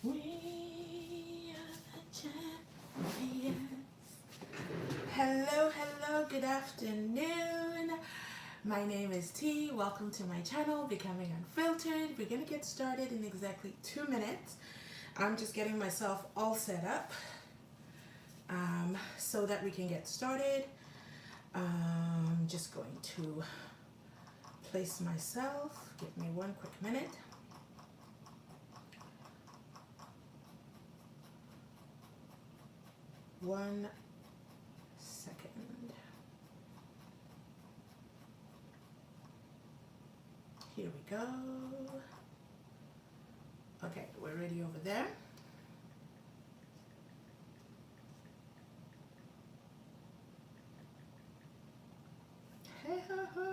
We are the champions. Hello, hello, good afternoon. My name is T. Welcome to my channel, Becoming Unfiltered. We're going to get started in exactly 2 minutes. I'm just getting myself all set up so that we can get started. I'm just going to place myself. Give me one quick minute. One second. Here we go. Okay, we're ready over there. Hey ho ho.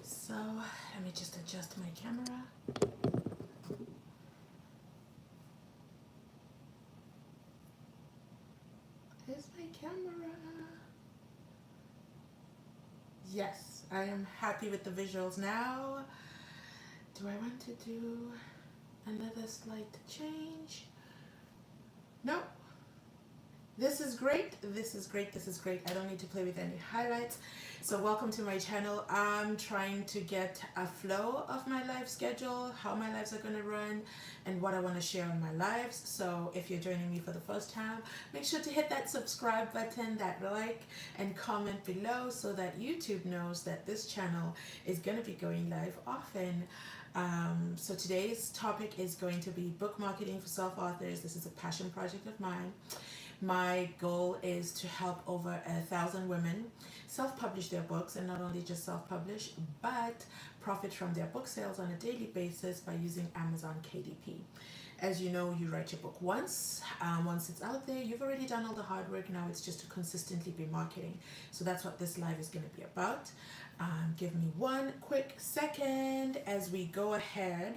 So let me just adjust my camera. There's my camera. Yes, I am happy with the visuals now. Do I want to do another slight change? No. This is great. This is great. This is great. I don't need to play with any highlights. So welcome to my channel. I'm trying to get a flow of my live schedule, how my lives are going to run, and what I want to share on my lives. So if you're joining me for the first time, make sure to hit that subscribe button, that like, and comment below so that YouTube knows that this channel is going to be going live often. So today's topic is going to be book marketing for self-authors. This is a passion project of mine. My goal is to help over 1,000 women self-publish their books, and not only just self-publish, but profit from their book sales on a daily basis by using Amazon Kdp. As you know, you write your book once. Once it's out there, you've already done all the hard work. Now it's just to consistently be marketing. So that's what this live is going to be about. Give me one quick second as we go ahead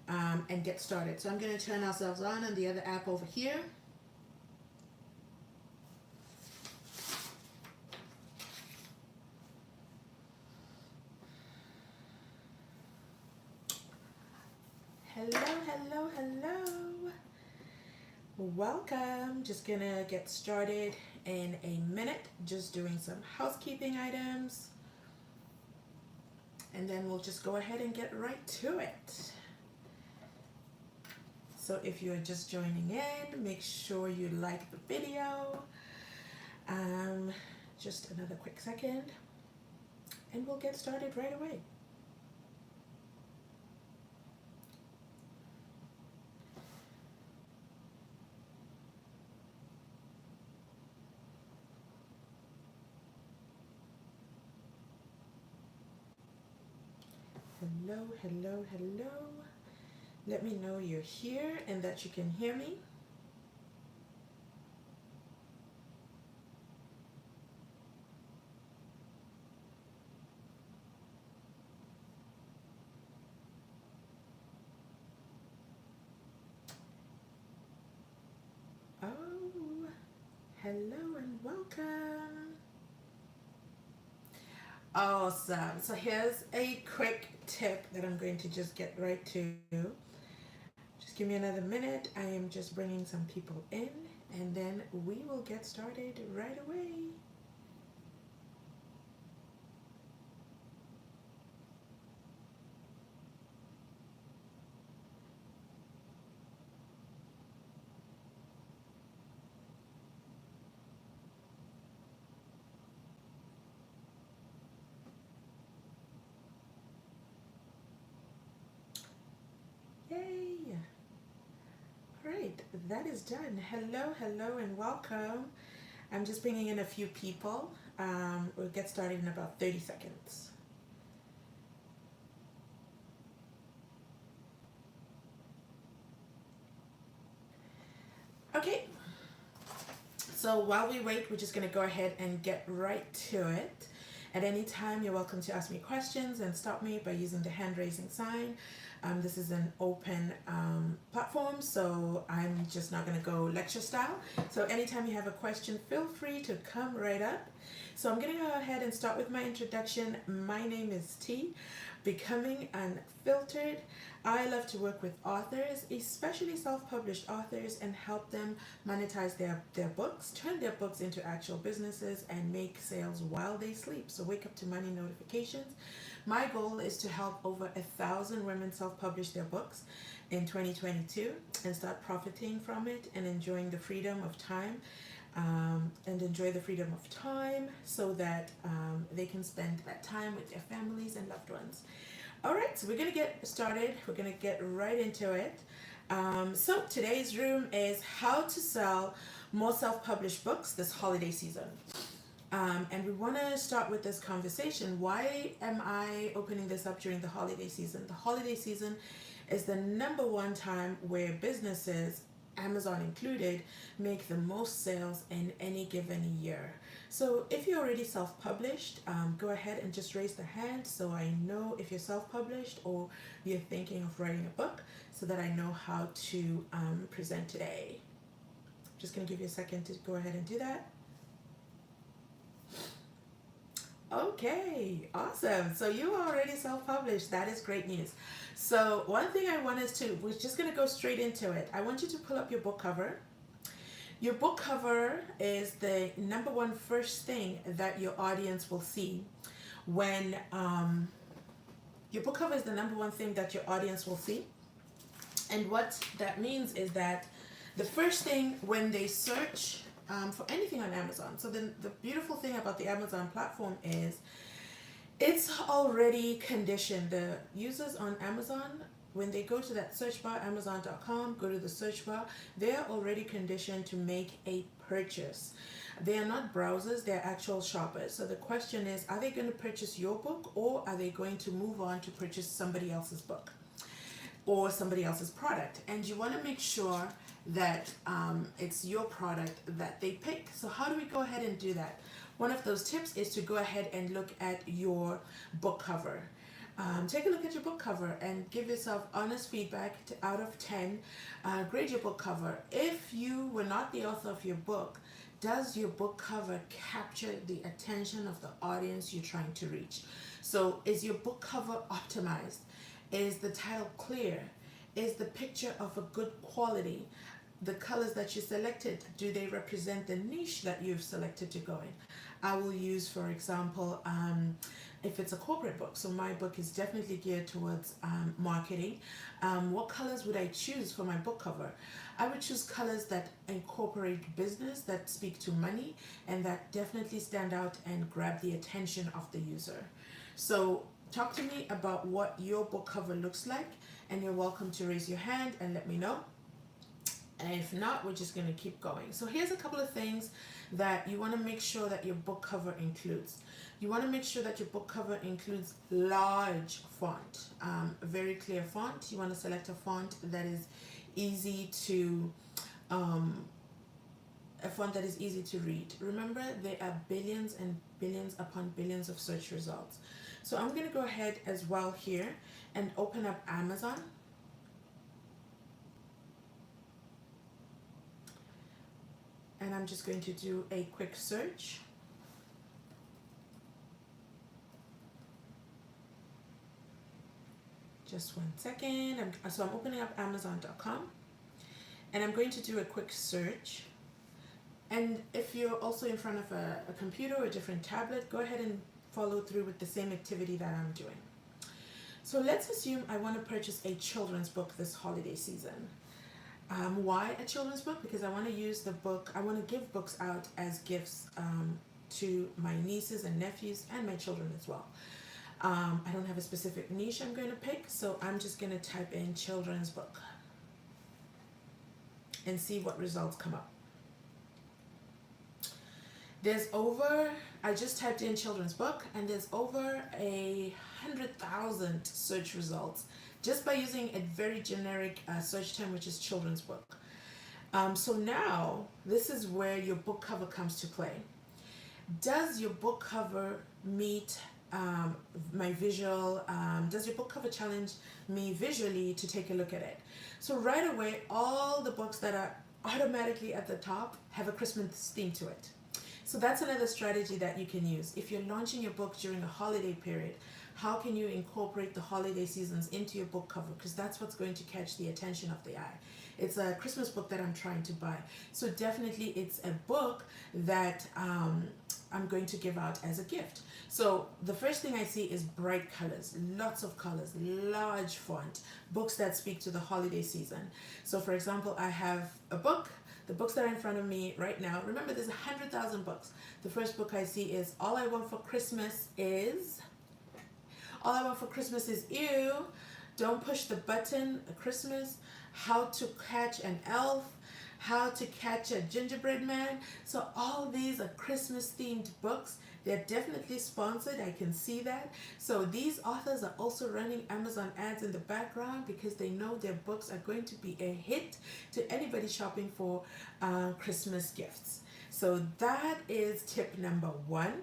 and get started. So I'm going to turn ourselves on the other app over here. Hello, hello, hello. Welcome. Just gonna get started in a minute, just doing some housekeeping items. And then we'll just go ahead and get right to it. So if you're just joining in, make sure you like the video. Just another quick second, and we'll get started right away. Hello, hello, hello. Let me know you're here and that you can hear me. Oh, hello and welcome. Awesome. So here's a quick tip that I'm going to just get right to. Just give me another minute. I am just bringing some people in, and then we will get started right away. Yay! All right, that is done. Hello, hello, and welcome. I'm just bringing in a few people. We'll get started in about 30 seconds. Okay, so while we wait, we're just going to go ahead and get right to it. At any time, you're welcome to ask me questions and stop me by using the hand raising sign. This is an open platform, so I'm just not going to go lecture style. So anytime you have a question, feel free to come right up So I'm going to go ahead and start with my introduction. My name is T, Becoming Unfiltered. I love to work with authors, especially self-published authors, and help them monetize their books, turn their books into actual businesses, and make sales while they sleep. So wake up to money notifications. My goal is to help over 1,000 women self-publish their books in 2022 and start profiting from it and enjoying the freedom of time. So that they can spend that time with their families and loved ones. All right, so we're going to get started. We're going to get right into it. So today's room is how to sell more self-published books this holiday season. And we want to start with this conversation. Why am I opening this up during the holiday season? The holiday season is the number one time where businesses, Amazon included, make the most sales in any given year. So if you're already self-published, go ahead and just raise the hand so I know if you're self-published or you're thinking of writing a book, so that I know how to present today. Just going to give you a second to go ahead and do that. Okay, awesome. So you are already self-published. That is great news. So one thing I want us to, we're just going to go straight into it. I want you to pull up your book cover. Your book cover is the number one first thing that your audience will see when, your book cover is the number one thing that your audience will see. And what that means is that the first thing when they search for anything on Amazon. So the beautiful thing about the Amazon platform is it's already conditioned. The users on Amazon, when they go to that search bar, amazon.com, go to the search bar, they're already conditioned to make a purchase. They are not browsers, they're actual shoppers. So the question is, are they going to purchase your book, or are they going to move on to purchase somebody else's book or somebody else's product? And you want to make sure that it's your product that they pick. So how do we go ahead and do that? One of those tips is to go ahead and look at your book cover. Take a look at your book cover and give yourself honest feedback out of 10. Grade your book cover. If you were not the author of your book, does your book cover capture the attention of the audience you're trying to reach? So is your book cover optimized? Is the title clear? Is the picture of a good quality? The colors that you selected, do they represent the niche that you've selected to go in? I will use, for example, if it's a corporate book. So my book is definitely geared towards marketing. What colors would I choose for my book cover? I would choose colors that incorporate business, that speak to money, and that definitely stand out and grab the attention of the user. So talk to me about what your book cover looks like, and you're welcome to raise your hand and let me know. And if not, we're just going to keep going. So here's a couple of things that you want to make sure that your book cover includes. You want to make sure that your book cover includes large font, very clear font. You want to select a font that is easy to, read. Remember, there are billions and billions upon billions of search results. So I'm going to go ahead as well here and open up Amazon. And I'm just going to do a quick search. Just one second. So I'm opening up amazon.com and I'm going to do a quick search. And if you're also in front of a computer or a different tablet, go ahead and follow through with the same activity that I'm doing. So let's assume I want to purchase a children's book this holiday season. Why a children's book? Because I want to use the book, I want to give books out as gifts to my nieces and nephews and my children as well. I don't have a specific niche I'm going to pick, so I'm just going to type in children's book and see what results come up. I just typed in children's book, and there's over 100,000 search results just by using a very generic search term, which is children's book. So now this is where your book cover comes to play. Does your book cover meet my visual, does your book cover challenge me visually to take a look at it? So right away, all the books that are automatically at the top have a Christmas theme to it. So that's another strategy that you can use. If you're launching your book during a holiday period, how can you incorporate the holiday seasons into your book cover? Because that's what's going to catch the attention of the eye. It's a Christmas book that I'm trying to buy. So definitely it's a book that I'm going to give out as a gift. So the first thing I see is bright colors, lots of colors, large font, books that speak to the holiday season. So for example, I have a book. The books that are in front of me right now, remember there's 100,000 books. The first book I see is All I Want for Christmas is You, Don't Push the Button, Christmas, How to Catch an Elf, How to Catch a Gingerbread Man. So all these are Christmas themed books. They're definitely sponsored, I can see that. So these authors are also running Amazon ads in the background because they know their books are going to be a hit to anybody shopping for Christmas gifts. So that is tip number 1.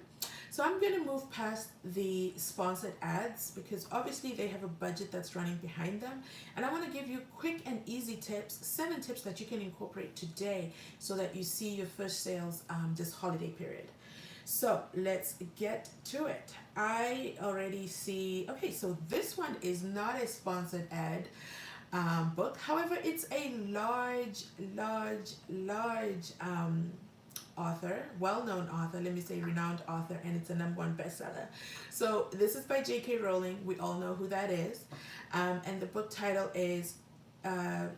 So I'm going to move past the sponsored ads because obviously they have a budget that's running behind them. And I want to give you quick and easy tips, 7 tips that you can incorporate today so that you see your first sales this holiday period. So let's get to it. I already see, okay, so this one is not a sponsored ad book. However, it's a large author, well-known author, let me say renowned author, and it's a #1 bestseller. So this is by J.K. Rowling. We all know who that is. And the book title is, right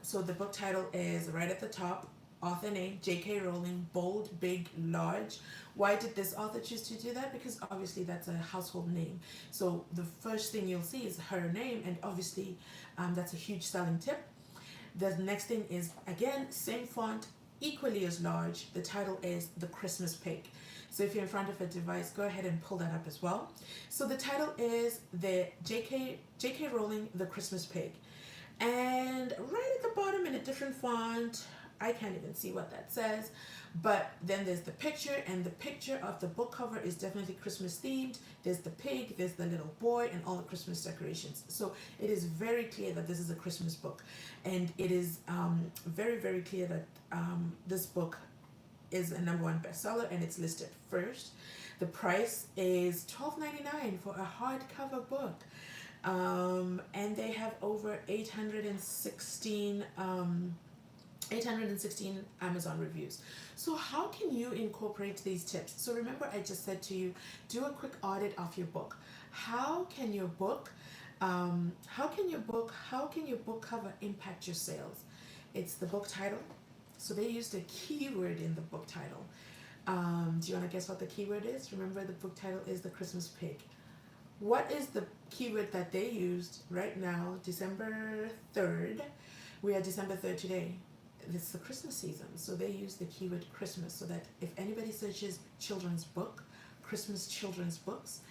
at the top, author name, J.K. Rowling, bold, big, large. Why did this author choose to do that? Because obviously that's a household name. So the first thing you'll see is her name, and obviously that's a huge selling tip. The next thing is, again, same font, equally as large. The title is The Christmas Pig. So if you're in front of a device, go ahead and pull that up as well. So the title is the J.K. Rowling, The Christmas Pig. And right at the bottom in a different font, I can't even see what that says, but then there's the picture, and the picture of the book cover is definitely Christmas themed. There's the pig, there's the little boy, and all the Christmas decorations. So it is very clear that this is a Christmas book, and it is very, very clear that this book is a #1 bestseller, and it's listed first. The price is $12.99 for a hardcover book, and they have over 816 Amazon reviews. So how can you incorporate these tips? So remember, I just said to you, do a quick audit of your book. How can your book cover impact your sales? It's the book title. So they used a keyword in the book title. Do you want to guess what the keyword is? Remember, the book title is The Christmas Pig. What is the keyword that they used right now, December 3rd? We are December 3rd today. It's the Christmas season, so they use the keyword Christmas, so that if anybody searches children's book, Christmas children's books,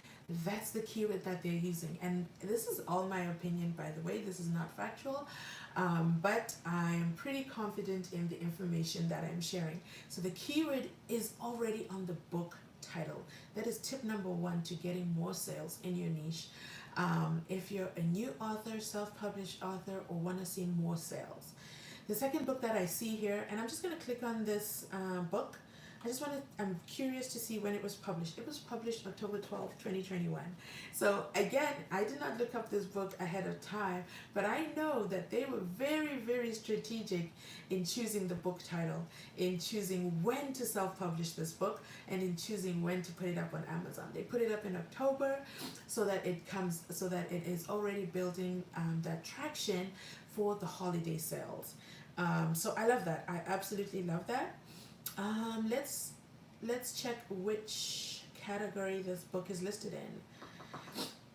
that's the keyword that they're using. And this is all my opinion, by the way. This is not factual, but I'm pretty confident in the information that I'm sharing. So the keyword is already on the book title. That is tip number 1 to getting more sales in your niche. If you're a new author, self-published author, or want to see more sales. The second book that I see here, and I'm just going to click on this book. I'm curious to see when it was published. It was published October 12th, 2021. So again, I did not look up this book ahead of time, but I know that they were very, very strategic in choosing the book title, in choosing when to self-publish this book, and in choosing when to put it up on Amazon. They put it up in October so that it is already building that traction for the holiday sales. So I love that. I absolutely love that. Let's check which category this book is listed in.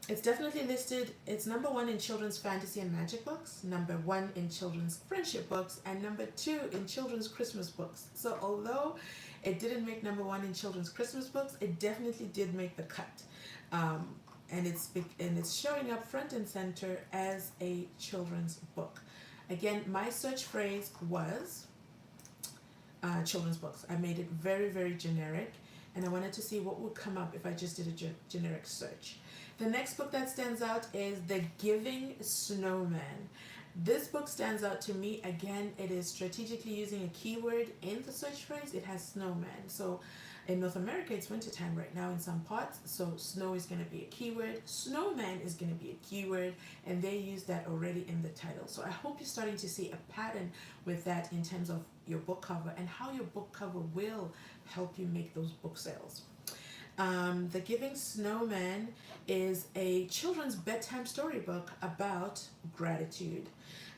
It's definitely listed. It's #1 in children's fantasy and magic books, #1 in children's friendship books, and #2 in children's Christmas books. So although it didn't make #1 in children's Christmas books, it definitely did make the cut. And it's showing up front and center as a children's book. Again, my search phrase was children's books. I made it very, very generic, and I wanted to see what would come up if I just did a generic search. The next book that stands out is The Giving Snowman. This book stands out to me. Again, it is strategically using a keyword in the search phrase. It has snowman. So In North America, it's wintertime right now in some parts, so snow is going to be a keyword. Snowman is going to be a keyword, and they use that already in the title. So I hope you're starting to see a pattern with that in terms of your book cover and how your book cover will help you make those book sales. The Giving Snowman is a children's bedtime storybook about gratitude.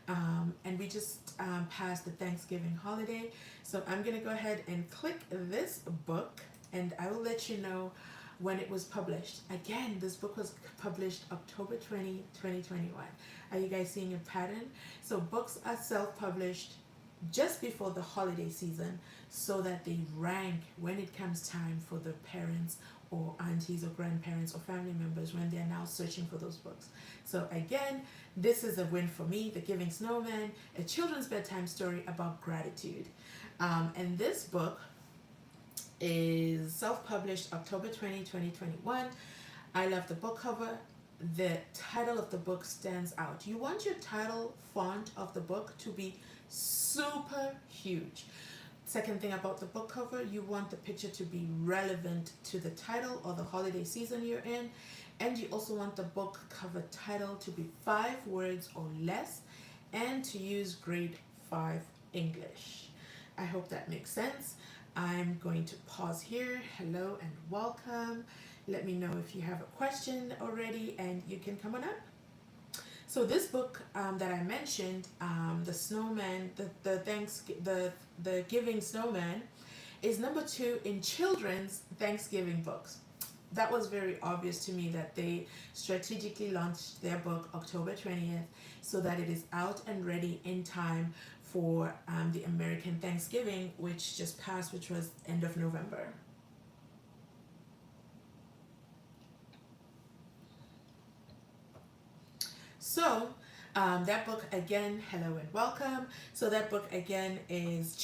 And we just passed the Thanksgiving holiday. So I'm going to go ahead and click this book, and I will let you know when it was published. Again, this book was published October 20, 2021. Are you guys seeing a pattern? So books are self-published just before the holiday season so that they rank when it comes time for the parents or aunties or grandparents or family members when they're now searching for those books. So again, this is a win for me. The Giving Snowman, a children's bedtime story about gratitude. And this book is self-published October 20, 2021. I love the book cover. The title of the book stands out. You want your title font of the book to be super huge. Second thing about the book cover, you want the picture to be relevant to the title or the holiday season you're in. And you also want the book cover title to be 5 words or less and to use grade 5 English. I hope that makes sense. I'm going to pause here. Hello and welcome. Let me know if you have a question already and you can come on up. So this book that I mentioned, the Snowman, the Giving Snowman, is number 2 in children's Thanksgiving books. That was very obvious to me that they strategically launched their book October 20th so that it is out and ready in time for the American Thanksgiving, which just passed, which was end of November. So that book again, hello and welcome. So that book again is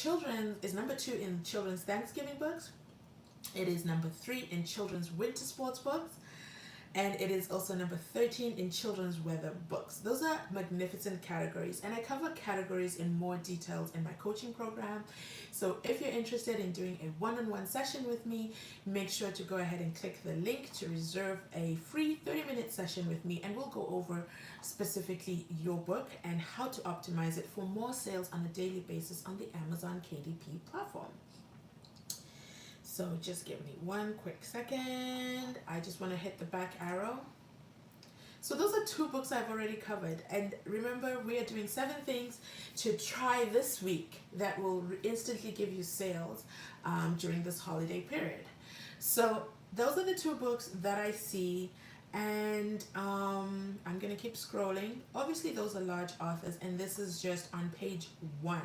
number 2 in children's Thanksgiving books. It is number 3 in children's winter sports books. And it is also number 13 in children's weather books. Those are magnificent categories, and I cover categories in more details in my coaching program. So if you're interested in doing a one-on-one session with me, make sure to go ahead and click the link to reserve a free 30-minute session with me, and we'll go over specifically your book and how to optimize it for more sales on a daily basis on the Amazon KDP platform. So just give me one quick second. I just want to hit the back arrow. So those are 2 books I've already covered. And remember, we are doing 7 things to try this week that will instantly give you sales during this holiday period. So those are the 2 books that I see. And I'm going to keep scrolling. Obviously, those are large authors, and this is just on page 1.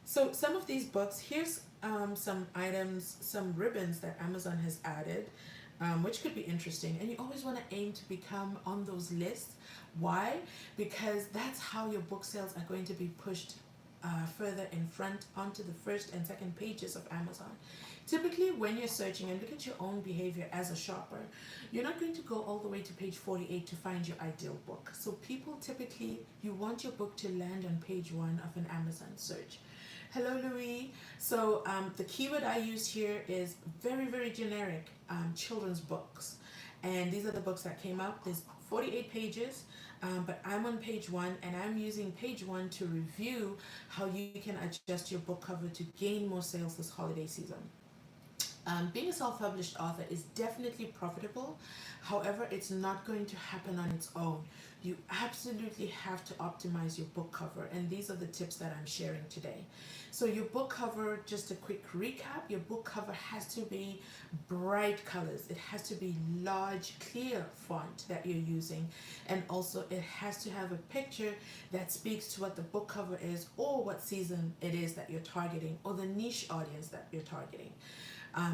So some of these books, here's some items, some ribbons that Amazon has added, which could be interesting. And you always want to aim to become on those lists. Why? Because that's how your book sales are going to be pushed further in front onto the first and second pages of Amazon. Typically, when you're searching, and look at your own behavior as a shopper, you're not going to go all the way to page 48 to find your ideal book. So people typically, you want your book to land on page 1 of an Amazon search. Hello, Louis. So the keyword I used here is very, very generic, children's books. And these are the books that came up. There's 48 pages, but I'm on page 1, and I'm using page 1 to review how you can adjust your book cover to gain more sales this holiday season. Being a self-published author is definitely profitable. However, it's not going to happen on its own. You absolutely have to optimize your book cover, and these are the tips that I'm sharing today. So your book cover, just a quick recap, your book cover has to be bright colors. It has to be large, clear font that you're using, and also it has to have a picture that speaks to what the book cover is, or what season it is that you're targeting, or the niche audience that you're targeting.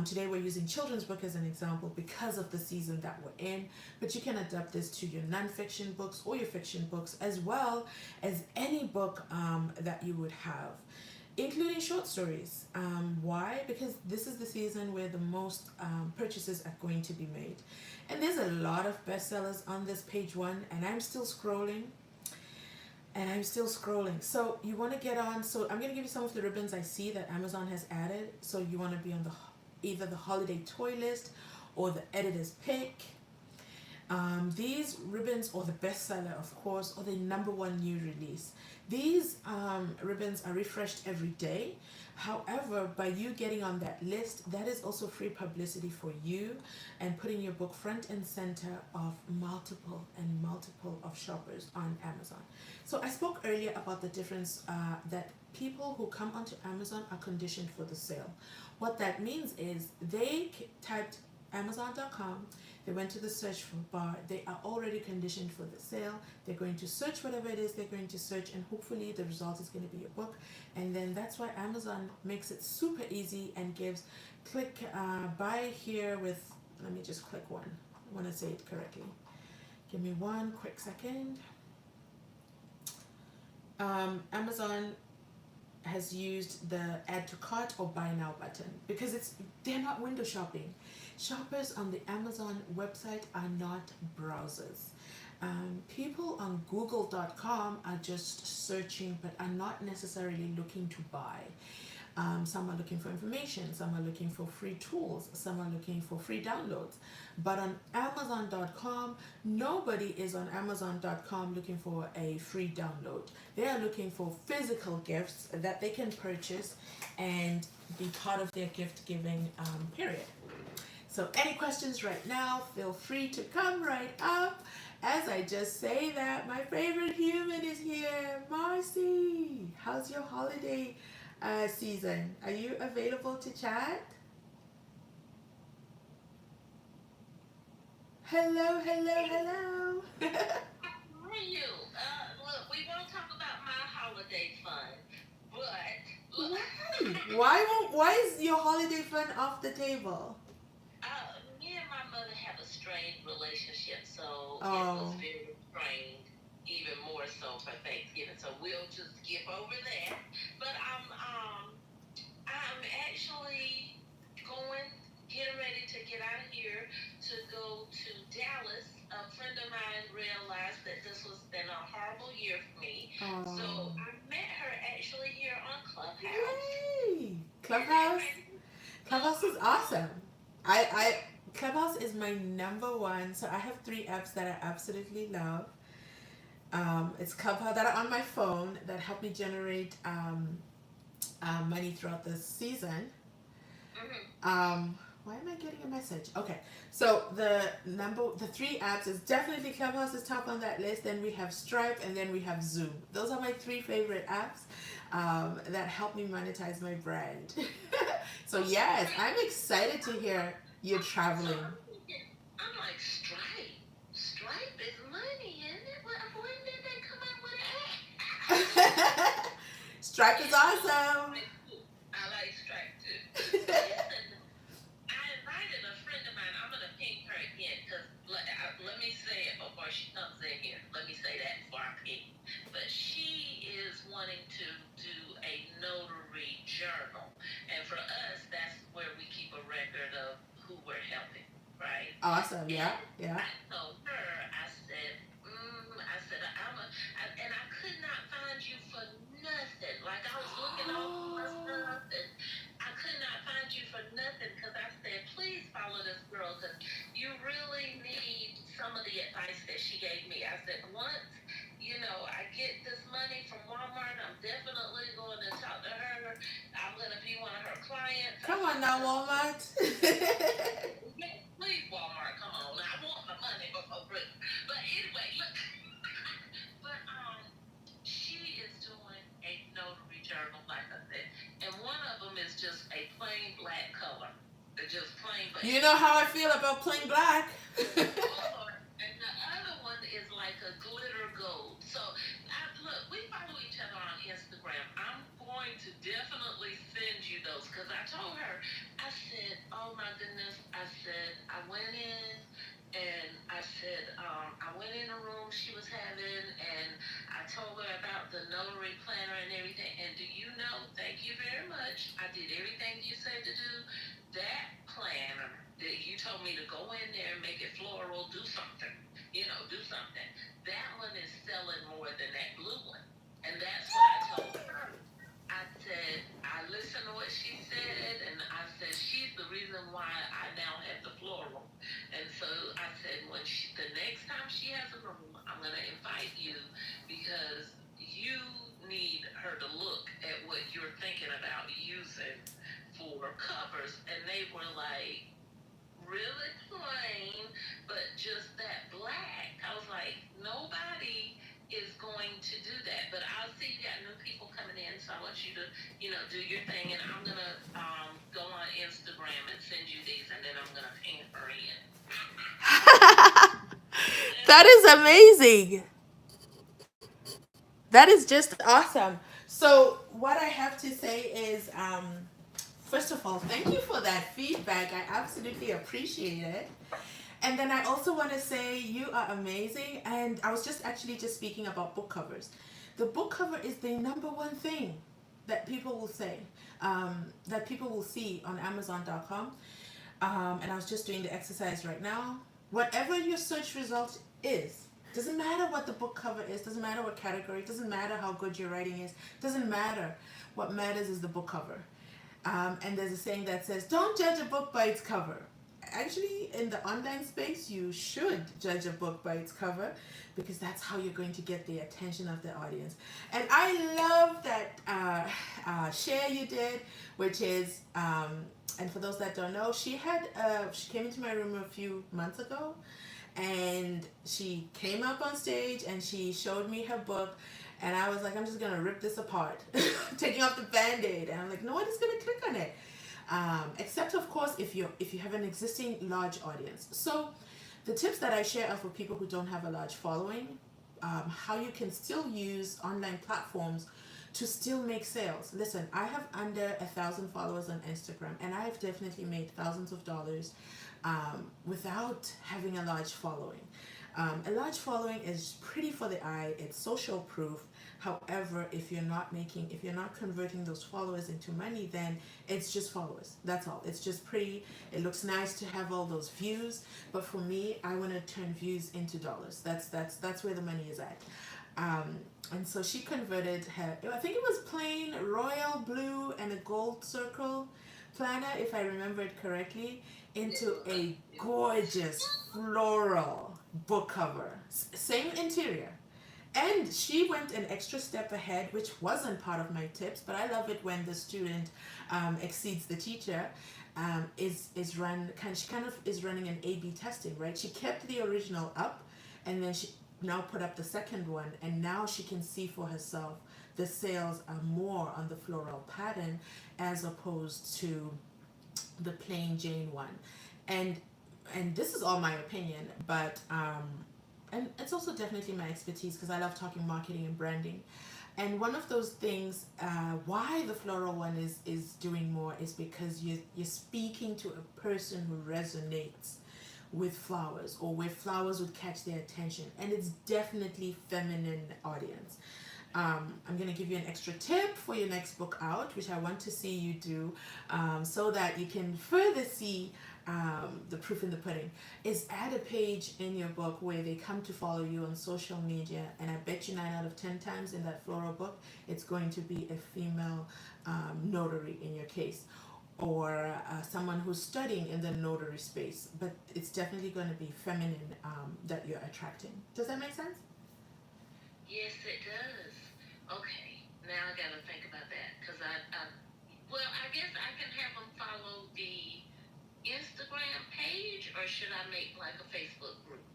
Today we're using children's book as an example because of the season that we're in, but you can adapt this to your non-fiction books or your fiction books, as well as any book that you would have, including short stories. Why? Because this is the season where the most purchases are going to be made. And there's a lot of bestsellers on this page 1, and I'm still scrolling. So you want to get on. So I'm going to give you some of the ribbons I see that Amazon has added. So you want to be on the either the holiday toy list or the editor's pick. These ribbons, or the bestseller, of course, or the number one new release. These ribbons are refreshed every day. However, by you getting on that list, that is also free publicity for you and putting your book front and center of multiple of shoppers on Amazon. So I spoke earlier about the difference that people who come onto Amazon are conditioned for the sale. What that means is they typed Amazon.com, they went to the search bar, they are already conditioned for the sale. They're going to search whatever it is they're going to search, and hopefully the result is going to be your book. And then that's why Amazon makes it super easy and gives click buy here with, let me just click one. I want to say it correctly. Give me one quick second. Amazon has used the add to cart or buy now button because they're not window shopping. Shoppers on the Amazon website are not browsers. People on google.com are just searching but are not necessarily looking to buy. Some are looking for information, some are looking for free tools, some are looking for free downloads. But on Amazon.com, nobody is on Amazon.com looking for a free download. They are looking for physical gifts that they can purchase and be part of their gift giving period. So any questions right now, feel free to come right up. As I just say that, my favorite human is here, Marcy. How's your holiday season? Are you available to chat? Hello, hello, hello. How are you? Look, we won't talk about my holiday fun, but look, Why is your holiday fun off the table? me and my mother have a strained relationship, so it was Oh, very strained, even more so for Thanksgiving. So we'll just skip over that. But I'm actually going, getting ready to get out of here to go to Dallas. A friend of mine realized that this was been a horrible year for me. oh, So I met her actually here on Clubhouse. yay! And then Clubhouse. Clubhouse is awesome. I Clubhouse is my number one. So I have 3 apps that I absolutely love. It's Clubhouse that are on my phone that help me generate money throughout the season. Why am I getting a message? Okay, so the 3 apps is definitely Clubhouse is top on that list. Then we have Stripe, and then we have Zoom. Those are my 3 favorite apps that help me monetize my brand. So yes, I'm excited to hear you're so traveling. I'm like, Stripe? Stripe is money, isn't it? When did they come out with that? Stripe is Yeah, awesome. I like Stripe too. Listen, I invited a friend of mine. I'm gonna ping her again because let me say it before she comes in here. Let me say that before I ping. But she is wanting to do a notary journal, and for us, that's where we keep a record of who we're helping, right? Awesome. Yeah, And yeah. I told her, I said, and I could not find you for nothing. Like I was looking all through my stuff, and I could not find you for nothing because I said, please follow this girl because you really need some of the advice that she gave me. I said, once, I get this money from Walmart, I'm definitely going to talk to her. I'm going to be one of her clients. I Come on said, now, because Walmart. yes, please, Walmart, come on. I want my money before Christmas. But anyway, look. But she is doing a notary journal, like I said, and one of them is just a plain black color. It's just plain black. You know how I feel about plain black. And the other one is like a glitter gold. So, look, we follow each other on Instagram. I'm going to definitely send you those because I told her, I said, oh my goodness, I said, I went in and I said, I went in a room she was having and I told her about the notary planner and everything. And do you know, thank you very much. I did everything you said to do. That planner that you told me to go in there and make it floral, do something, do something. That one is selling more than that blue one. And that's what I told her. I said, I listened to what she said, and I said, she's the reason to, do your thing, and I'm gonna go on Instagram and send you these, and then I'm gonna ping her in. That is amazing. That is just awesome. So, what I have to say is, first of all, thank you for that feedback. I absolutely appreciate it. And then I also want to say you are amazing. And I was just speaking about book covers. The book cover is the number one thing that people will say, that people will see on Amazon.com. And I was just doing the exercise right now. Whatever your search result is, doesn't matter what the book cover is, doesn't matter what category, doesn't matter how good your writing is, doesn't matter. What matters is the book cover. And there's a saying that says, don't judge a book by its cover. Actually, in the online space, you should judge a book by its cover because that's how you're going to get the attention of the audience. And I love that share you did, which is, and for those that don't know, she came into my room a few months ago, and she came up on stage and she showed me her book, and I was like, I'm just gonna rip this apart, taking off the band-aid, and I'm like, no one is gonna click on it, except of course if you have an existing large audience. So the tips that I share are for people who don't have a large following, how you can still use online platforms to still make sales. Listen, I have under 1,000 followers on Instagram, and I have definitely made thousands of dollars without having a large following. A large following is pretty for the eye. It's social proof. However, if you're not converting those followers into money, then it's just followers. That's all. It's just pretty. It looks nice to have all those views, but for me, I want to turn views into dollars. That's where the money is at. And so she converted her, I think it was plain royal blue and a gold circle planner, if I remember it correctly, into a gorgeous floral book cover. Same interior. And she went an extra step ahead, which wasn't part of my tips, but I love it when the student exceeds the teacher. She kind of is running an A/B testing, right? She kept the original up, and then she now put up the second one, and now she can see for herself the sales are more on the floral pattern as opposed to the plain Jane one. And this is all my opinion, but and it's also definitely my expertise because I love talking marketing and branding. And one of those things, why the floral one is doing more is because you're speaking to a person who resonates with flowers, or where flowers would catch their attention, and it's definitely feminine audience. I'm going to give you an extra tip for your next book out, which I want to see you do, so that you can further see the proof in the pudding, is add a page in your book where they come to follow you on social media, and I bet you 9 out of 10 times in that floral book, it's going to be a female notary in your case, or someone who's studying in the notary space, but it's definitely going to be feminine that you're attracting. Does that make sense? Yes, it does. Okay, now I gotta think about that because well, I guess I can have them follow the Instagram page, or should I make like a Facebook group?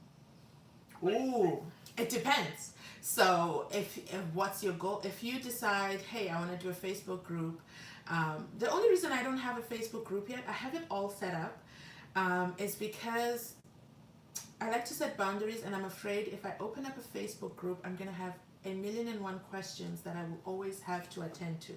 Ooh, it depends. So if what's your goal? If you decide, hey, I want to do a Facebook group, the only reason I don't have a Facebook group yet, I have it all set up, is because I like to set boundaries, and I'm afraid if I open up a Facebook group, I'm gonna have a million and one questions that I will always have to attend to,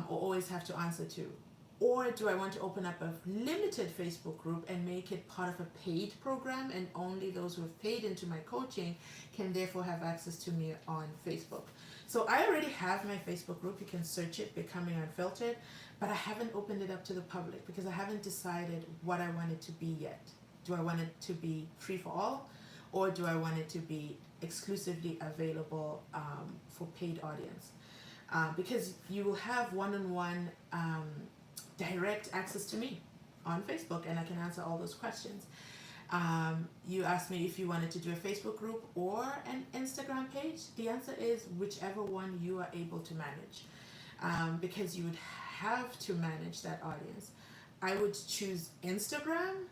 or always have to answer to. Or do I want to open up a limited Facebook group and make it part of a paid program, and only those who have paid into my coaching can therefore have access to me on Facebook? So I already have my Facebook group. You can search it, Becoming Unfiltered, but I haven't opened it up to the public because I haven't decided what I want it to be yet. Do I want it to be free for all, or do I want it to be exclusively available for paid audience? Because you will have one-on-one direct access to me on Facebook, and I can answer all those questions. You asked me if you wanted to do a Facebook group or an Instagram page. The answer is whichever one you are able to manage, because you would have to manage that audience. I would choose Instagram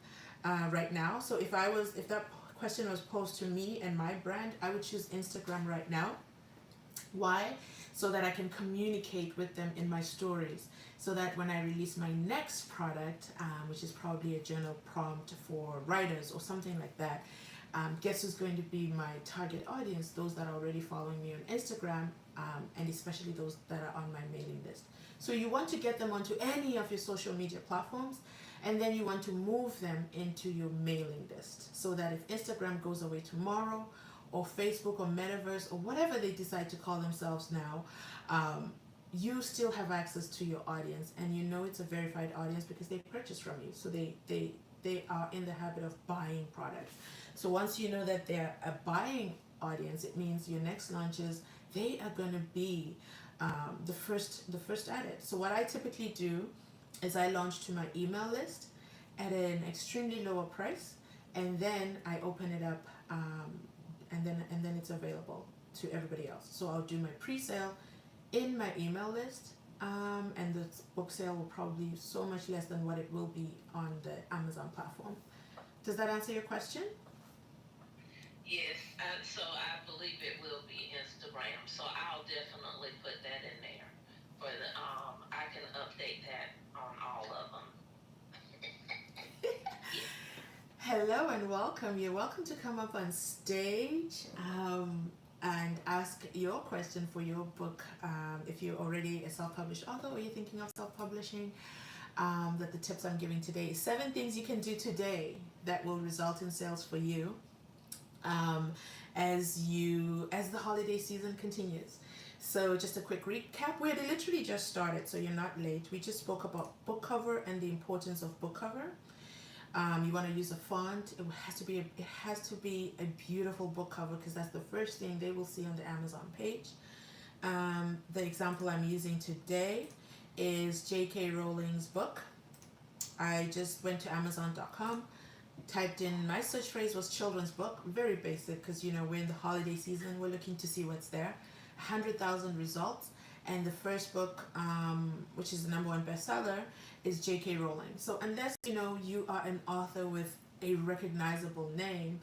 right now. So if that question was posed to me and my brand, I would choose Instagram right now. Why? So that I can communicate with them in my stories. So that when I release my next product, which is probably a journal prompt for writers or something like that, guess who's going to be my target audience? Those that are already following me on Instagram, and especially those that are on my mailing list. So you want to get them onto any of your social media platforms, and then you want to move them into your mailing list so that if Instagram goes away tomorrow, or Facebook or Metaverse or whatever they decide to call themselves now, you still have access to your audience, and you know it's a verified audience because they purchase from you. So they are in the habit of buying products. So once you know that they're a buying audience, it means your next launches, they are going to be the first at it. So what I typically do is I launch to my email list at an extremely lower price, and then I open it up, and then it's available to everybody else. So I'll do my pre-sale in my email list, and the book sale will probably be so much less than what it will be on the Amazon platform. Does that answer your question? Yes, so I believe it will be Instagram. So I'll definitely put that in there for the I can update that on all of them. Hello and welcome. You're welcome to come up on stage, and ask your question for your book. If you're already a self-published author or you're thinking of self-publishing, that the tips I'm giving today is 7 things you can do today that will result in sales for you, as the holiday season continues. So just a quick recap. We had literally just started, so you're not late. We just spoke about book cover and the importance of book cover. You want to use a font. It has to be a beautiful book cover because that's the first thing they will see on the Amazon page. The example I'm using today is J.K. Rowling's book. I just went to Amazon.com, typed in, my search phrase was children's book, very basic because we're in the holiday season, we're looking to see what's there. 100,000 results, and the first book, which is the #1 bestseller, is J.K. Rowling. So unless you are an author with a recognizable name,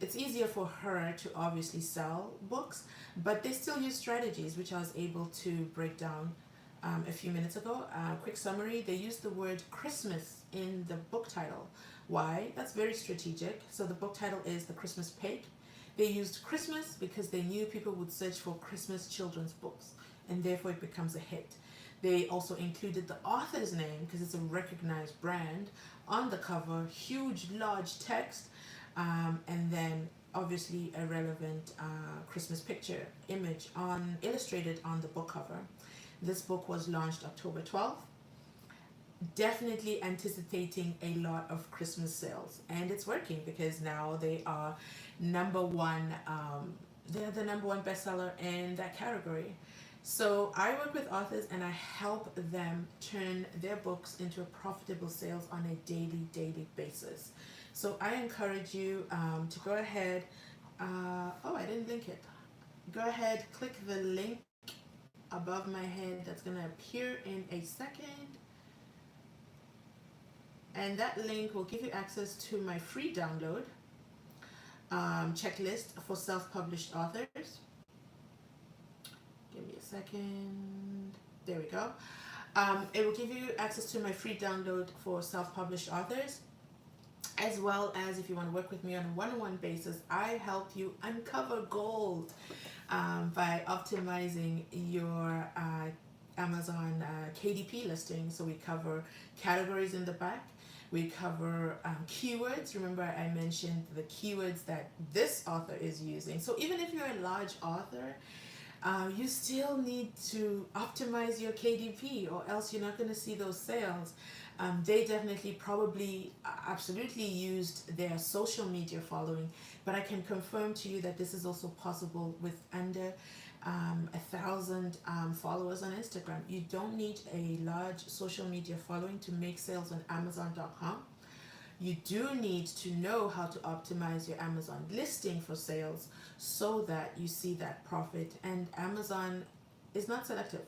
it's easier for her to obviously sell books, but they still use strategies, which I was able to break down a few minutes ago. Quick summary: they use the word Christmas in the book title. Why? That's very strategic. So the book title is The Christmas Pig. They used Christmas because they knew people would search for Christmas children's books, and therefore it becomes a hit. They also included the author's name because it's a recognized brand on the cover, huge, large text, and then obviously a relevant Christmas picture image illustrated on the book cover. This book was launched October 12th. Definitely anticipating a lot of Christmas sales, and it's working because now they are #1. They're the #1 bestseller in that category. So I work with authors and I help them turn their books into a profitable sales on a daily basis. So I encourage you to go ahead. I didn't link it. Go ahead, click the link above my head that's going to appear in a second. And that link will give you access to my free download checklist for self-published authors. Give me a second. There we go. It will give you access to my free download for self-published authors, as well as if you want to work with me on a one-on-one basis, I help you uncover gold by optimizing your Amazon Kdp listing. So we cover categories in the back. We cover keywords. Remember I mentioned the keywords that this author is using. So even if you're a large author, you still need to optimize your KDP, or else you're not going to see those sales. They definitely probably absolutely used their social media following, but I can confirm to you that this is also possible with under 1,000 followers on Instagram. You don't need a large social media following to make sales on Amazon.com. You do need to know how to optimize your Amazon listing for sales so that you see that profit. And Amazon is not selective.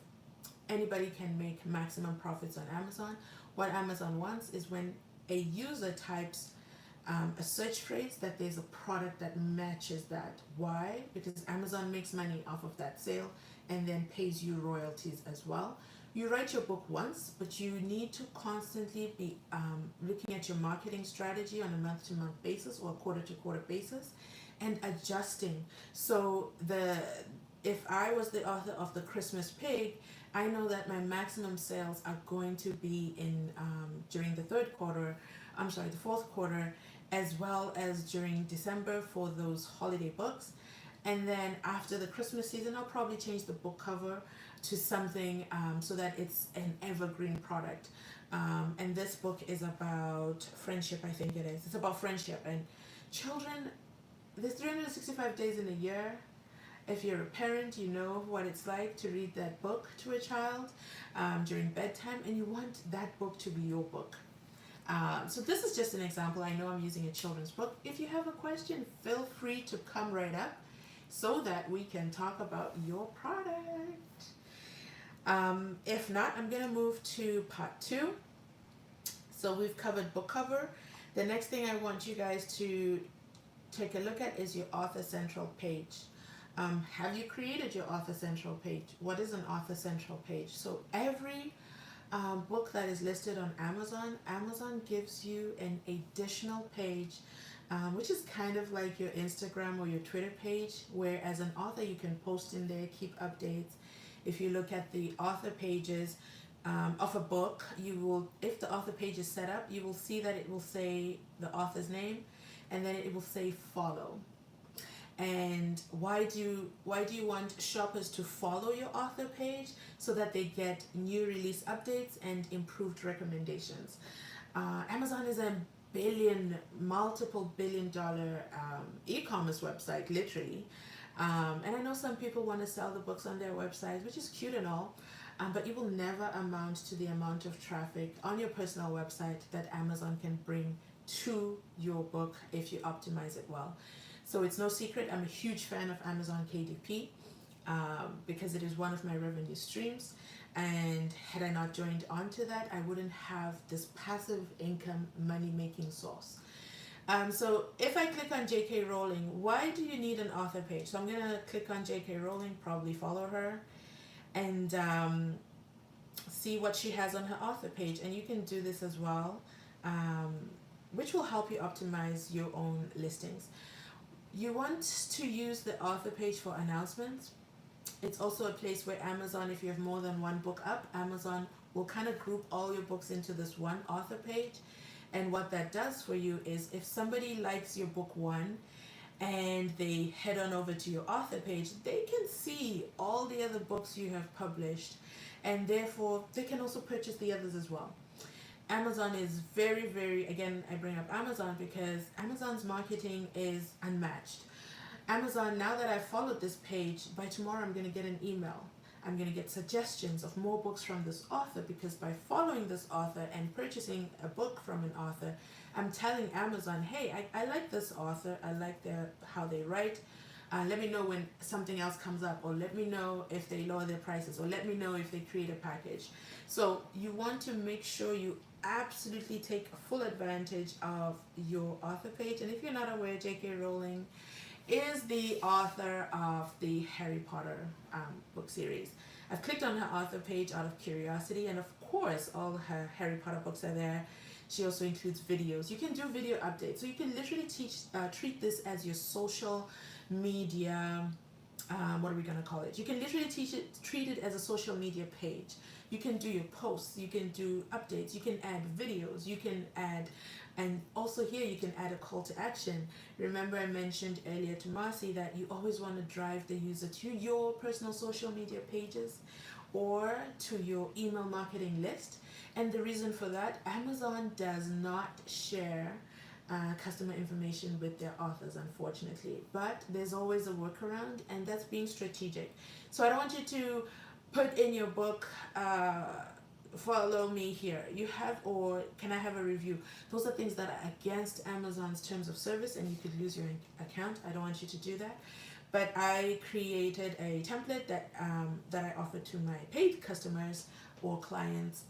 Anybody can make maximum profits on Amazon. What Amazon wants is when a user types a search phrase, that there's a product that matches that. Why? Because Amazon makes money off of that sale and then pays you royalties as well. You write your book once, but you need to constantly be looking at your marketing strategy on a month-to-month basis or a quarter-to-quarter basis and adjusting. So if I was the author of The Christmas Pig, I know that my maximum sales are going to be in during the the fourth quarter, as well as during December for those holiday books. And then after the Christmas season, I'll probably change the book cover to something so that it's an evergreen product. And this book is about friendship, I think it is. It's about friendship and children. There's 365 days in a year. If you're a parent, you know what it's like to read that book to a child during bedtime, and you want that book to be your book. So this is just an example. I know I'm using a children's book. If you have a question, feel free to come right up so that we can talk about your product. If not, I'm going to move to part 2. So we've covered book cover. The next thing I want you guys to take a look at is your author central page. Have you created your author central page? What is an author central page? So every book that is listed on Amazon gives you an additional page, which is kind of like your Instagram or your Twitter page, where as an author you can post in there, keep updates. If you look at the author pages of a book, if the author page is set up, you will see that it will say the author's name, and then it will say follow. And why do you want shoppers to follow your author page? So that they get new release updates and improved recommendations. Amazon is a multiple billion dollar e-commerce website, literally. And I know some people want to sell the books on their website, which is cute and all, but it will never amount to the amount of traffic on your personal website that Amazon can bring to your book if you optimize it well. So it's no secret, I'm a huge fan of Amazon Kdp because it is one of my revenue streams. And had I not joined onto that, I wouldn't have this passive income money-making source. So if I click on J.K. Rowling, why do you need an author page? So I'm going to click on J.K. Rowling, probably follow her, and see what she has on her author page. And you can do this as well, which will help you optimize your own listings. You want to use the author page for announcements. It's also a place where Amazon, if you have more than one book up, Amazon will kind of group all your books into this one author page. And what that does for you is if somebody likes your book 1 and they head on over to your author page, they can see all the other books you have published, and therefore they can also purchase the others as well. Amazon is very, very, again, I bring up Amazon because Amazon's marketing is unmatched. Amazon, now that I've followed this page, by tomorrow I'm going to get an email. I'm going to get suggestions of more books from this author, because by following this author and purchasing a book from an author, I'm telling Amazon, hey, I like this author, I like how they write. Let me know when something else comes up, or let me know if they lower their prices, or let me know if they create a package. So you want to make sure you absolutely take full advantage of your author page. And if you're not aware, J.K. Rowling is the author of the Harry Potter book series. I've clicked on her author page out of curiosity, and of course all her Harry Potter books are there. She also includes videos. You can do video updates, so you can literally treat this as your social media, what are we going to call it? You can literally treat it as a social media page. You can do your posts, you can do updates, you can add videos, you can add, and also here you can add a call to action. Remember I mentioned earlier to Marcy that you always want to drive the user to your personal social media pages or to your email marketing list. And the reason for that, Amazon does not share customer information with their authors, unfortunately. But there's always a workaround, and that's being strategic. So I don't want you to put in your book, follow me here. You have, or can I have a review? Those are things that are against Amazon's terms of service, and you could lose your account. I don't want you to do that. But I created a template that I offer to my paid customers or clients,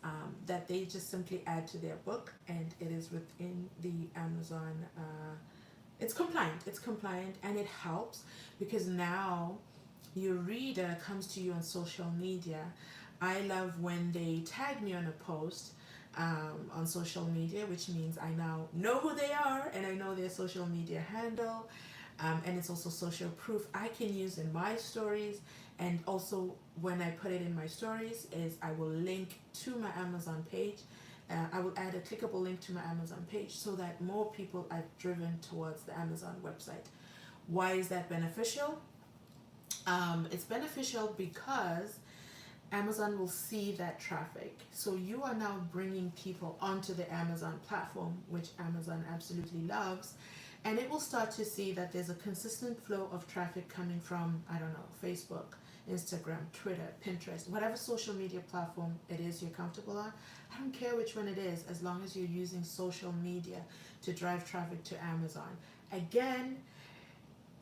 that they just simply add to their book, and it is within the Amazon. It's compliant. It's compliant, and it helps because now your reader comes to you on social media. I love when they tag me on a post, on social media, which means I now know who they are and I know their social media handle. And it's also social proof I can use in my stories. And also, when I put it in my stories, is I will link to my Amazon page. I will add a clickable link to my Amazon page so that more people are driven towards the Amazon website. Why is that beneficial? It's beneficial because Amazon will see that traffic. So you are now bringing people onto the Amazon platform, which Amazon absolutely loves. And it will start to see that there's a consistent flow of traffic coming from, I don't know, Facebook, Instagram, Twitter, Pinterest, whatever social media platform it is you're comfortable on. I don't care which one it is, as long as you're using social media to drive traffic to Amazon. Again,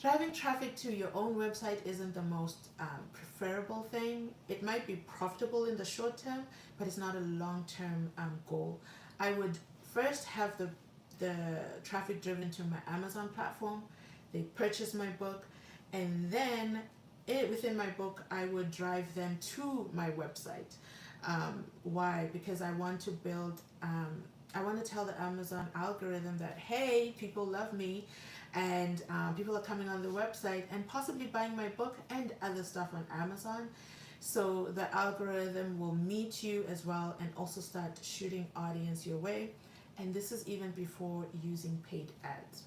driving traffic to your own website isn't the most preferable thing. It might be profitable in the short term, but it's not a long-term goal. I would first have the traffic driven to my Amazon platform. They purchase my book, and then within my book, I would drive them to my website. Why? Because I want to build. I want to tell the Amazon algorithm that, hey, people love me, and people are coming on the website and possibly buying my book and other stuff on Amazon. So the algorithm will meet you as well and also start shooting audience your way. And this is even before using paid ads.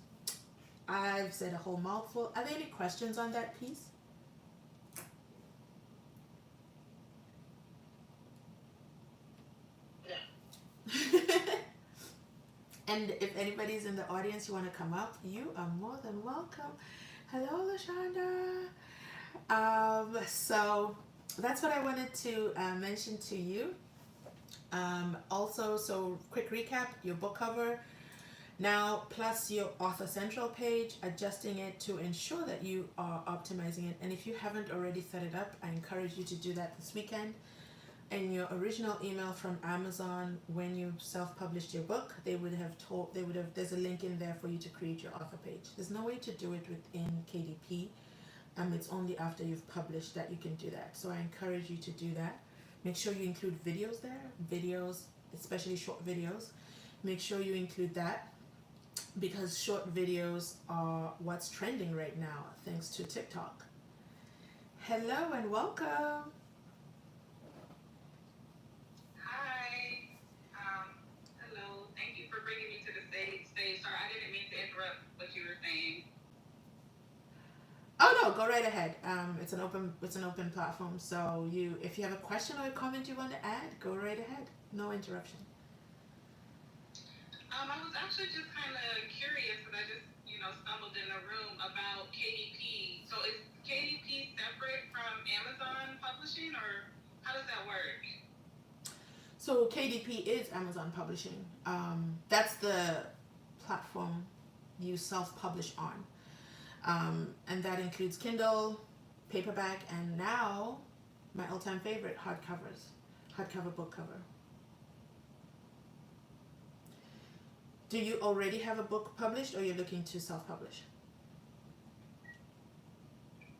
I've said a whole mouthful. Are there any questions on that piece? No. And if anybody's in the audience, you want to come up, you are more than welcome. Hello, LaShonda. So that's what I wanted to mention to you. Also, so quick recap, your book cover now plus your author central page, adjusting it to ensure that you are optimizing it. And if you haven't already set it up, I encourage you to do that this weekend. In your original email from Amazon, when you self-published your book, there's a link in there for you to create your author page. There's no way to do it within KDP. It's only after you've published that you can do that. So I encourage you to do that. Make sure you include videos there, especially short videos. Make sure you include that because short videos are what's trending right now, thanks to TikTok. Hello and welcome. Hi. Hello. Thank you for bringing me to the stage. Sorry, I didn't mean to interrupt what you were saying. Oh no, go right ahead. It's an open platform. So if you have a question or a comment you want to add, go right ahead. No interruption. I was actually just kind of curious because I just, stumbled in the room about KDP. So is KDP separate from Amazon Publishing, or how does that work? So KDP is Amazon Publishing. That's the platform you self-publish on. And that includes Kindle, paperback, and now my all-time favorite, hardcover book cover. Do you already have a book published or you're looking to self-publish?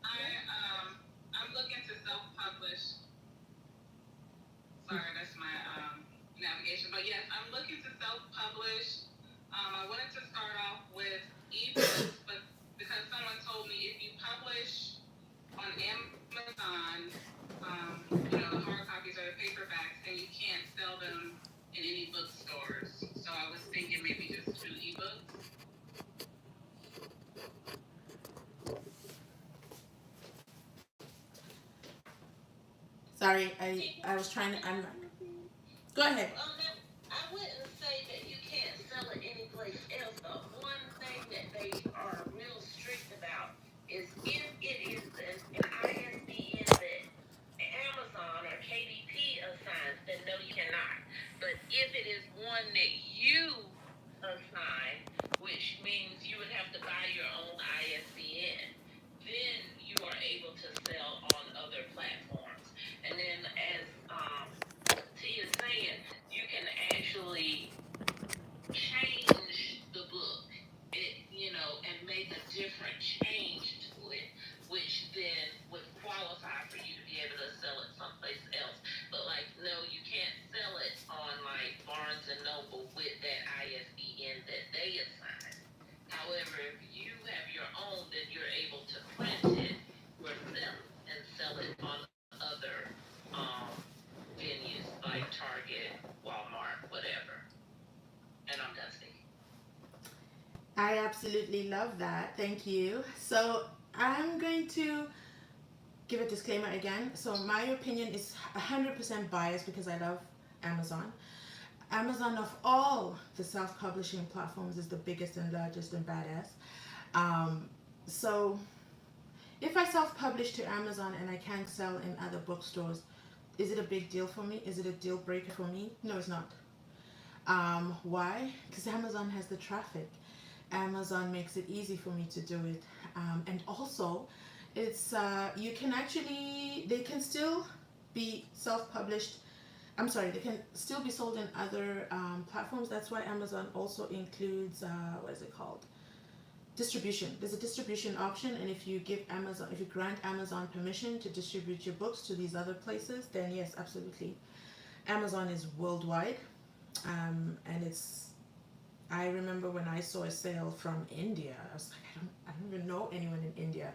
I'm looking to self-publish. Sorry, that's my navigation. But yes, I'm looking to self-publish. I wanted to start off with ebooks, but because someone told me if you publish on Amazon, the hard copies or the paperbacks, then you can't sell them in any bookstores. So I was thinking maybe just do ebooks. Sorry, I was trying to. Go ahead. I wouldn't say that you can't sell it anyplace else. The one thing that they are real strict about is if it is an ISBN that Amazon or KDP assigns, then no, you cannot. But if it is one that you assign, which means you would have to buy your own ISBN, then you absolutely love that. Thank you. So I'm going to give a disclaimer again. So my opinion is 100% biased because I love Amazon. Amazon of all the self-publishing platforms is the biggest and largest and badass. So if I self-publish to Amazon and I can't sell in other bookstores, is it a big deal for me? Is it a deal breaker for me? No, it's not. Why? Because Amazon has the traffic. Amazon makes it easy for me to do it. And also, it's you can actually, they can still be self-published. I'm sorry, they can still be sold in other platforms. That's why Amazon also includes, what is it called? Distribution. There's a distribution option, and if you grant Amazon permission to distribute your books to these other places, then yes, absolutely. Amazon is worldwide, and I remember when I saw a sale from India, I was like, I don't even know anyone in India,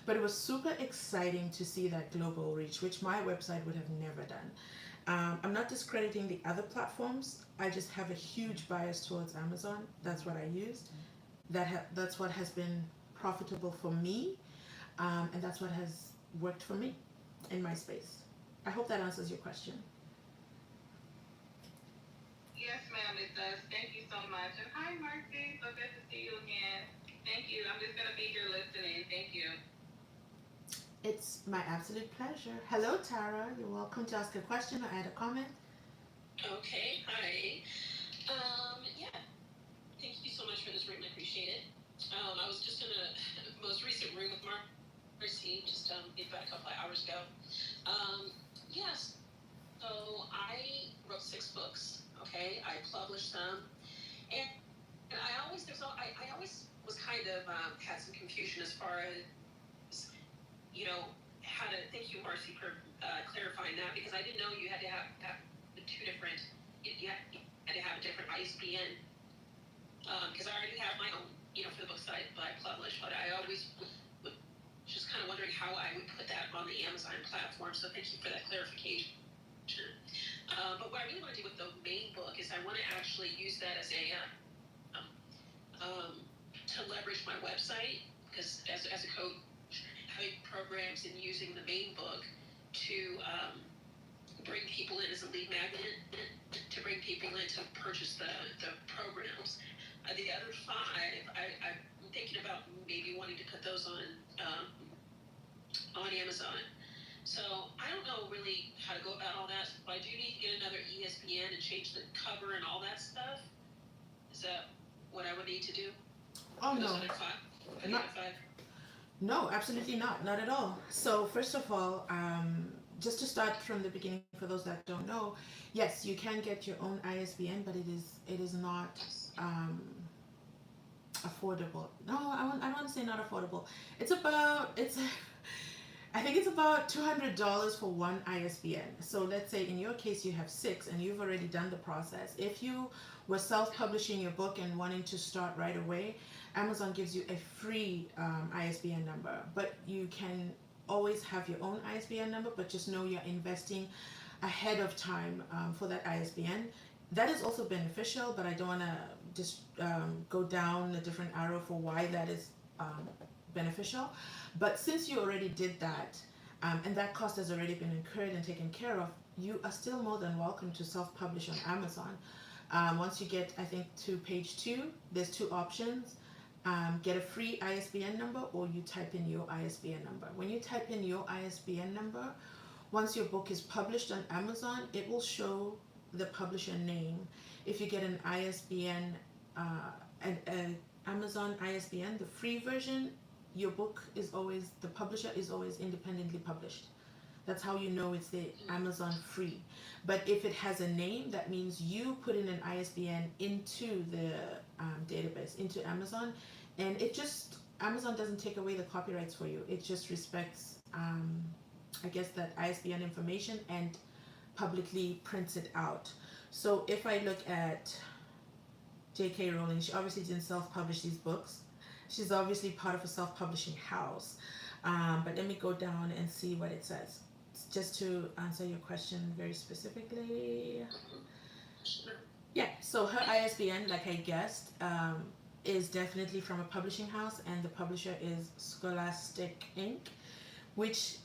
but it was super exciting to see that global reach, which my website would have never done. I'm not discrediting the other platforms. I just have a huge bias towards Amazon. That's what I used. That's what has been profitable for me, and that's what has worked for me in my space. I hope that answers your question. Yes, ma'am, it does. Thank you so much. And hi, Marcy. So good to see you again. Thank you. I'm just going to be here listening. Thank you. It's my absolute pleasure. Hello, Tara. You're welcome to ask a question or add a comment. Okay, hi. Yeah, thank you so much for this room. I appreciate it. I was just in a most recent room with Marcy just about a couple of hours ago. Yes, so I wrote 6 books. Okay, I published them, and I always was kind of had some confusion as far as how to. Thank you, Marcy, for clarifying that, because I didn't know you had to have the 2 different. You had to have a different ISBN, because I already have my own, for the books that I publish, but I always was just kind of wondering how I would put that on the Amazon platform. So thank you for that clarification. But what I really want to do with the main book is I want to actually use that as to leverage my website, because as a coach, having programs and using the main book to bring people in as a lead magnet, to bring people in to purchase the programs. The other 5, I'm thinking about maybe wanting to put those on Amazon. So I don't know really how to go about all that, but I do need to get another ESPN and change the cover and all that stuff. Is that what I would need to do? Oh, no. No, absolutely not. Not at all. So first of all, just to start from the beginning, for those that don't know, yes, you can get your own ISBN, but it is not affordable. No, I don't want to say not affordable. I think it's about $200 for one ISBN. So let's say in your case you have 6 and you've already done the process. If you were self-publishing your book and wanting to start right away, Amazon gives you a free ISBN number, but you can always have your own ISBN number, but just know you're investing ahead of time for that ISBN. That is also beneficial, but I don't want to just go down a different arrow for why that is beneficial. But since you already did that, and that cost has already been incurred and taken care of, you are still more than welcome to self-publish on Amazon. Once you get, I think, to page 2, there's 2 options. Get a free ISBN number, or you type in your ISBN number. When you type in your ISBN number, once your book is published on Amazon, it will show the publisher name. If you get an ISBN, an Amazon ISBN, the free version, your book is always, the publisher is always independently published. That's how you know it's the Amazon free. But if it has a name, that means you put in an ISBN into the database, into Amazon, and Amazon doesn't take away the copyrights for you. It just respects, I guess, that ISBN information and publicly prints it out. So if I look at J.K. Rowling, she obviously didn't self-publish these books. She's obviously part of a self-publishing house. But let me go down and see what it says. Just to answer your question very specifically. Yeah, so her ISBN, like I guessed, is definitely from a publishing house, and the publisher is Scholastic Inc., which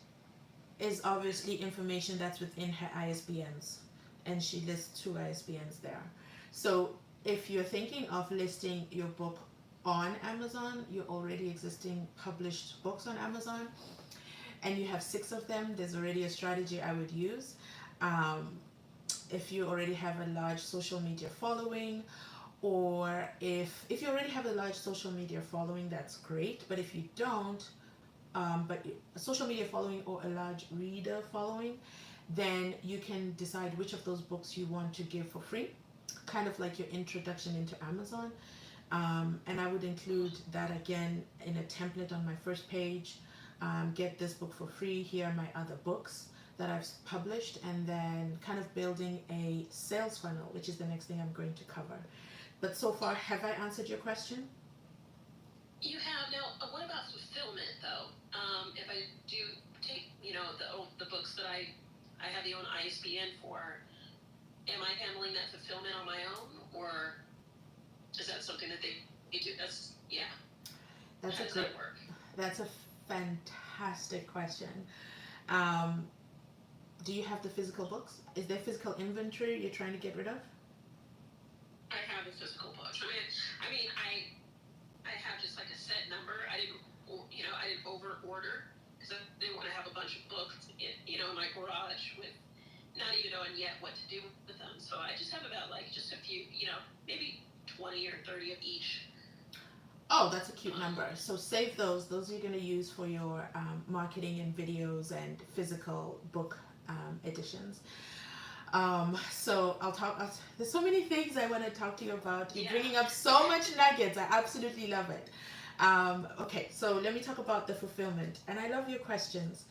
is obviously information that's within her ISBNs, and she lists 2 ISBNs there. So if you're thinking of listing your book on Amazon, your already existing published books on Amazon, and you have 6 of them, there's already a strategy I would use. If you already have a large social media following, or if you already have a large social media following, that's great. But if you don't, but a social media following or a large reader following, then you can decide which of those books you want to give for free, kind of like your introduction into Amazon. And I would include that again in a template on my first page. Get this book for free, here are my other books that I've published, and then kind of building a sales funnel, which is the next thing I'm going to cover. But so far, have I answered your question? You have. Now, what about fulfillment, though? If I do take, the books that I have the own ISBN for, am I handling that fulfillment on my own, or is that something that they do? That's How does that work? That's a fantastic question. Do you have the physical books? Is there physical inventory you're trying to get rid of? I have the physical books. I mean, I have just like a set number. I didn't over order because I didn't want to have a bunch of books, in my garage with not even knowing yet what to do with them. So I just have about like just a few, maybe 20 or 30 of each. Oh, that's a cute number. So save those. Those you're going to use for your marketing and videos and physical book editions. So I'll talk. There's so many things I want to talk to you about. You're bringing up so much nuggets. I absolutely love it. Okay, so let me talk about the fulfillment. And I love your questions.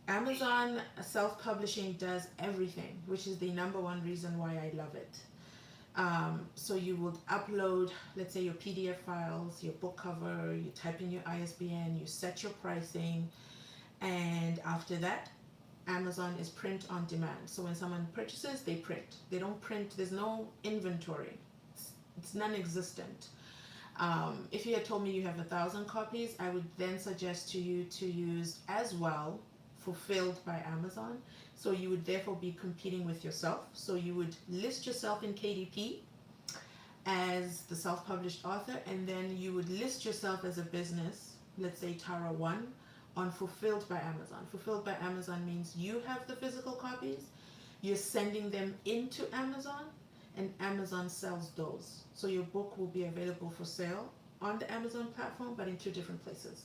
Amazon self-publishing does everything, which is the number one reason why I love it. So you would upload, let's say, your PDF files, your book cover, you type in your ISBN, you set your pricing, and after that, Amazon is print on demand. So when someone purchases, they print. They don't print, there's no inventory. It's non-existent. If you had told me you have 1,000 copies, I would then suggest to you to use as well fulfilled by Amazon. So you would therefore be competing with yourself. So you would list yourself in KDP as the self-published author, and then you would list yourself as a business, let's say Tara One, on Fulfilled by Amazon. Fulfilled by Amazon means you have the physical copies, you're sending them into Amazon, and Amazon sells those. So your book will be available for sale on the Amazon platform, but in 2 different places.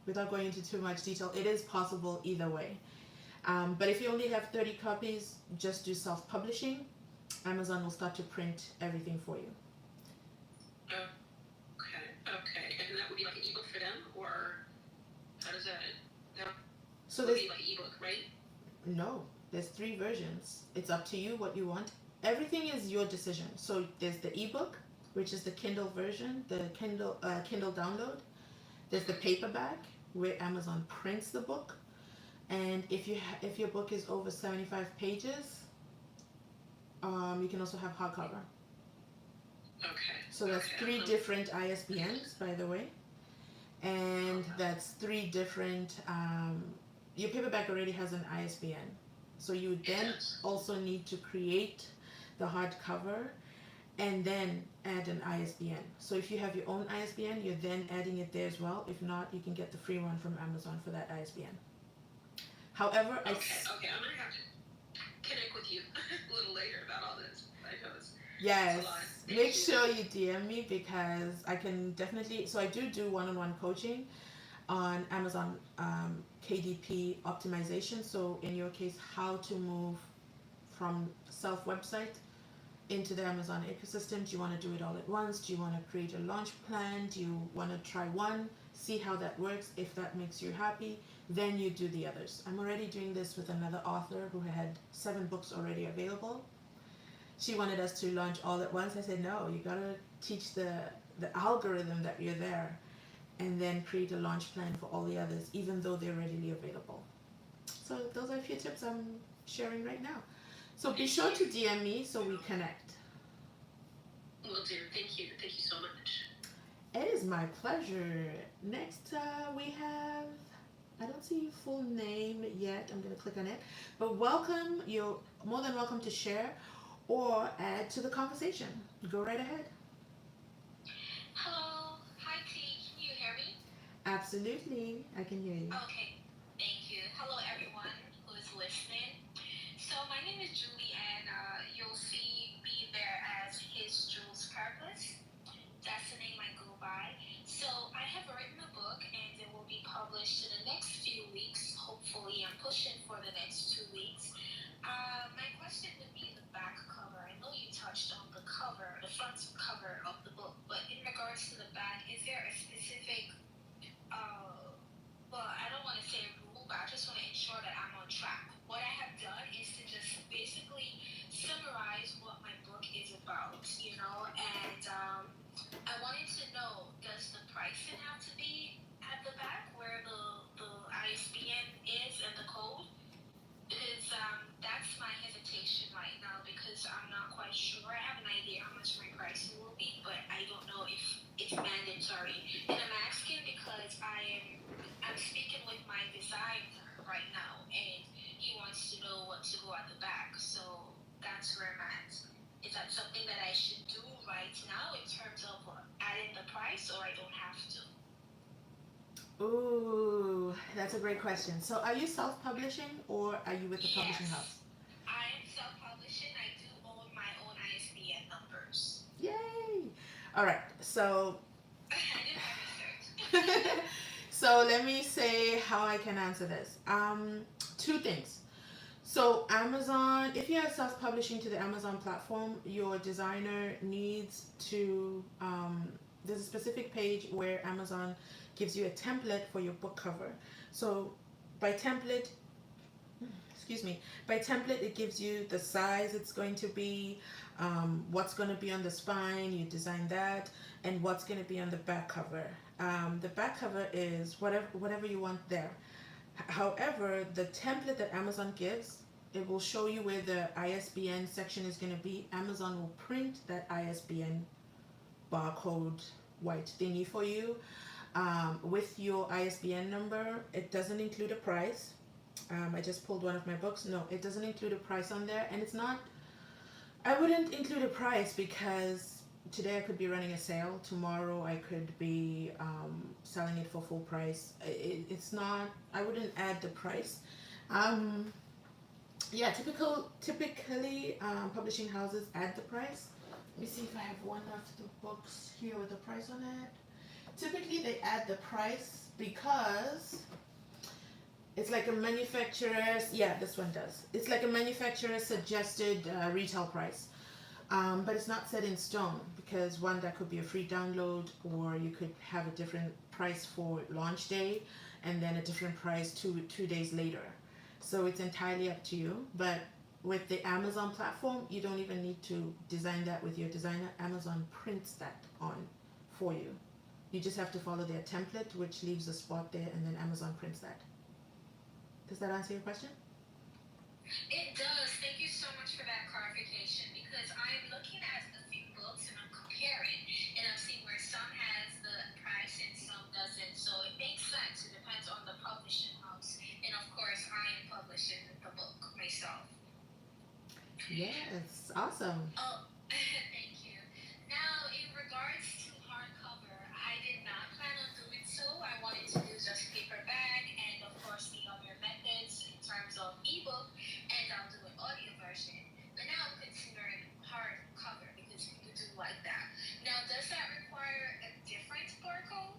Without going into too much detail, it is possible either way. But if you only have 30 copies, just do self-publishing. Amazon will start to print everything for you. Okay. And that would be like an ebook for them, or how does that So would be like an ebook, right? No, there's 3 versions. It's up to you what you want. Everything is your decision. So there's the ebook, which is the Kindle version, the Kindle download. There's the paperback, where Amazon prints the book. And if your book is over 75 pages, you can also have hardcover. Okay. So that's 3 different ISBNs, by the way. And that's 3 different, your paperback already has an ISBN. So you then also need to create the hardcover and then add an ISBN. So if you have your own ISBN, you're then adding it there as well. If not, you can get the free one from Amazon for that ISBN. However, I'm gonna have to connect with you a little later about all this. Yes, make sure you DM me, because I can definitely. So I do one-on-one coaching on Amazon KDP optimization. So in your case, how to move from self-website into the Amazon ecosystem. Do you want to do it all at once? Do you want to create a launch plan? Do you want to try one, see how that works? If that makes you happy, then you do the others. I'm already doing this with another author who had 7 books already available. She wanted us to launch all at once. I said, no, you gotta teach the algorithm that you're there, and then create a launch plan for all the others, even though they're readily available. So those are a few tips I'm sharing right now. So be sure to DM me so we connect. Will do. Thank you. Thank you so much. It is my pleasure. Next, we have, I don't see your full name yet. I'm going to click on it. But welcome. You're more than welcome to share or add to the conversation. Go right ahead. Hello. Hi, T. Can you hear me? Absolutely. I can hear you. Okay. Thank you. Hello, everyone who is listening. So my name is Julie, and you'll see me there as His Jules Purpose. That's the name I go by. So I have written a book, and it will be published in the next few weeks. Hopefully, I'm pushing for the next 2 weeks. My question would be the back cover. I know you touched on the cover, the front cover of the book, but in regards to the back, is there a specific well, I don't want to say rule, but I just want to ensure that I'm on track. What I have done is to just basically summarize what my book is about, and I wanted to know, does the pricing have to be at the back where the ISBN is and the code? Because that's my hesitation right now because I'm not quite sure. I have an idea how much my pricing will be, but I don't know if it's mandatory. And I'm asking because I'm speaking with my designer right now, and he wants to know what to go at the back. So that's where I'm at. Is that something that I should do right now in terms of adding the price, or I don't have to? Ooh, that's a great question. So, are you self-publishing or are you with a publishing Yes, house? I am self-publishing. I do own my own ISBN numbers. Yay! All right. So, I did my research. so let me say how I can answer this. Two things. So, Amazon, if you're self-publishing to the Amazon platform, your designer needs to. There's a specific page where Amazon gives you a template for your book cover. So, by template, excuse me, by template, it gives you the size it's going to be, what's going to be on the spine, you design that, and what's going to be on the back cover. The back cover is whatever you want there. However, the template that Amazon gives, it will show you where the ISBN section is going to be. Amazon will print that ISBN barcode white thingy for you with your ISBN number. It doesn't include a price. I just pulled one of my books. No, it doesn't include a price on there, and it's not. I wouldn't include a price because today I could be running a sale. Tomorrow I could be selling it for full price. It's not. I wouldn't add the price. Yeah, typically publishing houses add the price. Let me see if I have one of the books here with the price on it. Typically they add the price because it's like a manufacturer's, yeah, this one does. It's like a manufacturer's suggested retail price. But it's not set in stone because one, that could be a free download, or you could have a different price for launch day and then a different price two days later. So it's entirely up to you. But with the Amazon platform, you don't even need to design that with your designer. Amazon prints that on for you. You just have to follow their template, which leaves a spot there, and then Amazon prints that. Does that answer your question? It does. Thank you so much for that clarification because I'm looking at a few books and I'm comparing, and I'm seeing where some has the price and some doesn't. So it makes sense. It depends on the publishing house, and of course, I am publishing the book myself. Yes, awesome. Oh, thank you. Now, in regards to hardcover, I did not plan on doing so. I wanted to do just paperback and, of course, the other methods in terms of ebook, and I'll do an audio version. But now I'm considering hardcover because people do like that. Now, does that require a different barcode?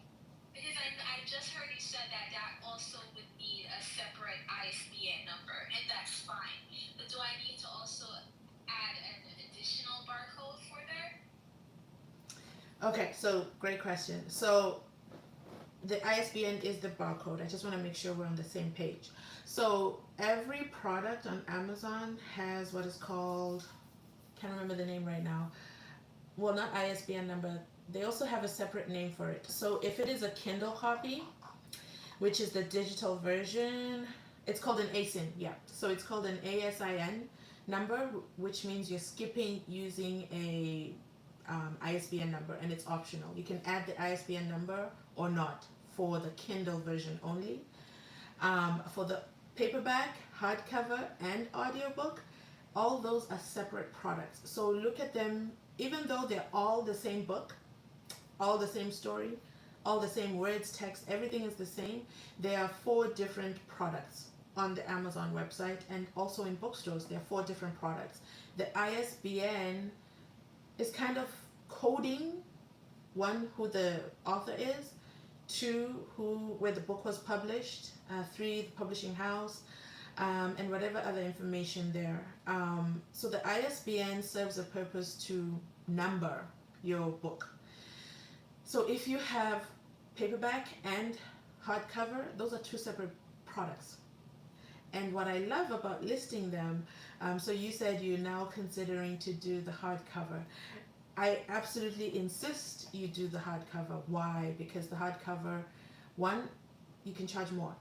Because I just heard you said that also would need a separate ISBN number, and that's fine. But do I need to also add an additional barcode for that? Okay, so great question. So the ISBN is the barcode. I just want to make sure we're on the same page. So every product on Amazon has what is called, can't remember the name right now. Well, not ISBN number. They also have a separate name for it. So if it is a Kindle copy, which is the digital version, it's called an ASIN. Yeah. So it's called an ASIN number, which means you're skipping using a ISBN number, and it's optional. You can add the ISBN number or not for the Kindle version only. For the paperback, hardcover, and audiobook, all those are separate products. So look at them, even though they're all the same book, all the same story, all the same words, text, everything is the same. There are 4 different products on the Amazon website, and also in bookstores, there are 4 different products. The ISBN is kind of coding, 1, who the author is, 2, where the book was published, 3, the publishing house, and whatever other information there. So the ISBN serves a purpose to number your book. So if you have paperback and hardcover, those are 2 separate products. And what I love about listing them, so you said you're now considering to do the hardcover. I absolutely insist you do the hardcover. Why? Because the hardcover, 1, you can charge more.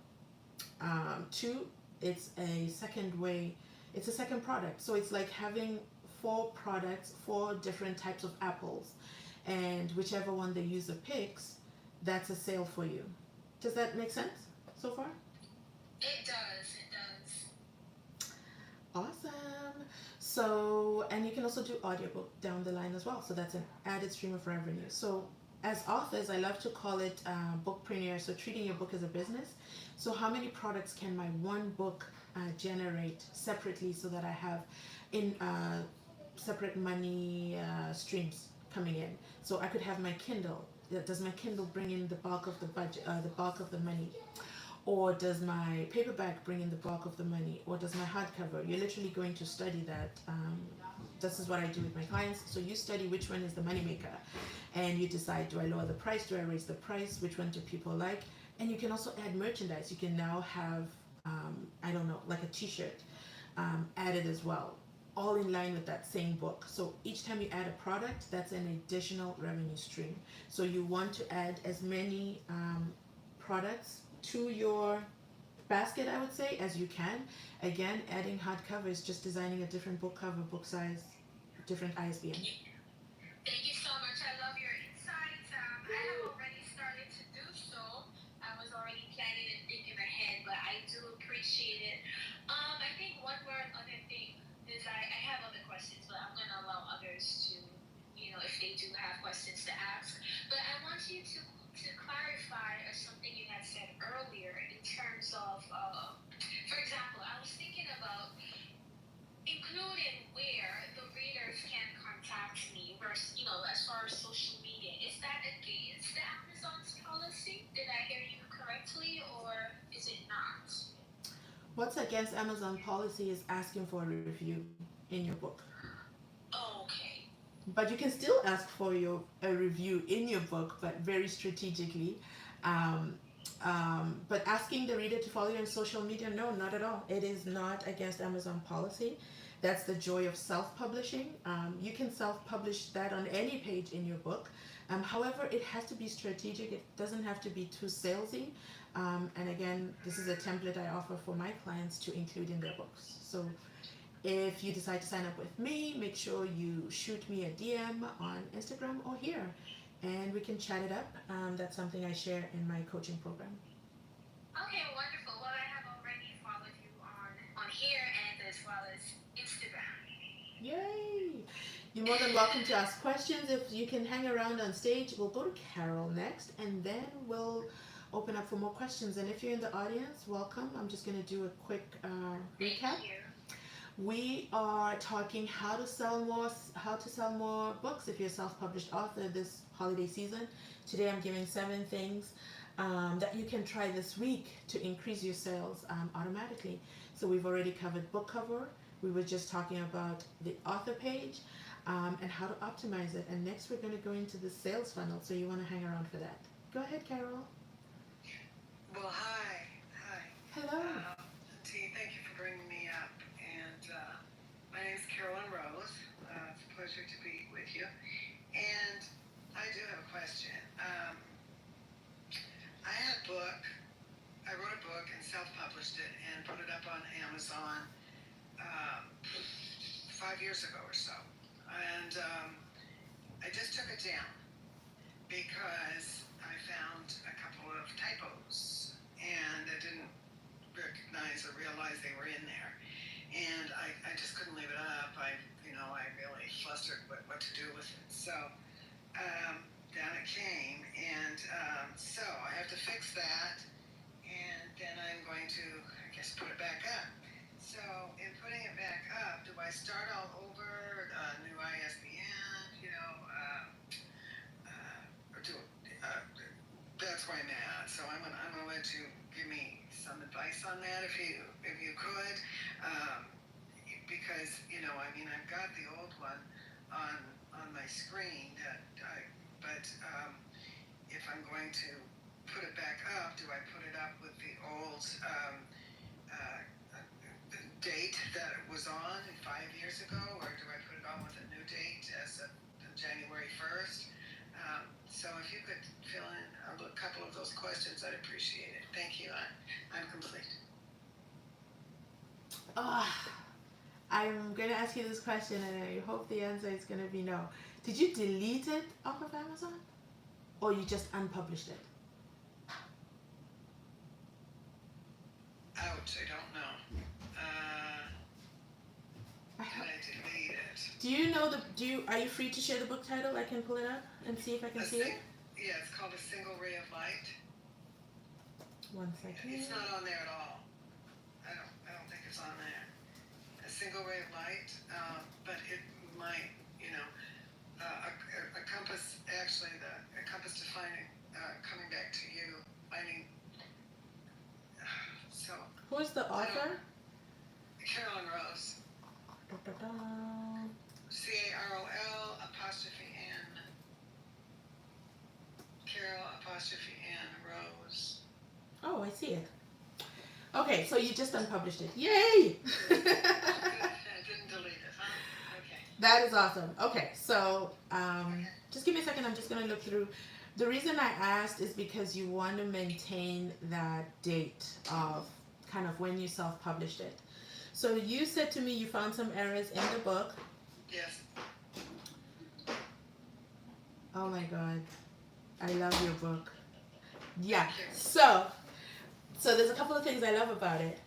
2, it's a second way, it's a second product. So it's like having 4 products, 4 different types of apples. And whichever one the user picks, that's a sale for you. Does that make sense so far? It does. Awesome. So, and you can also do audiobook down the line as well. So that's an added stream of revenue. So as authors, I love to call it bookpreneur. So treating your book as a business. So how many products can my one book generate separately, so that I have in separate money streams coming in? So I could have my Kindle. Does my Kindle bring in the bulk of the budget, the bulk of the money? Or does my paperback bring in the bulk of the money? Or does my hardcover? You're literally going to study that. This is what I do with my clients. So you study which one is the moneymaker, and you decide, do I lower the price? Do I raise the price? Which one do people like? And you can also add merchandise. You can now have, I don't know, like a t-shirt added as well, all in line with that same book. So each time you add a product, that's an additional revenue stream. So you want to add as many products to your basket, I would say, as you can. Again, adding hardcover is just designing a different book cover, book size, different ISBN. Thank you so much. I love your insights. I have already started to do so. I was already planning and thinking ahead, but I do appreciate it. I think one more other thing is I have other questions, but I'm going to allow others to, if they do have questions to ask. But I want you to clarify something you had said earlier in terms of, for example, I was thinking about including where the readers can contact me versus, as far as social media. Is that against the Amazon's policy? Did I hear you correctly, or is it not? What's against Amazon policy is asking for a review in your book. Oh, okay. But you can still ask for a review in your book, but very strategically. But asking the reader to follow you on social media, no, not at all. It is not against Amazon policy. That's the joy of self-publishing. You can self-publish that on any page in your book. However, it has to be strategic. It doesn't have to be too salesy. And again, this is a template I offer for my clients to include in their books. So if you decide to sign up with me, make sure you shoot me a DM on Instagram or here, and we can chat it up. That's something I share in my coaching program. Okay, wonderful. Well, I have already followed you on here and as well as Instagram. Yay! You're more than welcome to ask questions. If you can hang around on stage, we'll go to Carol next, and then we'll open up for more questions. And if you're in the audience, welcome. I'm just going to do a quick recap. Thank you. We are talking how to sell more books if you're a self-published author this holiday season. Today I'm giving 7 things that you can try this week to increase your sales automatically. So we've already covered book cover. We were just talking about the author page and how to optimize it. And next we're going to go into the sales funnel. So you want to hang around for that. Go ahead, Carol. Well, hi. Hello. T, thank you for bringing me up. And my name is Carolyn Rose. It's a pleasure to be with you. And I do have a question. I wrote a book and self-published it and put it up on Amazon 5 years ago or so. And I just took it down because I found a couple of typos and I didn't recognize or realize they were in there. And I just couldn't leave it up. I really flustered what to do with it. So down it came. And so I have to fix that. And then I'm going to, I guess, put it back up. So in putting it back up, do I start all over, new ISBN, or do that's where I'm at. So I'm gonna let you give me some advice on that if you could, because I've got the old one on my screen but if I'm going to put it back up, do I put it up with the old date that it was on 5 years ago, or do I put it on with a new date as of January 1st? So if you could fill in a couple of those questions, I'd appreciate it. Thank you. I'm complete. I'm going to ask you this question, and I hope the answer is going to be no. Did you delete it off of Amazon, or you just unpublished it? Ouch, I don't know. Did I delete it? Do you know are you free to share the book title? I can pull it up and see if I can see it. Yeah, it's called A Single Ray of Light. 1 second. It's not on there at all. I don't think it's on there. A Single Ray of Light, but it might, a compass, actually, a compass to finding, coming back to you, finding, so. Who's the author? Carolyn Rose. Carol ''N. Carol ''N. Rose. Oh, I see it. Okay, so you just unpublished it. Yay! I didn't delete it, huh? Okay. That is awesome. Okay, so just give me a second. I'm just going to look through. The reason I asked is because you want to maintain that date of kind of when you self-published it. So you said to me you found some errors in the book. Yes. Oh my God. I love your book. Yeah. So there's a couple of things I love about it.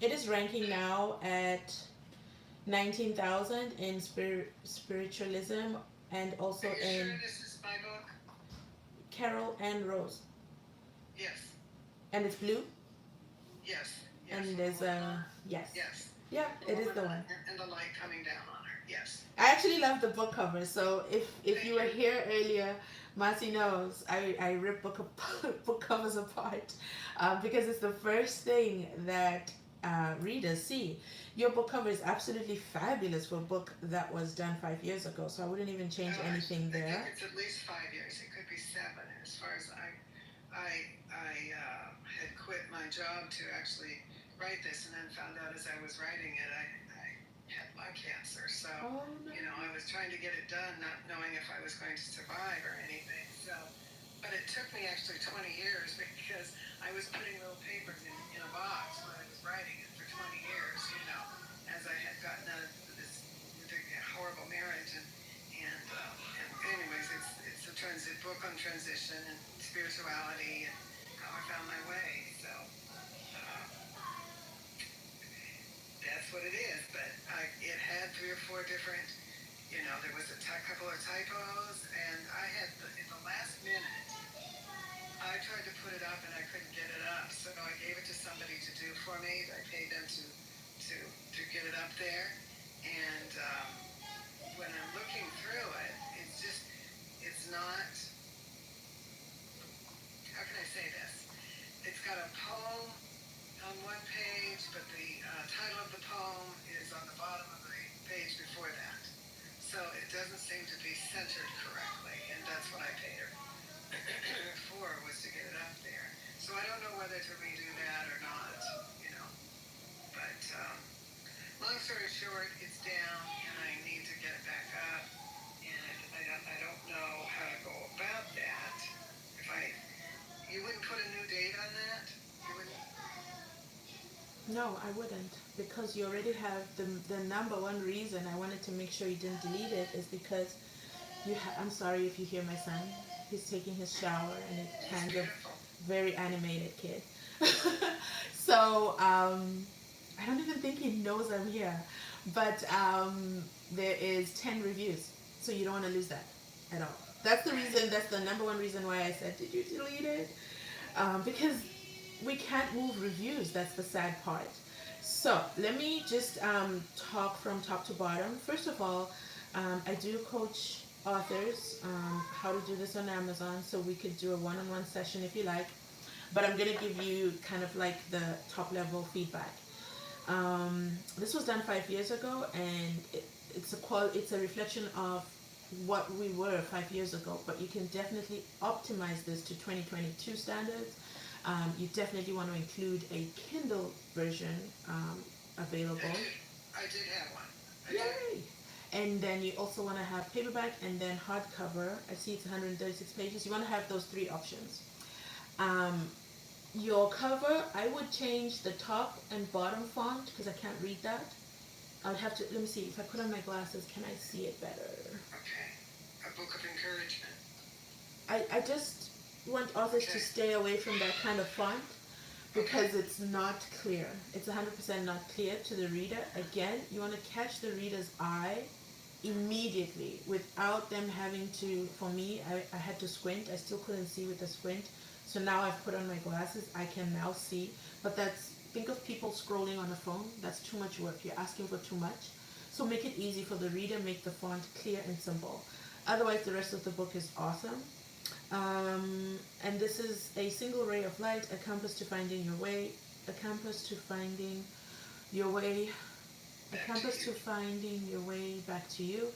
It is ranking now at 19,000 in spiritualism, and also Are you in sure this is my book? Carol and Rose. Yes. And it's blue? Yes. And there's yes. Yes. Yeah, it is the one. And the light coming down on her. Yes. I actually love the book cover. So if you were here earlier, Marcy knows I rip book covers apart because it's the first thing that readers see. Your book cover is absolutely fabulous for a book that was done 5 years ago. So I wouldn't even change anything there. I think it's at least 5 years. It could be 7. As far as I had quit my job to actually write this, and then found out as I was writing it, I had lung cancer. So, I was trying to get it done, not knowing if I was going to survive or anything. So, but it took me actually 20 years because I was putting little papers in a box when I was writing it for 20 years, as I had gotten out of this horrible marriage. And anyways, it's a book on transition and spirituality and how I found my way. So, that's what it is. But it had 3 or 4 different, there was a couple of typos, and I had, in the last minute, I tried to put it up and I couldn't get it up, so I gave it to somebody to do for me. I paid them to get it up there, and when I'm looking through it, it's not, how can I say this? It's got a poem on one page, but the title of the poem is on the bottom of the page before that. So it doesn't seem to be centered correctly, and that's what I paid her for, was to get it up there. So I don't know whether to redo that or not, But long story short, it's down, and I need to get it back up, and I don't know how to go about that. You wouldn't put a new date on that? You wouldn't? No, I wouldn't, because you already have the number one reason I wanted to make sure you didn't delete it is because I'm sorry if you hear my son. He's taking his shower and it It's kind of beautiful. very animated kid. So I don't even think he knows I'm here, but there is 10 reviews, so you don't want to lose that at all. That's the reason. That's the number one reason why I said, did you delete it? Because we can't move reviews. That's the sad part. So let me just talk from top to bottom. First of all, I do coach authors how to do this on Amazon, so we could do a one-on-one session if you like. But I'm gonna give you kind of like the top level feedback. This was done 5 years ago, and it's a reflection of what we were 5 years ago. But you can definitely optimize this to 2022 standards. You definitely want to include a Kindle version available. I did have one. I did. Yay! And then you also want to have paperback and then hardcover. I see it's 136 pages. You want to have those three options. Your cover, I would change the top and bottom font because I can't read that. I would have to, let me see, if I put on my glasses, can I see it better? Okay. A book of encouragement. I just want authors to stay away from that kind of font because it's not clear. It's 100% not clear to the reader. Again, you want to catch the reader's eye immediately without them having to, for me, I had to squint. I still couldn't see with the squint. So now I've put on my glasses. I can now see. But think of people scrolling on a phone. That's too much work. You're asking for too much. So make it easy for the reader. Make the font clear and simple. Otherwise, the rest of the book is awesome. And this is a single ray of light, a compass to finding your way, a compass to finding your way, a compass to finding your way back to you.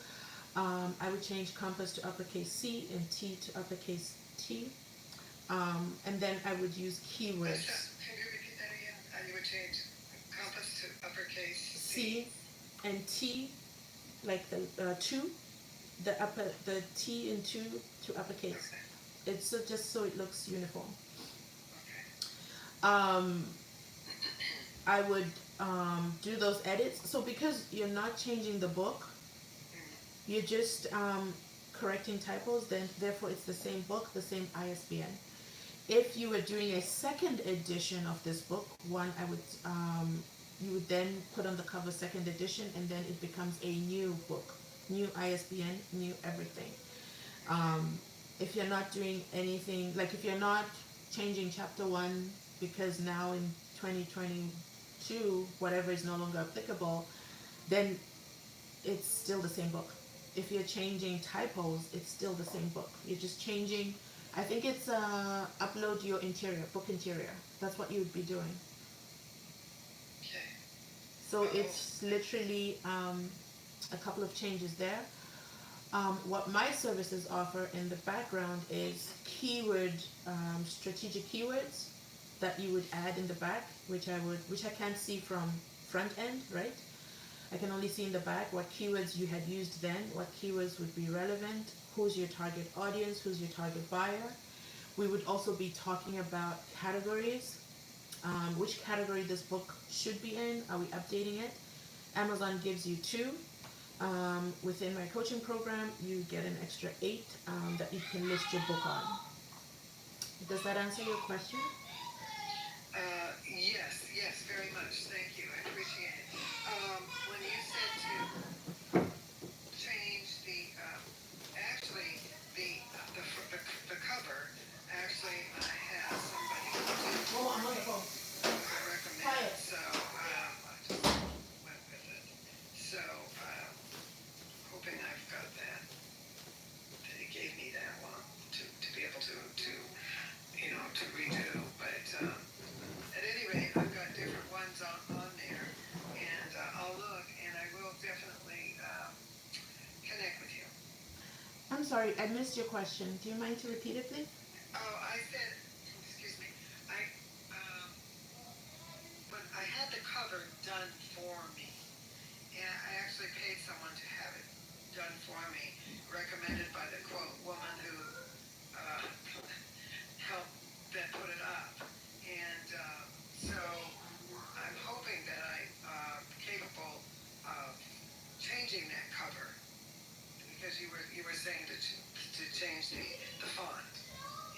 I would change compass to uppercase C and T to uppercase T. And then I would use keywords. Can you repeat that again? You would change compass to uppercase C and T, like the two, the T in two to uppercase. Okay. It's just so it looks uniform. Okay. I would do those edits. So because you're not changing the book, you're just correcting typos, then therefore it's the same book, the same ISBN. If you were doing a second edition of this book, you would then put on the cover second edition, and then it becomes a new book, new ISBN, new everything. If you're not doing anything, like if you're not changing chapter 1 because now in 2022 whatever is no longer applicable, then it's still the same book. If you're changing typos, it's still the same book. You're just changing, I think it's upload your interior, book interior. That's what you would be doing. Okay. So it's literally a couple of changes there. What my services offer in the background is strategic keywords that you would add in the back, which I can't see from front end, right? I can only see in the back what keywords you had used then, what keywords would be relevant, who's your target audience, who's your target buyer. We would also be talking about categories, which category this book should be in, are we updating it? Amazon gives you 2. Within my coaching program, you get an extra 8 that you can list your book on. Does that answer your question? Yes, very much. Thank you. I appreciate it. When you said to change the cover, actually I have somebody who I'm on the phone. recommend. Quiet. So I just went with it. So hoping I've got that he gave me that one to be able to redo. But at any rate, I've got different ones on there, and I'll look, and I will definitely connect with you. I'm sorry, I missed your question. Do you mind to repeat it, please? Oh, I said, excuse me, when I had the cover done for me, and I actually paid someone to have it done for me, recommended by the quote woman who helped that put it up. And so I'm hoping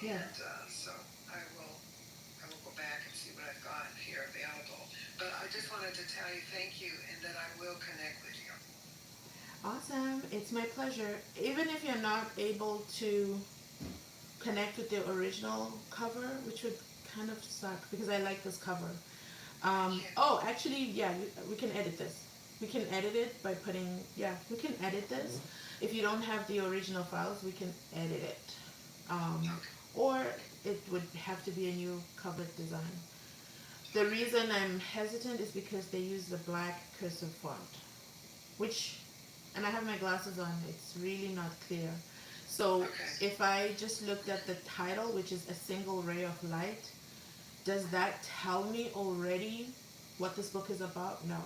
Yeah. And so I will go back and see what I've got here available. But I just wanted to tell you thank you and that I will connect with you. Awesome. It's my pleasure. Even if you're not able to connect with the original cover, which would kind of suck because I like this cover. Oh, actually, yeah, we can edit this. We can edit it by putting, yeah, we can edit this. If you don't have the original files, we can edit it. Or it would have to be a new cover design. The reason I'm hesitant is because they use the black cursive font, which, and I have my glasses on, it's really not clear. So if I just looked at the title, which is A Single Ray of Light, does that tell me already what this book is about? No.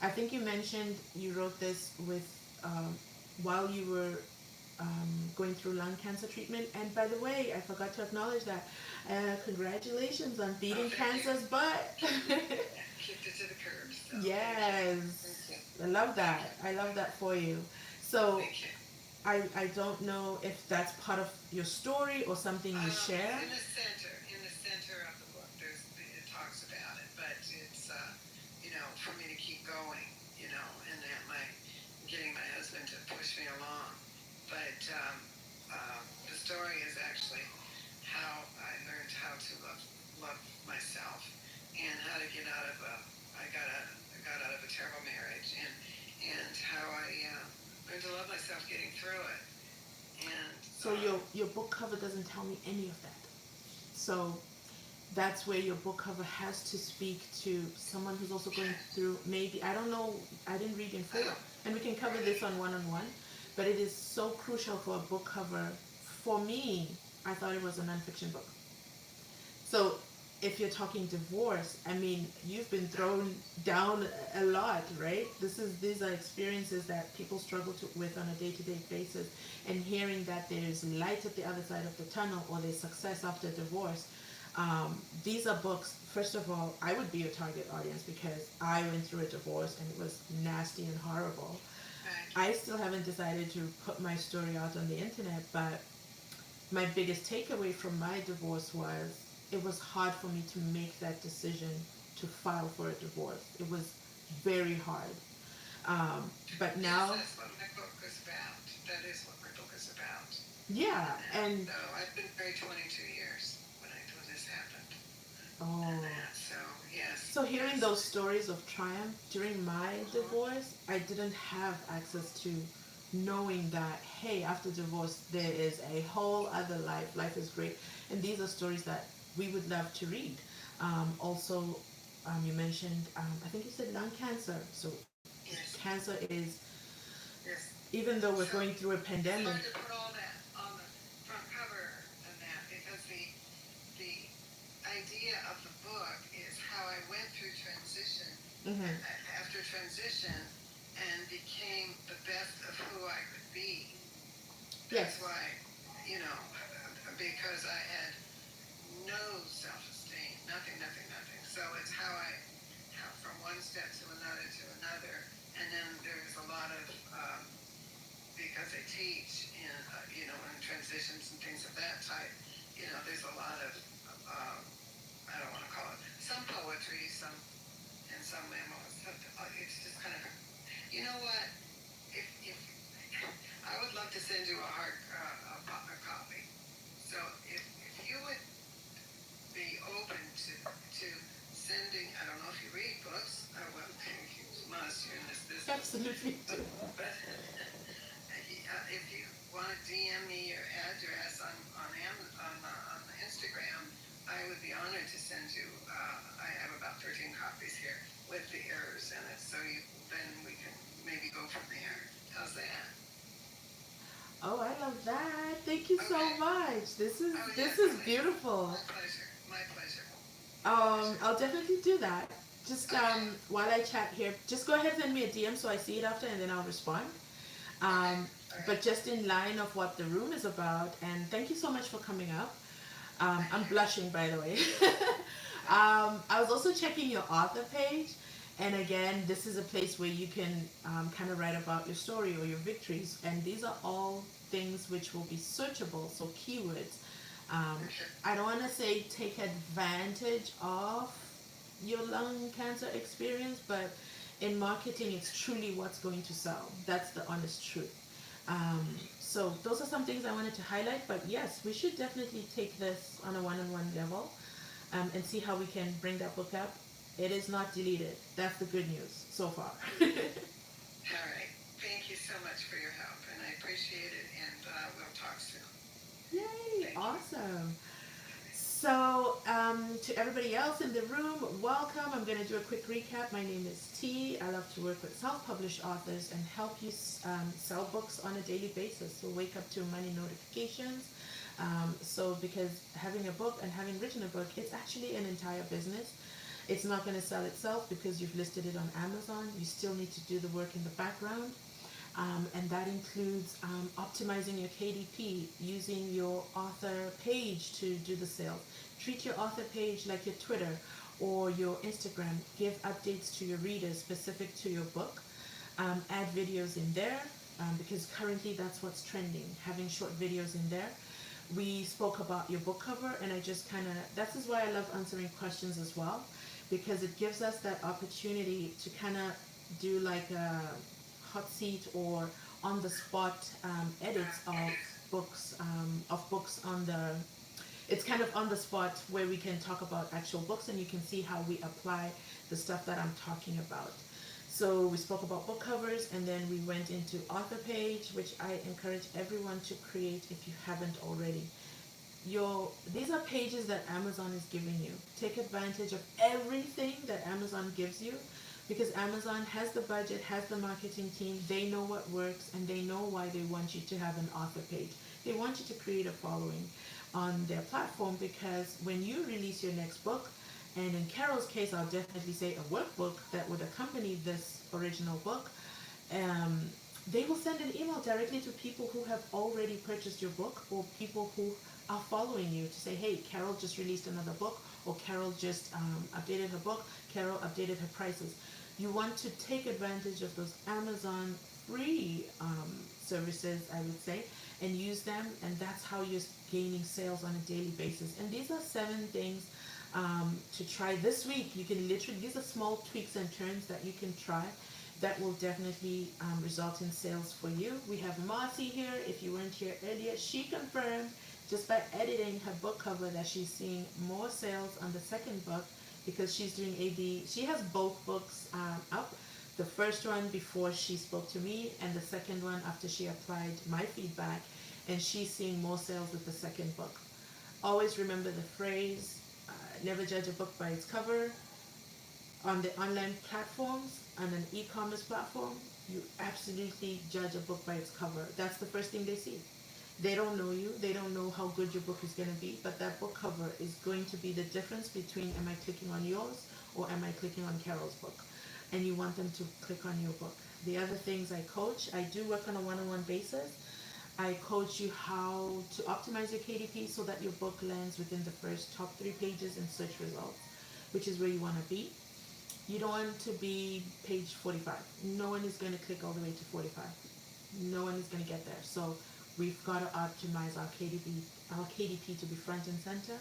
I think you mentioned you wrote this with while you were going through lung cancer treatment. And by the way, I forgot to acknowledge that. Congratulations on beating cancer's butt. Kicked it to the curb. So Yes. I love that. I love that for you. So I don't know if that's part of your story or something you share. In the center of the book, it talks about it, but it's for me to keep going, and that getting my husband to push me along. But the story is actually how I learned how to love myself and how to get out of I got out of a terrible marriage and how I learned to love myself getting through it. And so your book cover doesn't tell me any of that. So that's where your book cover has to speak to someone who's also going through, maybe, I don't know, I didn't read in full, and we can cover this on one-on-one, but it is so crucial for a book cover. For me, I thought it was a nonfiction book. So if you're talking divorce, I mean, you've been thrown down a lot, right? These are experiences that people struggle with on a day-to-day basis, and hearing that there's light at the other side of the tunnel, or there's success after divorce. These are books, first of all, I would be your target audience because I went through a divorce and it was nasty and horrible. I still haven't decided to put my story out on the internet, but my biggest takeaway from my divorce was it was hard for me to make that decision to file for a divorce. It was very hard. But now... That's what my book is about. That is what my book is about. Yeah, and... So I've been married 22 years when this happened. Oh. So, yes. So hearing those stories of triumph during my divorce, I didn't have access to knowing that, hey, after divorce, there is a whole other life. Life is great. And these are stories that we would love to read. Also, you mentioned, I think you said lung cancer. So cancer is, even though we're going through a pandemic. It's hard to put all that on the front cover and that, because the idea of the book is how I went through transition, after transition, and became the best of who I could be. That's why, because I had no self-esteem, nothing. So it's how from one step to another, and then there's a lot of, because I teach in, in transitions and things of that type, there's a lot of, I don't want to call it, some poetry, some memos. It's just kind of, you know what? If I would love to send you a copy. So if you would be open to sending, I don't know if you read books. Well, you must. You're in this business. Absolutely. But if you want to DM me your address on Instagram, I would be honored to send you. I have about 13 copies here with the errors in it, so then we can maybe go from there. How's that? Oh, I love that. Thank you so much. This is beautiful. My pleasure. I'll definitely do that. Just while I chat here, just go ahead and send me a DM so I see it after, and then I'll respond. But just in line of what the room is about, and thank you so much for coming up. I'm blushing, by the way. I was also checking your author page, and again, this is a place where you can kind of write about your story or your victories, and these are all things which will be searchable, so keywords. I don't want to say take advantage of your lung cancer experience, but in marketing, it's truly what's going to sell. That's the honest truth. So those are some things I wanted to highlight. But yes, we should definitely take this on a one-on-one level, and see how we can bring that book up. It is not deleted. That's the good news so far. All right. Thank you so much for your help, and I appreciate it, and we'll talk soon. Yay! Awesome. So, to everybody else in the room, welcome. I'm going to do a quick recap. My name is T. I love to work with self-published authors and help you sell books on a daily basis. So wake up to money notifications. So because having a book and having written a book, it's actually an entire business. It's not going to sell itself because you've listed it on Amazon. You still need to do the work in the background. And that includes optimizing your KDP, using your author page to do the sales. Treat your author page like your Twitter or your Instagram. Give updates to your readers specific to your book. Add videos in there because currently that's what's trending, having short videos in there. We spoke about your book cover, and I just this is why I love answering questions as well, because it gives us that opportunity to kind of do like a hot seat or on the spot edits of books on the, it's kind of on the spot where we can talk about actual books and you can see how we apply the stuff that I'm talking about. So we spoke about book covers, and then we went into author page, which I encourage everyone to create if you haven't already. These are pages that Amazon is giving you. Take advantage of everything that Amazon gives you, because Amazon has the budget, has the marketing team, they know what works, and they know why they want you to have an author page. They want you to create a following on their platform, because when you release your next book, and in Carol's case, I'll definitely say a workbook that would accompany this original book, they will send an email directly to people who have already purchased your book, or people who are following you to say, hey, Carol just released another book, or Carol just updated her book, Carol updated her prices. You want to take advantage of those Amazon free services, I would say, and use them, and that's how you're gaining sales on a daily basis. And these are 7 things to try this week. You can literally, these are small tweaks and turns that you can try that will definitely result in sales for you. We have Marcy here. If you weren't here earlier, she confirmed just by editing her book cover that she's seeing more sales on the second book, because she's doing she has both books up. The first one before she spoke to me, and the second one after she applied my feedback, and she's seeing more sales with the second book. Always remember the phrase, never judge a book by its cover. On the online platforms, on an e-commerce platform, you absolutely judge a book by its cover. That's the first thing they see. They don't know you, they don't know how good your book is going to be, but that book cover is going to be the difference between am I clicking on yours or am I clicking on Carol's book. And you want them to click on your book. The other things I coach, I do work on a one-on-one basis. I coach you how to optimize your KDP so that your book lands within the first top 3 pages in search results, which is where you want to be. You don't want to be page 45. No one is going to click all the way to 45. No one is going to get there. So we've got to optimize our KDP to be front and center.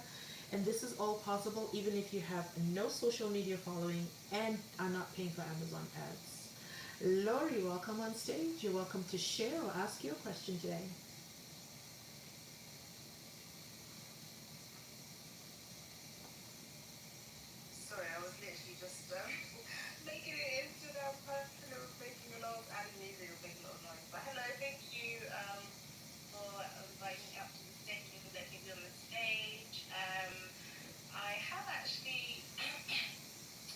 And this is all possible even if you have no social media following and are not paying for Amazon ads. Lori, welcome on stage. You're welcome to share or ask your question today. Sorry, I was literally just making it into that person who was making a lot of adding music, was making a lot of noise. But hello, thank you for inviting me up to the stage and letting me be on the stage. I have actually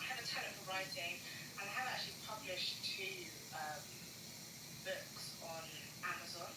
I have a talent for writing, and I have actually published 2 books on Amazon.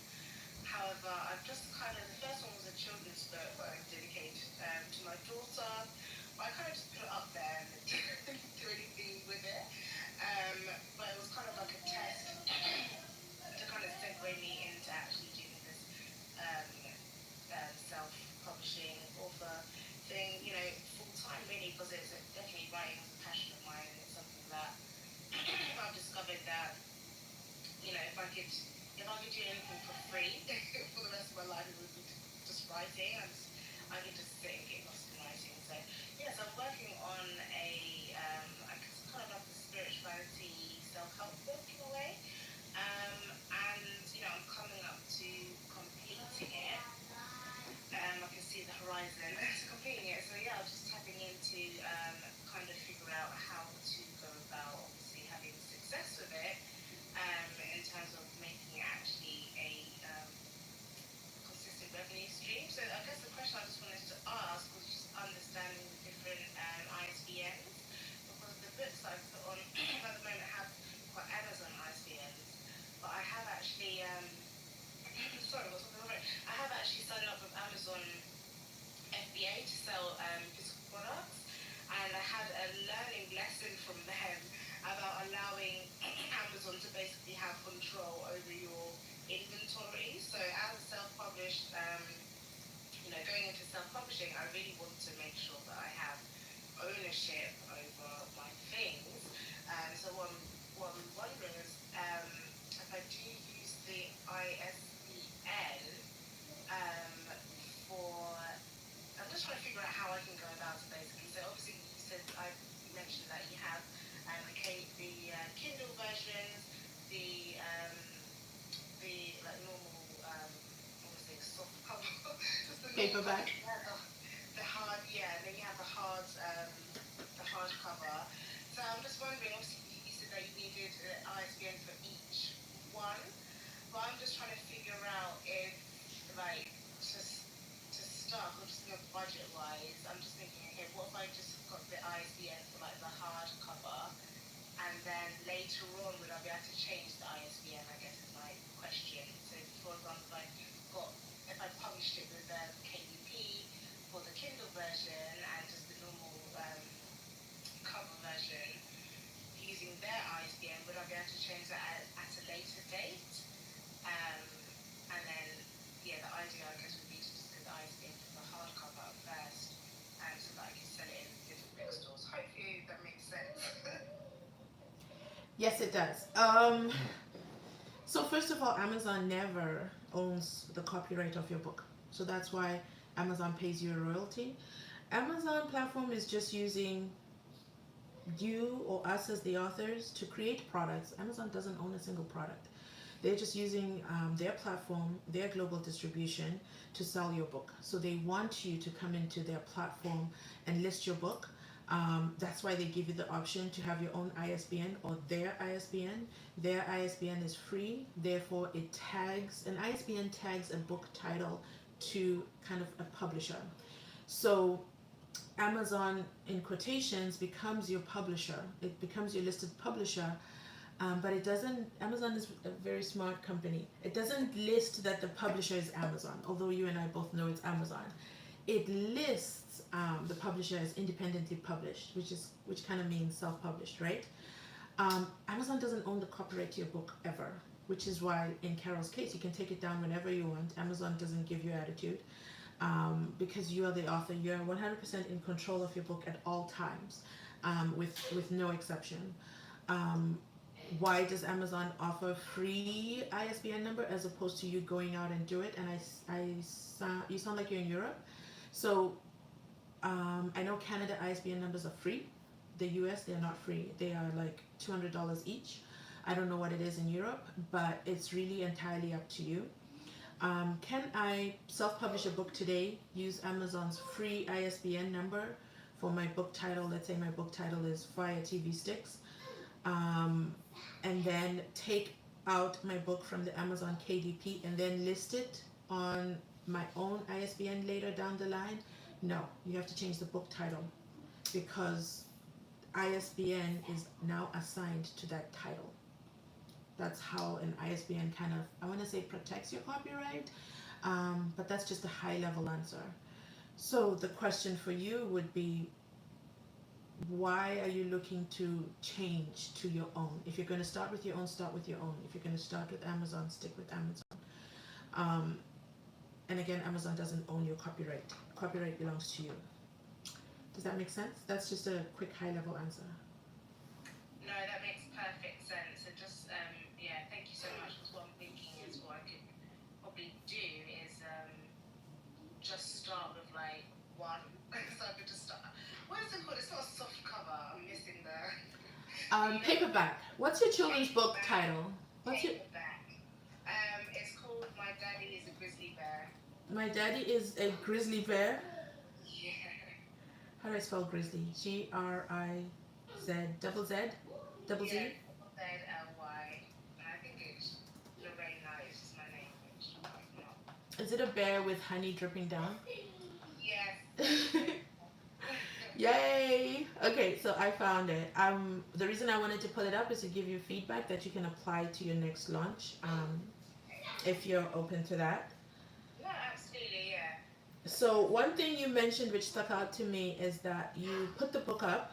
publishing, I really want to make sure that I have ownership over my things. So what I'm wondering is if I do use the ISBN for, I'm just trying to figure out how I can go about it basically. So obviously you mentioned that you have the Kindle versions, the like normal, what was it, soft cover, just the normal Paperback. the hard, yeah, and then you have the hard cover. So I'm just wondering, obviously you said that you needed an ISBN for each one, but I'm just trying to figure out if, like, to start, or just budget wise, I'm just thinking, okay, what if I just got the ISBN for like the hard cover, and then later on would I be able to change the ISBN, I guess is my question. So for example, if I published it with KDP for the Kindle version and just the normal cover version using their ISBN, would I be able to change that at a later date? And then, yeah, the idea I guess would be to just do the ISBN for the hardcover first, so that I can sell it in different bookstores. Hopefully that makes sense. Yes, it does. So first of all, Amazon never owns the copyright of your book. So that's why Amazon pays you a royalty. Amazon platform is just using you or us as the authors to create products. Amazon doesn't own a single product. They're just using their platform, their global distribution to sell your book. So they want you to come into their platform and list your book. That's why they give you the option to have your own ISBN or their ISBN. Their ISBN is free, therefore it tags, an ISBN tags a book title to kind of a publisher. So Amazon, in quotations, becomes your publisher. It becomes your listed publisher, but it doesn't, Amazon is a very smart company. It doesn't list that the publisher is Amazon, although you and I both know it's Amazon. It lists the publisher as independently published, which kind of means self-published, right? Amazon doesn't own the copyright to your book ever, which is why in Carol's case you can take it down whenever you want. Amazon doesn't give you attitude, because you are the author. You are 100% in control of your book at all times, with no exception. Why does Amazon offer free ISBN number as opposed to you going out and do it? And you sound like you're in Europe. So I know Canada ISBN numbers are free. The US, they're not free. They are like $200 each. I don't know what it is in Europe, but it's really entirely up to you. Can I self-publish a book today, use Amazon's free ISBN number for my book title? Let's say my book title is Fire TV Sticks, and then take out my book from the Amazon KDP and then list it on my own ISBN later down the line? No, you have to change the book title, because ISBN is now assigned to that title. That's how an ISBN kind of, I want to say, protects your copyright, but that's just a high level answer. So the question for you would be, why are you looking to change to your own? If you're going to start with your own, start with your own. If you're going to start with Amazon, stick with Amazon. And again, Amazon doesn't own your copyright. Copyright belongs to you. Does that make sense? That's just a quick high-level answer. No, that makes perfect sense. And just, yeah, thank you so much. Because what I'm thinking is what I could probably do is just start with like one. So I could just start. What is it called? It's not a soft cover. I'm missing the. Paperback. What's your children's book title? What's your? Paperback. It's called My Daddy is a Grizzly Bear. My Daddy is a Grizzly Bear. Yeah. How do I spell grizzly? G-R-I-Z, double Z, double Z? Yeah, Z-L-Y. And I think it's Lorraine is my name, which I'm not. Is it a bear with honey dripping down? Yes. Yay! Okay, so I found it. The reason I wanted to pull it up is to give you feedback that you can apply to your next launch, if you're open to that. No, absolutely, yeah. So one thing you mentioned which stuck out to me is that you put the book up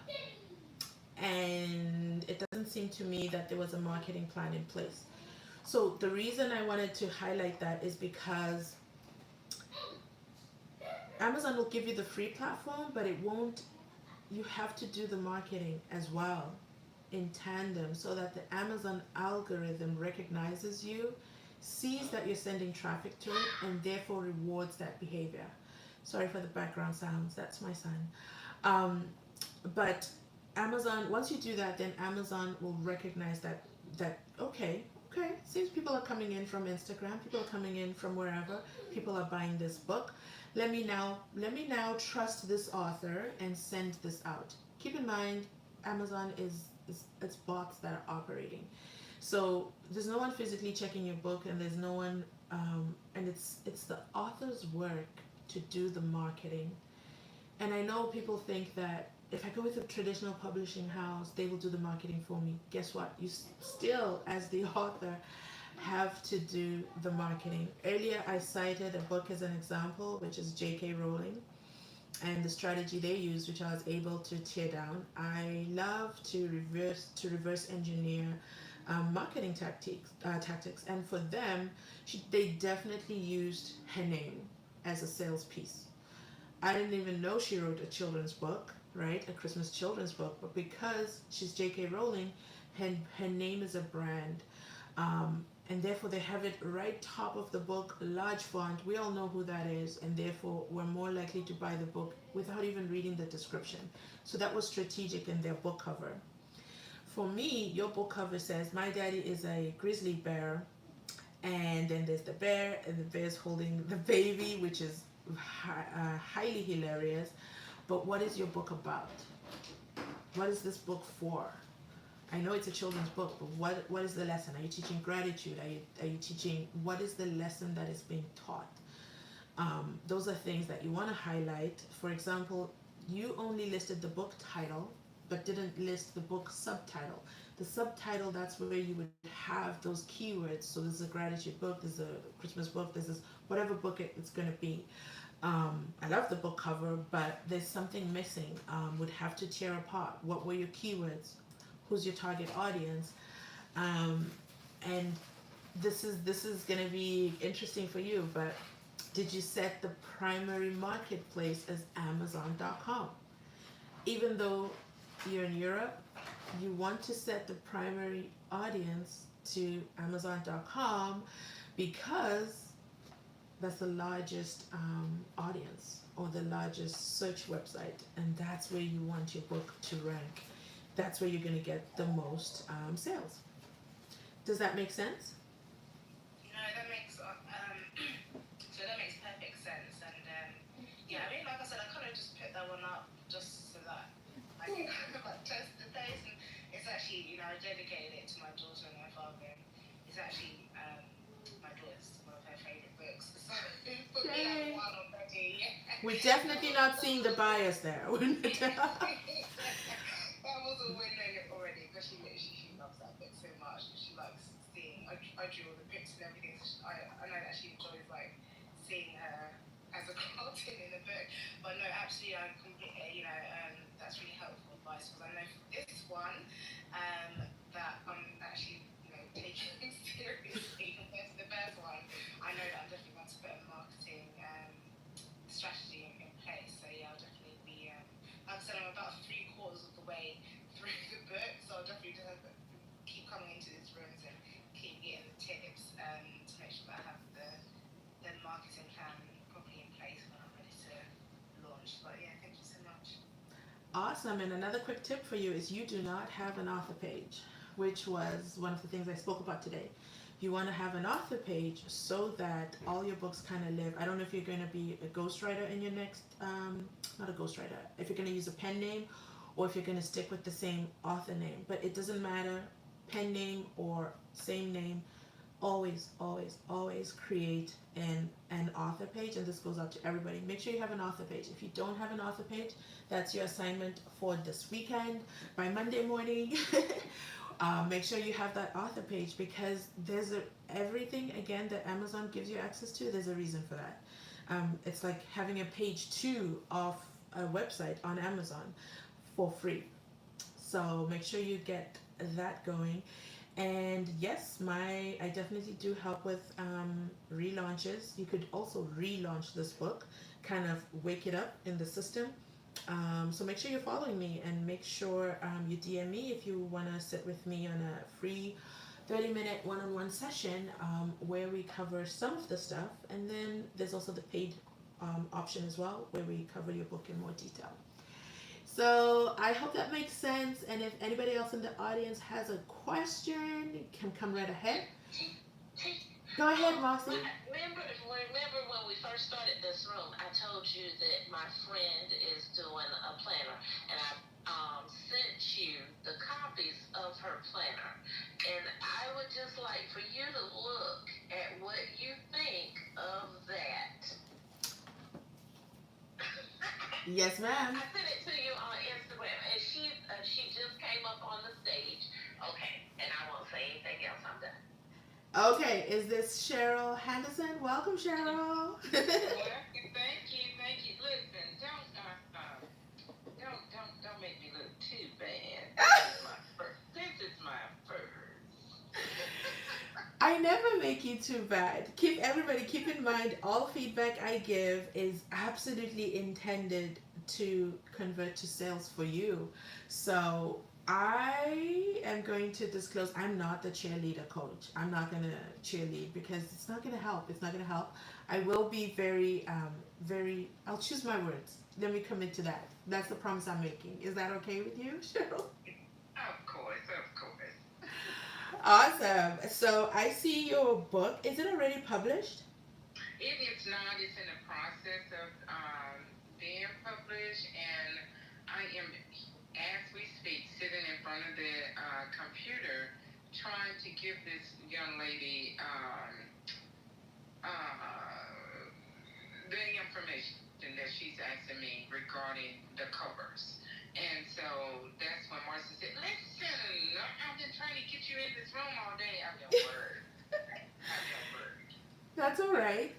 and it doesn't seem to me that there was a marketing plan in place. So the reason I wanted to highlight that is because Amazon will give you the free platform, but it won't. You have to do the marketing as well in tandem so that the Amazon algorithm recognizes you, sees that you're sending traffic to it, and therefore rewards that behavior. Sorry for the background sounds, that's my son. But Amazon, once you do that, then Amazon will recognize that okay, seems people are coming in from Instagram, people are coming in from wherever, people are buying this book. Let me now trust this author and send this out. Keep in mind, Amazon is it's bots that are operating. So there's no one physically checking your book, and there's no one, and it's the author's work to do the marketing. And I know people think that if I go with a traditional publishing house, they will do the marketing for me. Guess what? You still, as the author, have to do the marketing. Earlier, I cited a book as an example, which is J.K. Rowling, and the strategy they use, which I was able to tear down. I love to reverse engineer marketing tactics, and for them, they definitely used her name as a sales piece. I didn't even know she wrote a children's book, right? A Christmas children's book, but because she's J.K. Rowling, her name is a brand. And therefore they have it right top of the book, large font. We all know who that is, and therefore we're more likely to buy the book without even reading the description. So that was strategic in their book cover. For me, your book cover says, "My daddy is a grizzly bear," and then there's the bear, and the bear's holding the baby, which is highly hilarious. But what is your book about? What is this book for? I know it's a children's book, but what is the lesson? Are you teaching gratitude? Are you teaching, what is the lesson that is being taught? Those are things that you want to highlight. For example, you only listed the book title, but didn't list the book subtitle. The subtitle, that's where you would have those keywords. So there's a gratitude book, there's a Christmas book, there's this, whatever book it's going to be. I love the book cover, but there's something missing. Would have to tear apart. What were your keywords? Who's your target audience? And this is going to be interesting for you, but did you set the primary marketplace as Amazon.com? Even though you're in Europe, you want to set the primary audience to Amazon.com because that's the largest audience or the largest search website, and that's where you want your book to rank. That's where you're going to get the most sales. Does that make sense? No, that makes so that makes perfect sense. And yeah, I mean, like I said, I kind of just put that one up just so that I can kind of like test the taste. And it's actually, you know, I dedicated it to my daughter and my father. And it's actually my daughter's one of her favorite books. So it put me at one already. Yeah. We're definitely not seeing the bias there. That was a win already because she loves that book so much. She likes seeing. I drew all the pics and everything. So I know that she enjoys like seeing her as a cartoon in the book. But no, absolutely, I completely. You know, that's really helpful advice because I know for this one that I'm actually taking seriously compared to the first one. I know that I'm definitely going to put a marketing strategy in place. So yeah, I'll definitely be. Like I said, I'm about 3/4 of the way through the book, so I'll definitely just have to keep coming into these rooms and keep getting the tips to make sure that I have the marketing plan properly in place when I'm ready to launch. But yeah, thank you so much. Awesome. And another quick tip for you is you do not have an author page, which was one of the things I spoke about today. You want to have an author page so that all your books kind of live. I don't know if you're going to be a ghostwriter in your next, not a ghostwriter, if you're going to use a pen name or if you're going to stick with the same author name. But it doesn't matter, pen name or same name, always, always, always create an author page. And this goes out to everybody. Make sure you have an author page. If you don't have an author page, that's your assignment for this weekend. By Monday morning, make sure you have that author page because there's everything again that Amazon gives you access to. There's a reason for that. It's like having a page 2 of a website on Amazon for free. So make sure you get that going. And yes, I definitely do help with relaunches. You could also relaunch this book, kind of wake it up in the system. So make sure you're following me, and make sure you DM me if you want to sit with me on a free 30-minute one-on-one session where we cover some of the stuff. And then there's also the paid option as well, where we cover your book in more detail. So I hope that makes sense. And if anybody else in the audience has a question, you can come right ahead. Go ahead, Marcy. Remember when we first started this room, I told you that my friend is doing a planner, and I sent you the copies of her planner. And I would just like for you to look at what you think of that. Yes, ma'am. I sent it to you on Instagram, and she just came up on the stage. Okay, and I won't say anything else. I'm done. Okay, is this Cheryl Henderson? Welcome, Cheryl. Thank you. Listen, don't make me look too bad. This is my first. I never make you too bad. Keep in mind, all feedback I give is absolutely intended to convert to sales for you. So I am going to disclose I'm not the cheerleader coach. I'm not going to cheerlead because it's not going to help. It's not going to help. I will be very, I'll choose my words. Let me commit to that. That's the promise I'm making. Is that okay with you, Cheryl? Of course. Awesome. So I see your book. Is it already published? It is not. It's in the process of being published, and I am, as we speak, sitting in front of the computer trying to give this young lady the information that she's asking me regarding the covers. And so that's when Marcy said, listen, I've been trying to get you in this room all day. I've been worried. That's all right.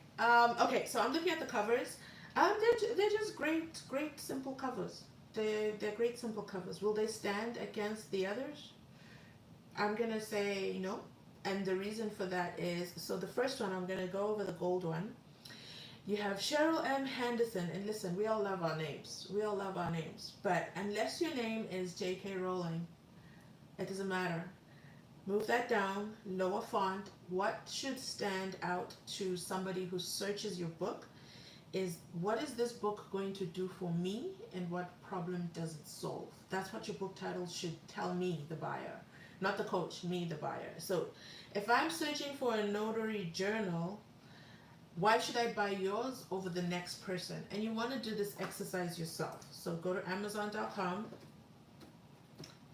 Okay, so I'm looking at the covers. They're just great, simple covers. They're great, simple covers. Will they stand against the others? I'm gonna say no. And the reason for that is, so the first one, I'm gonna go over the gold one. You have Cheryl M. Henderson, and listen, we all love our names. But unless your name is J.K. Rowling, it doesn't matter. Move that down, lower font. What should stand out to somebody who searches your book is, what is this book going to do for me, and what problem does it solve? That's what your book title should tell me, the buyer. Not the coach, me, the buyer. So if I'm searching for a notary journal, why should I buy yours over the next person? And you want to do this exercise yourself. So go to Amazon.com.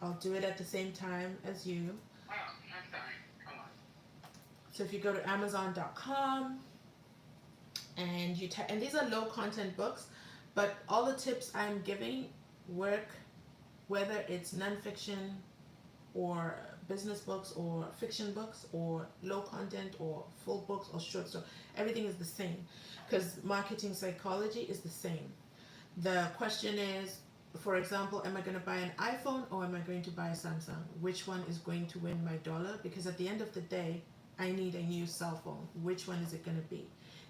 I'll do it at the same time as you. Oh, I'm sorry. Come on. So if you go to Amazon.com and you and these are low content books, but all the tips I'm giving work whether it's nonfiction or business books or fiction books or low content or full books or short stories. Everything is the same because marketing psychology is the same. The question is, for example, am I going to buy an iPhone or am I going to buy a Samsung? Which one is going to win my dollar? Because at the end of the day, I need a new cell phone. Which one is it going to be?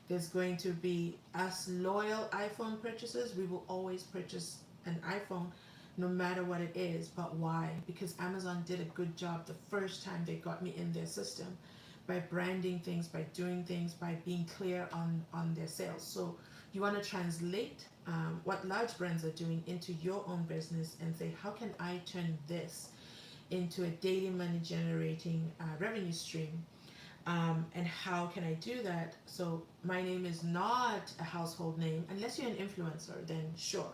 There's going to be us loyal iPhone purchasers. We will always purchase an iPhone no matter what it is. But why? Because Amazon did a good job the first time they got me in their system by branding things, by doing things, by being clear on their sales. So you want to translate what large brands are doing into your own business and say, how can I turn this into a daily money generating revenue stream? And how can I do that? So my name is not a household name. Unless you're an influencer, then sure.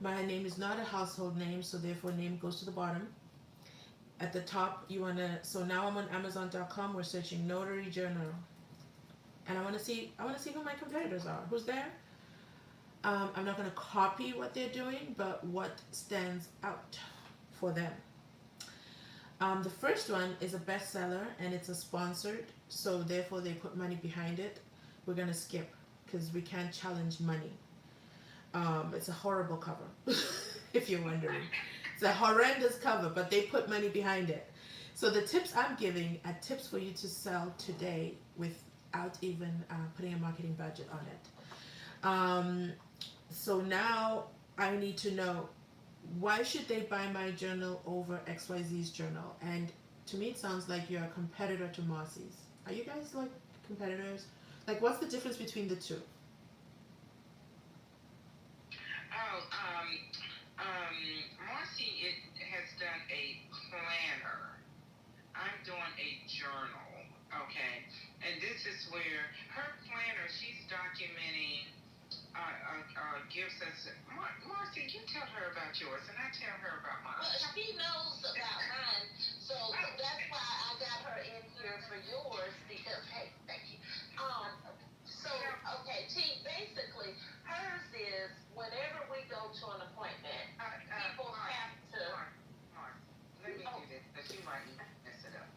My name is not a household name, so therefore name goes to the bottom. At the top, you want to, so now I'm on Amazon.com, we're searching Notary Journal. And I want to see who my competitors are. Who's there? I'm not going to copy what they're doing, but what stands out for them. The first one is a bestseller and it's a sponsored, so therefore they put money behind it. We're going to skip because we can't challenge money. It's a horrible cover, if you're wondering. It's a horrendous cover, but they put money behind it. So the tips I'm giving are tips for you to sell today without even putting a marketing budget on it. So now I need to know, why should they buy my journal over XYZ's journal? And to me, it sounds like you're a competitor to Marcy's. Are you guys like competitors? Like, what's the difference between the two? Oh, Marcy has done a planner. I'm doing a journal, okay? And this is where her planner, she's documenting, gives us, Marcy, you tell her about yours, and I tell her about mine. Well, she knows about mine, so that's why I got her in here for yours, because, hey, thank you. So, okay, basically, hers is whenever we go to an appointment, people have to. Mark, let me do this, because you might mess it up.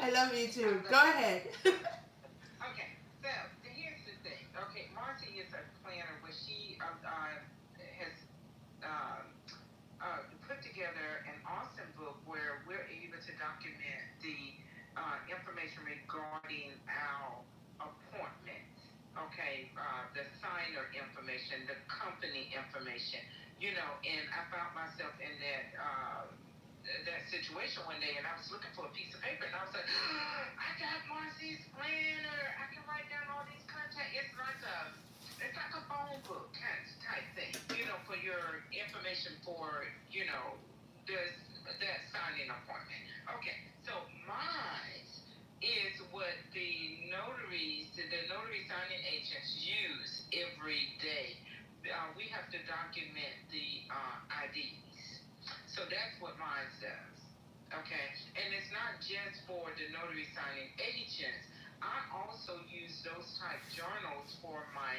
I love you too. Go ahead. Okay, so here's the thing. Okay, Marcy is a planner where she has put together an awesome book where we're able to document the information regarding our appointments. Okay, the signer information, the company information. You know, and I found myself in that situation one day, and I was looking for a piece of paper, and I was like, I got Marcy's planner. I can write down all these contacts. It's like a phone book kind of type thing, you know, for your information for, you know, that signing appointment. Okay, so mine is what the notary signing agents use every day. We have to document the IDs. So that's what mine does. Okay, and it's not just for the notary signing agents. I also use those type journals for my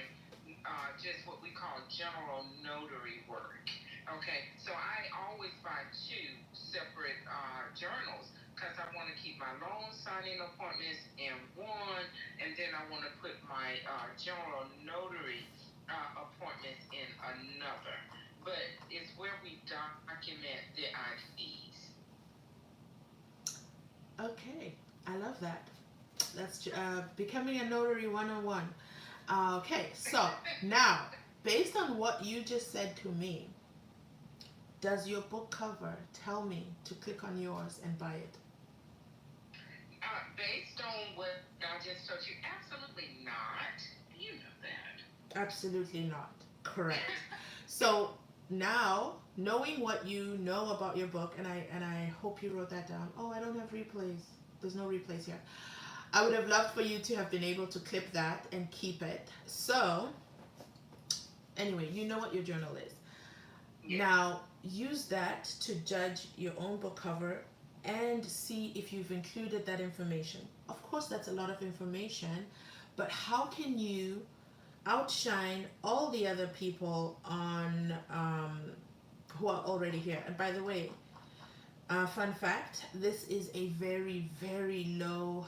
just what we call general notary work. Okay, so I always buy two separate journals because I want to keep my loan signing appointments in one, and then I want to put my general notary appointments in another. But it's where we document the IDs. Okay, I love that. That's becoming a notary 101. Okay, so now, based on what you just said to me, does your book cover tell me to click on yours and buy it? Based on what I just told you, absolutely not. You know that. Absolutely not. Correct. So now, knowing what you know about your book, and I hope you wrote that down. Oh, I don't have replays. There's no replays here. I would have loved for you to have been able to clip that and keep it. So, anyway, you know what your journal is. Yeah. Now, use that to judge your own book cover and see if you've included that information. Of course, that's a lot of information, but how can you outshine all the other people on who are already here? And by the way, fun fact, this is a very, very low,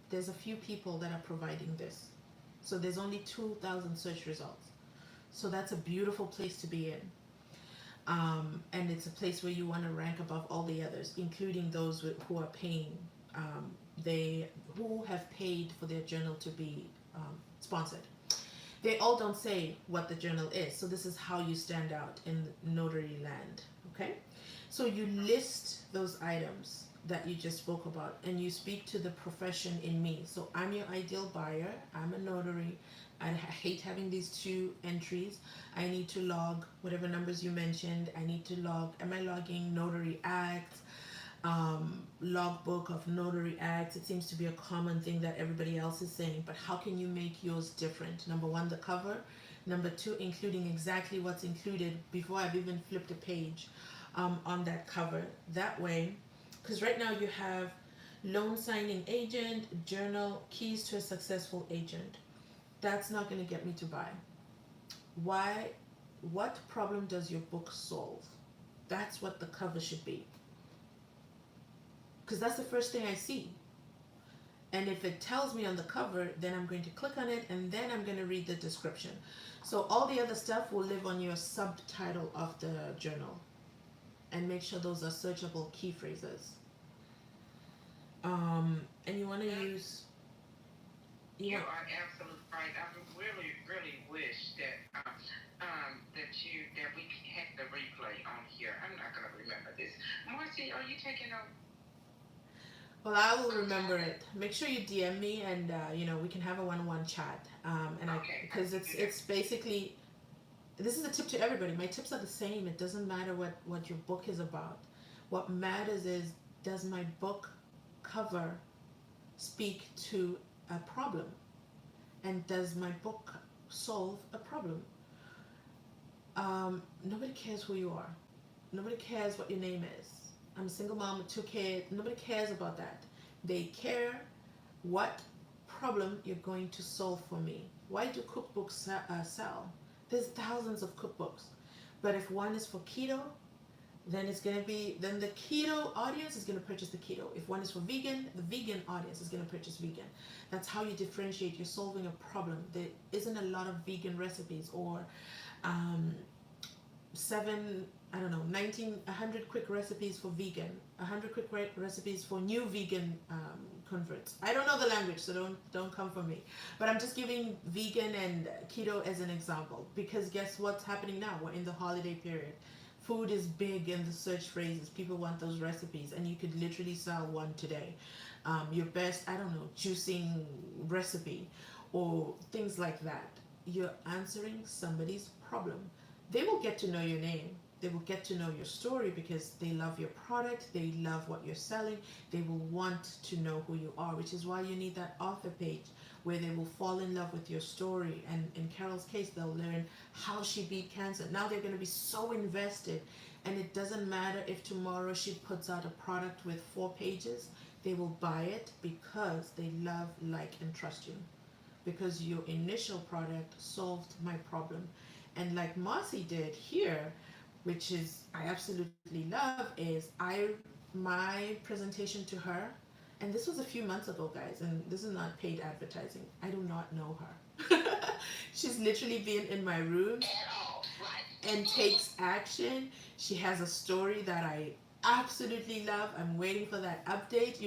there's a few people that are providing this. So there's only 2,000 search results. So that's a beautiful place to be in. And it's a place where you want to rank above all the others, including those who are paying, who have paid for their journal to be sponsored. They all don't say what the journal is, so this is how you stand out in notary land, okay? So you list those items that you just spoke about, and you speak to the profession in me. So I'm your ideal buyer, I'm a notary, I hate having these two entries. I need to log whatever numbers you mentioned. I need to log, am I logging notary acts, logbook of notary acts? It seems to be a common thing that everybody else is saying, but how can you make yours different? Number one, the cover. Number two, including exactly what's included before I've even flipped a page on that cover. That way, because right now you have loan signing agent, journal, keys to a successful agent. That's not going to get me to buy. Why? What problem does your book solve? That's what the cover should be. Because that's the first thing I see. And if it tells me on the cover, then I'm going to click on it and then I'm going to read the description. So all the other stuff will live on your subtitle of the journal. And make sure those are searchable key phrases. And you want to use. You are absolutely right. I really, really wish that that we had the replay on here. I'm not gonna remember this. Marcy, are you taking over? Well, I will remember it. Make sure you DM me, and we can have a one-on-one chat. And Okay. because it's basically, this is a tip to everybody. My tips are the same. It doesn't matter what your book is about. What matters is, does my book cover speak to a problem, and does my book solve a problem? Nobody cares who you are. Nobody cares what your name is. I'm a single mom with 2 kids. Nobody cares about that. They care what problem you're going to solve for me. Why do cookbooks sell? There's thousands of cookbooks. But if one is for keto, then the keto audience is going to purchase the keto. If one is for vegan, the vegan audience is going to purchase vegan. That's how you differentiate. You're solving a problem. There isn't a lot of vegan recipes, or 100 quick recipes for vegan, 100 quick recipes for new vegan converts. I don't know the language, so don't come for me. But I'm just giving vegan and keto as an example, because guess what's happening now? We're in the holiday period. Food is big in the search phrases. People want those recipes, and you could literally sell one today. Your best, juicing recipe, or things like that. You're answering somebody's problem. They will get to know your name. They will get to know your story because they love your product. They love what you're selling. They will want to know who you are, which is why you need that author page where they will fall in love with your story. And in Carol's case, they'll learn how she beat cancer. Now they're going to be so invested. And it doesn't matter if tomorrow she puts out a product with 4 pages. They will buy it because they love, like, and trust you. Because your initial product solved my problem. And like Marcy did here, which is I absolutely love, is my presentation to her, and this was a few months ago, guys, and this is not paid advertising. I do not know her. She's literally been in my room and takes action. She has a story that I absolutely love. I'm waiting for that update.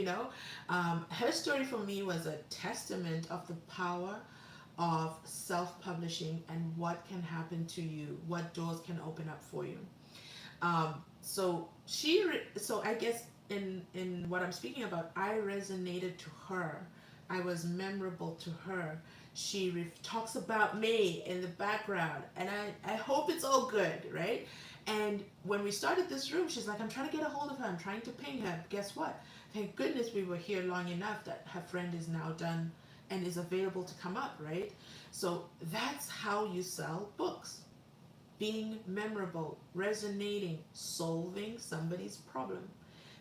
Her story for me was a testament of the power of self-publishing and what can happen to you, what doors can open up for you. So I guess in what I'm speaking about, I resonated to her. I was memorable to her. She talks about me in the background, and I hope it's all good, right? And when we started this room, she's like, I'm trying to get a hold of her. I'm trying to ping her. Guess what? Thank goodness we were here long enough that her friend is now done and is available to come up, right? So that's how you sell books. Being memorable, resonating, solving somebody's problem.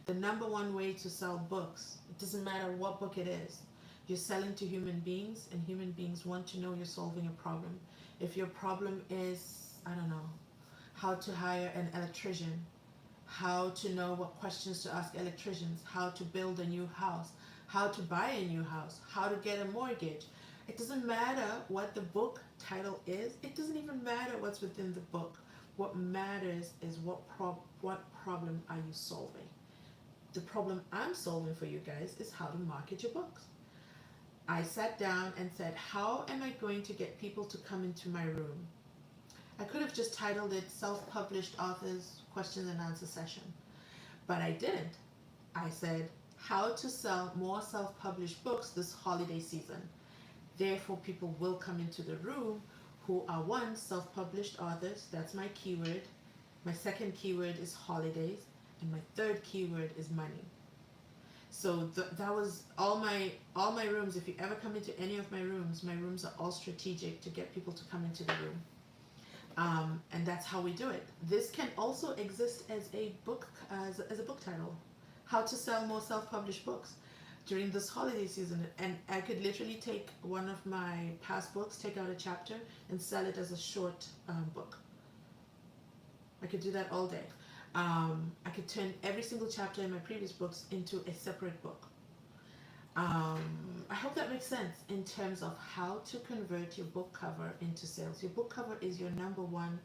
The number one way to sell books, it doesn't matter what book it is, you're selling to human beings, and human beings want to know you're solving a problem. If your problem is, how to hire an electrician, how to know what questions to ask electricians, how to build a new house, how to buy a new house, how to get a mortgage. It doesn't matter what the book title is. It doesn't even matter what's within the book. What matters is what problem are you solving? The problem I'm solving for you guys is how to market your books. I sat down and said, how am I going to get people to come into my room? I could have just titled it Self-Published Authors Question and Answer Session, but I didn't. I said, how to sell more self-published books this holiday season. Therefore, people will come into the room who are, one, self-published authors. That's my keyword. My second keyword is holidays. And my third keyword is money. So that was all my rooms. If you ever come into any of my rooms are all strategic to get people to come into the room. And that's how we do it. This can also exist as a book title. How to sell more self-published books during this holiday season. And I could literally take one of my past books, take out a chapter, and sell it as a short book. I could do that all day. I could turn every single chapter in my previous books into a separate book. I hope that makes sense in terms of how to convert your book cover into sales. Your book cover is your number one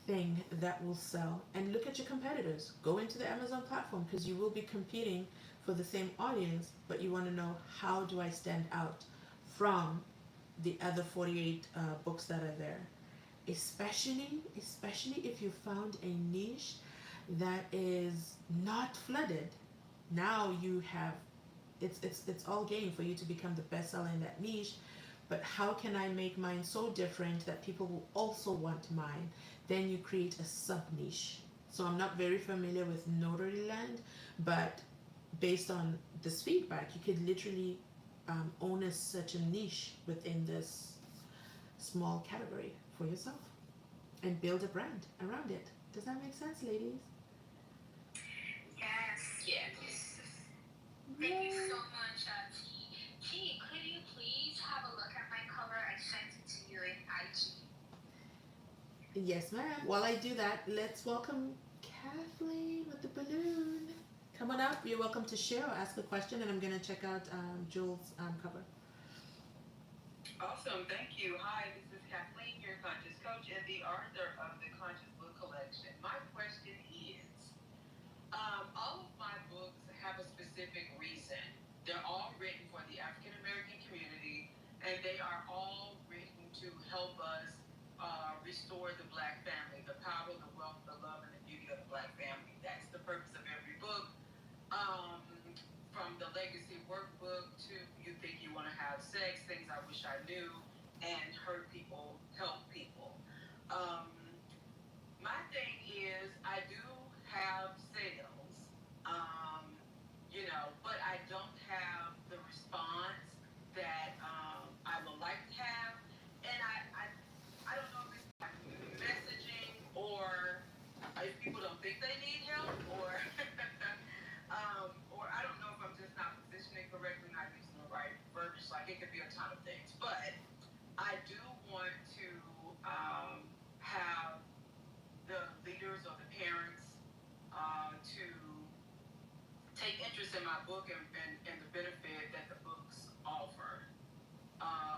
thing that will sell. And look at your competitors. Go into the Amazon platform because you will be competing for the same audience, but you want to know, how do I stand out from the other 48 books that are there? Especially if you found a niche that is not flooded. Now you have, it's all game for you to become the best seller in that niche. But how can I make mine so different that people will also want mine? Then you create a sub niche. So I'm not very familiar with notary land, but based on this feedback, you could literally own such a niche within this small category for yourself and build a brand around it. Does that make sense, ladies? Yes. Yes. Thank you so much, T. T, could you please have a look at my cover? I sent it to you in IG. Yes, ma'am. While I do that, let's welcome Kathleen with the balloon. Come on up. You're welcome to share or ask a question, and I'm going to check out Jules' cover. Awesome, thank you. Hi, this is Kathleen, your conscious coach and the author of the Conscious Book Collection. My question is, all of my books have a specific reason. They're all written for the African American community, and they are all written to help us restore the Black family, the power, the wealth, the love, and the beauty of the Black family. That's the purpose of every book. From the legacy workbook to You Think You Want to Have Sex, Things I Wish I Knew, and Hurt People, Help People. My thing is, I do have sales, but I don't have the response that I would like to have. And I don't know if it's like messaging, or if people don't think they need help, or or I don't know if I'm just not positioning correctly, not using the right verbiage. Like, it could be a ton of things, but I do want to have the leaders or the parents to take interest in my book and the benefit that the books offer,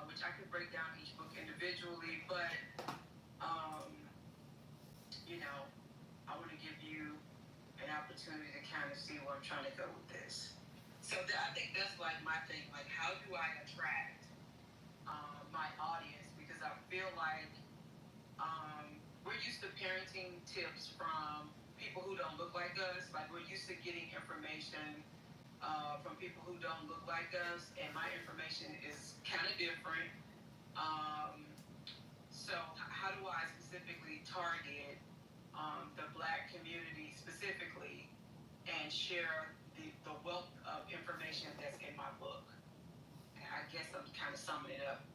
which I could break down each book individually, but I want to give you an opportunity to kind of see where I'm trying to go with this. So I think that's like my thing. Like, how do I attract my audience? Because I feel like we're used to parenting tips from people who don't look like us. Like, we're used to getting information from people who don't look like us, and my information is kind of different. So how do I specifically target the Black community specifically and share the wealth of information that's in my book? And I guess I'm kind of summing it up.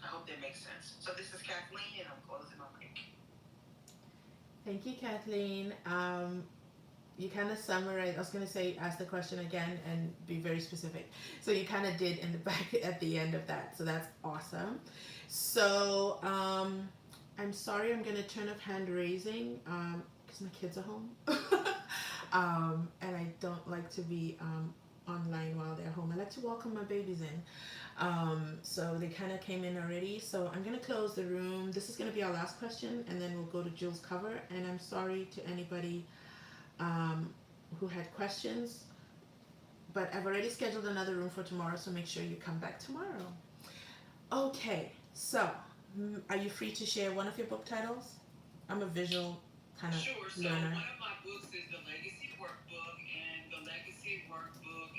I hope that makes sense. So this is Kathleen, and I'm closing my mic. Thank you, Kathleen. You kind of summarized. I was going to say, ask the question again and be very specific. So you kind of did in the back at the end of that. So that's awesome. So I'm sorry, I'm going to turn off hand raising because my kids are home. And I don't like to be online while they're home. I like to welcome my babies in. So they kind of came in already. So I'm going to close the room. This is going to be our last question, and then we'll go to Jules' cover. And I'm sorry to anybody who had questions, but I've already scheduled another room for tomorrow, so make sure you come back tomorrow. Okay, so are you free to share one of your book titles? I'm a visual kind of Sure. So learner. one of my books is the Legacy Workbook, and the Legacy Workbook,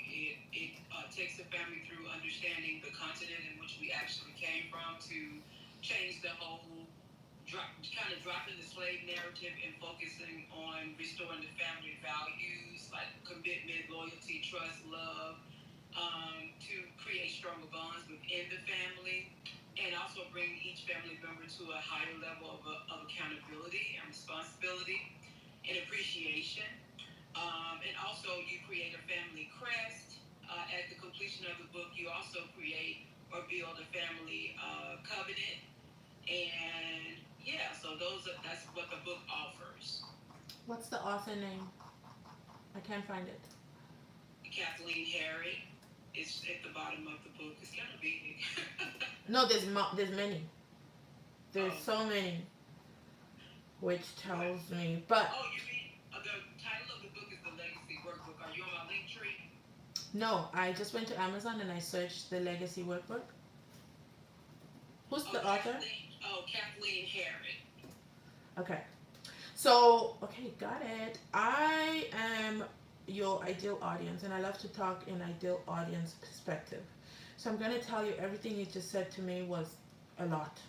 it takes the family through understanding the continent in which we actually came from to change the whole dropping the slave narrative and focusing on restoring the family values like commitment, loyalty, trust, love, to create stronger bonds within the family, and also bring each family member to a higher level of accountability and responsibility and appreciation. And also, you create a family crest. At the completion of the book, you also create or build a family covenant. And yeah, so that's what the book offers. What's the author name? I can't find it. Kathleen Harry. It's at the bottom of the book. It's kind of big. No, there's many. There's so many, which tells me. But Oh, you mean the title of the book is The Legacy Workbook. Are you on my Linktree? no, I just went to Amazon and I searched the Legacy Workbook. Who's the author? Kathleen Harris. Okay. So, okay, got it. I am your ideal audience, and I love to talk in ideal audience perspective. So, I'm going to tell you everything you just said to me was a lot.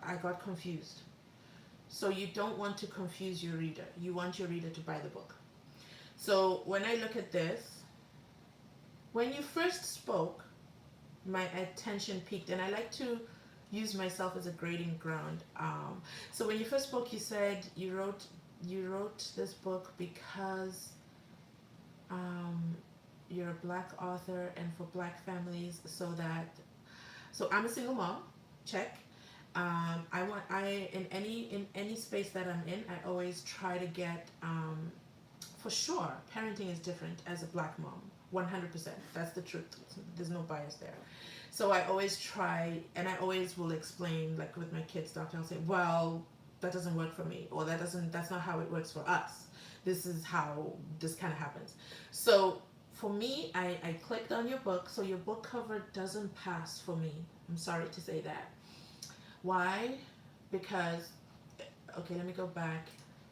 I got confused. So, you don't want to confuse your reader. You want your reader to buy the book. So, when I look at this, when you first spoke, my attention peaked, and I like to use myself as a grading ground. So when you first spoke, you said you wrote this book because you're a black author and for black families, so I'm a single mom. Check. In any space that I'm in, I always try to get for sure. Parenting is different as a black mom. 100%. That's the truth. There's no bias there. So I always try, and I always will explain, like with my kids' doctor, I'll say, well, that doesn't work for me, or that's not how it works for us. This is how this kind of happens. So for me, I clicked on your book, so your book cover doesn't pass for me. I'm sorry to say that. Why? Because, okay, let me go back.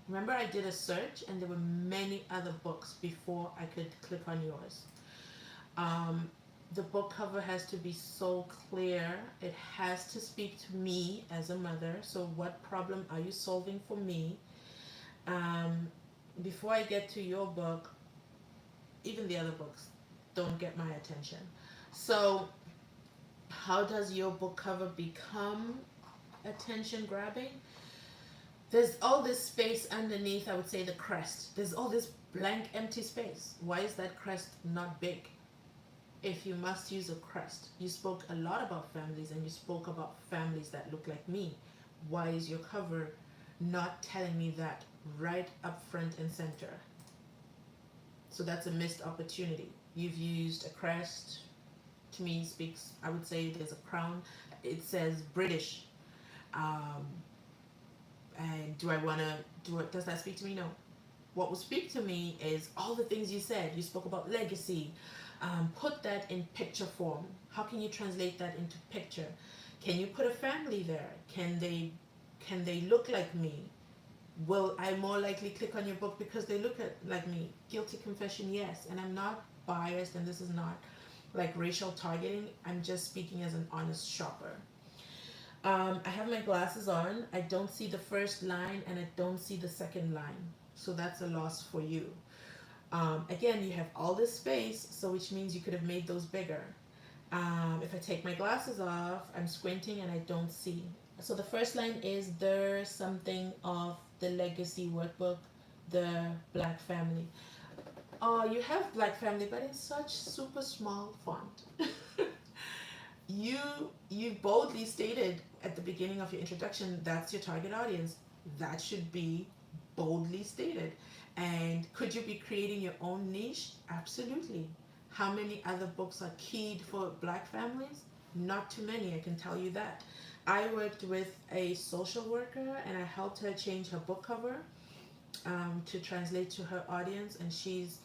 Remember, I did a search, and there were many other books before I could click on yours. The book cover has to be so clear. It has to speak to me as a mother. So what problem are you solving for me? Before I get to your book, even the other books don't get my attention. So how does your book cover become attention grabbing? There's all this space underneath, I would say, the crest. There's all this blank empty space. Why is that crest not big? If you must use a crest. You spoke a lot about families, and you spoke about families that look like me. Why is your cover not telling me that right up front and center? So that's a missed opportunity. You've used a crest. To me, speaks, I would say there's a crown. It says British. And does that speak to me? No. What will speak to me is all the things you said. You spoke about legacy. Put that in picture form. How can you translate that into picture? Can you put a family there? Can they look like me? Will I more likely click on your book because they look like me? Guilty confession, yes. And I'm not biased, and this is not like racial targeting. I'm just speaking as an honest shopper. I have my glasses on. I don't see the first line, and I don't see the second line. So that's a loss for you. Again, you have all this space, so which means you could have made those bigger. If I take my glasses off, I'm squinting and I don't see. So the first line is, there's something of the legacy workbook, the black family. Oh, you have black family, but in such super small font. You boldly stated at the beginning of your introduction, that's your target audience. That should be boldly stated. And could you be creating your own niche? Absolutely. How many other books are keyed for black families? Not too many, I can tell you that. I worked with a social worker, and I helped her change her book cover to translate to her audience. And she's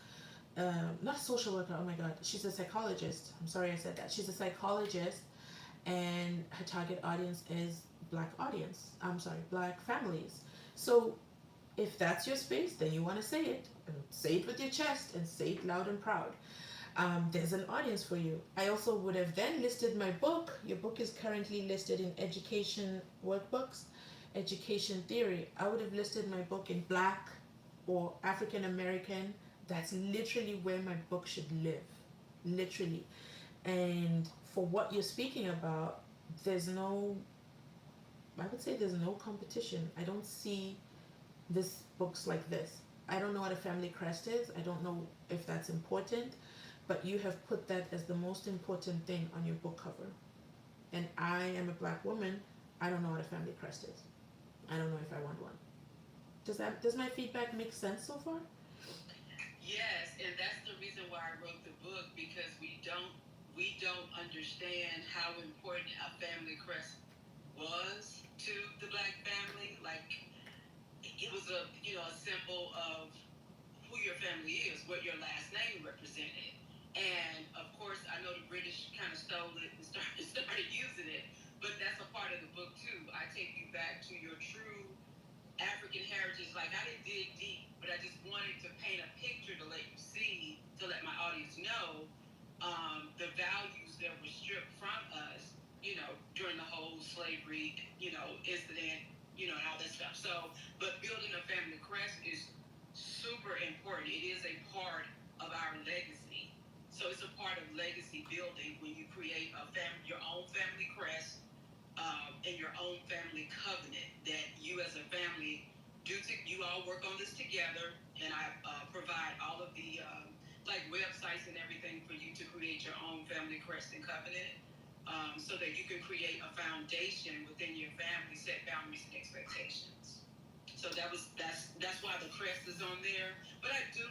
not a social worker, oh my god, she's a psychologist. I'm sorry I said that. She's a psychologist, and her target audience is black families. So if that's your space, then you want to say it. And say it with your chest, and say it loud and proud. There's an audience for you. I also would have then listed my book. Your book is currently listed in education workbooks, education theory. I would have listed my book in black or African American. That's literally where my book should live. Literally. And for what you're speaking about, I would say there's no competition. I don't see this books like this. I don't know what a family crest is. I don't know if that's important, but you have put that as the most important thing on your book cover. And I am a black woman. I don't know what a family crest is. I don't know if I want one. Does my feedback make sense so far? Yes, and that's the reason why I wrote the book, because we don't understand how important a family crest was to the Black family. Like, it was a symbol of who your family is, what your last name represented. And of course, I know the British kind of stole it and started using it, but that's a part of the book too. I take you back to your true African heritage. Like, I didn't dig deep, but I just wanted to paint a picture to let you see, to let my audience know the values that were stripped from us, during the whole slavery, incident, and all that stuff. So, but building a family crest is super important. It is a part of our legacy. So it's a part of legacy building when you create your own family crest, and your own family covenant that you as a family you all work on this together, and I provide all of the like websites and everything for you to create your own family crest and covenant, so that you can create a foundation within your family, set boundaries and expectations. So that's why the crest is on there. But I do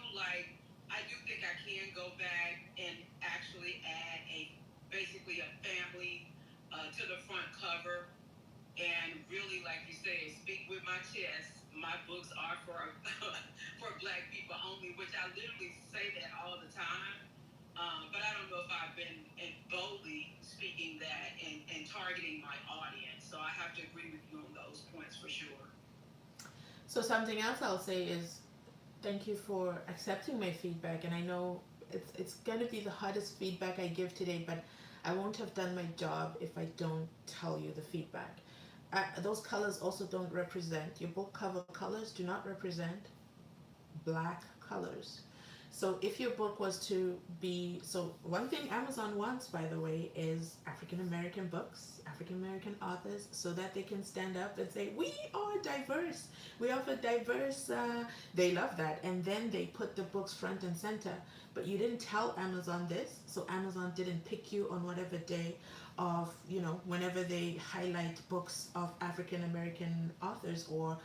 think I can go back and actually add basically a family to the front cover, and really, like you say, speak with my chest. My books are for for Black people only, which I literally say that all the time. But I don't know if I've been boldly speaking that and targeting my audience. So I have to agree with you on those points for sure. So something else I'll say is thank you for accepting my feedback, and I know it's going to be the hardest feedback I give today, but I won't have done my job if I don't tell you the feedback. Those colors also don't represent, your book cover colors do not represent Black colors. So if your book was to be, so one thing Amazon wants, by the way, is African American books, African American authors, so that they can stand up and say, we are diverse. We offer diverse, they love that. And then they put the books front and center. But you didn't tell Amazon this, so Amazon didn't pick you on whatever day of, whenever they highlight books of African American authors, or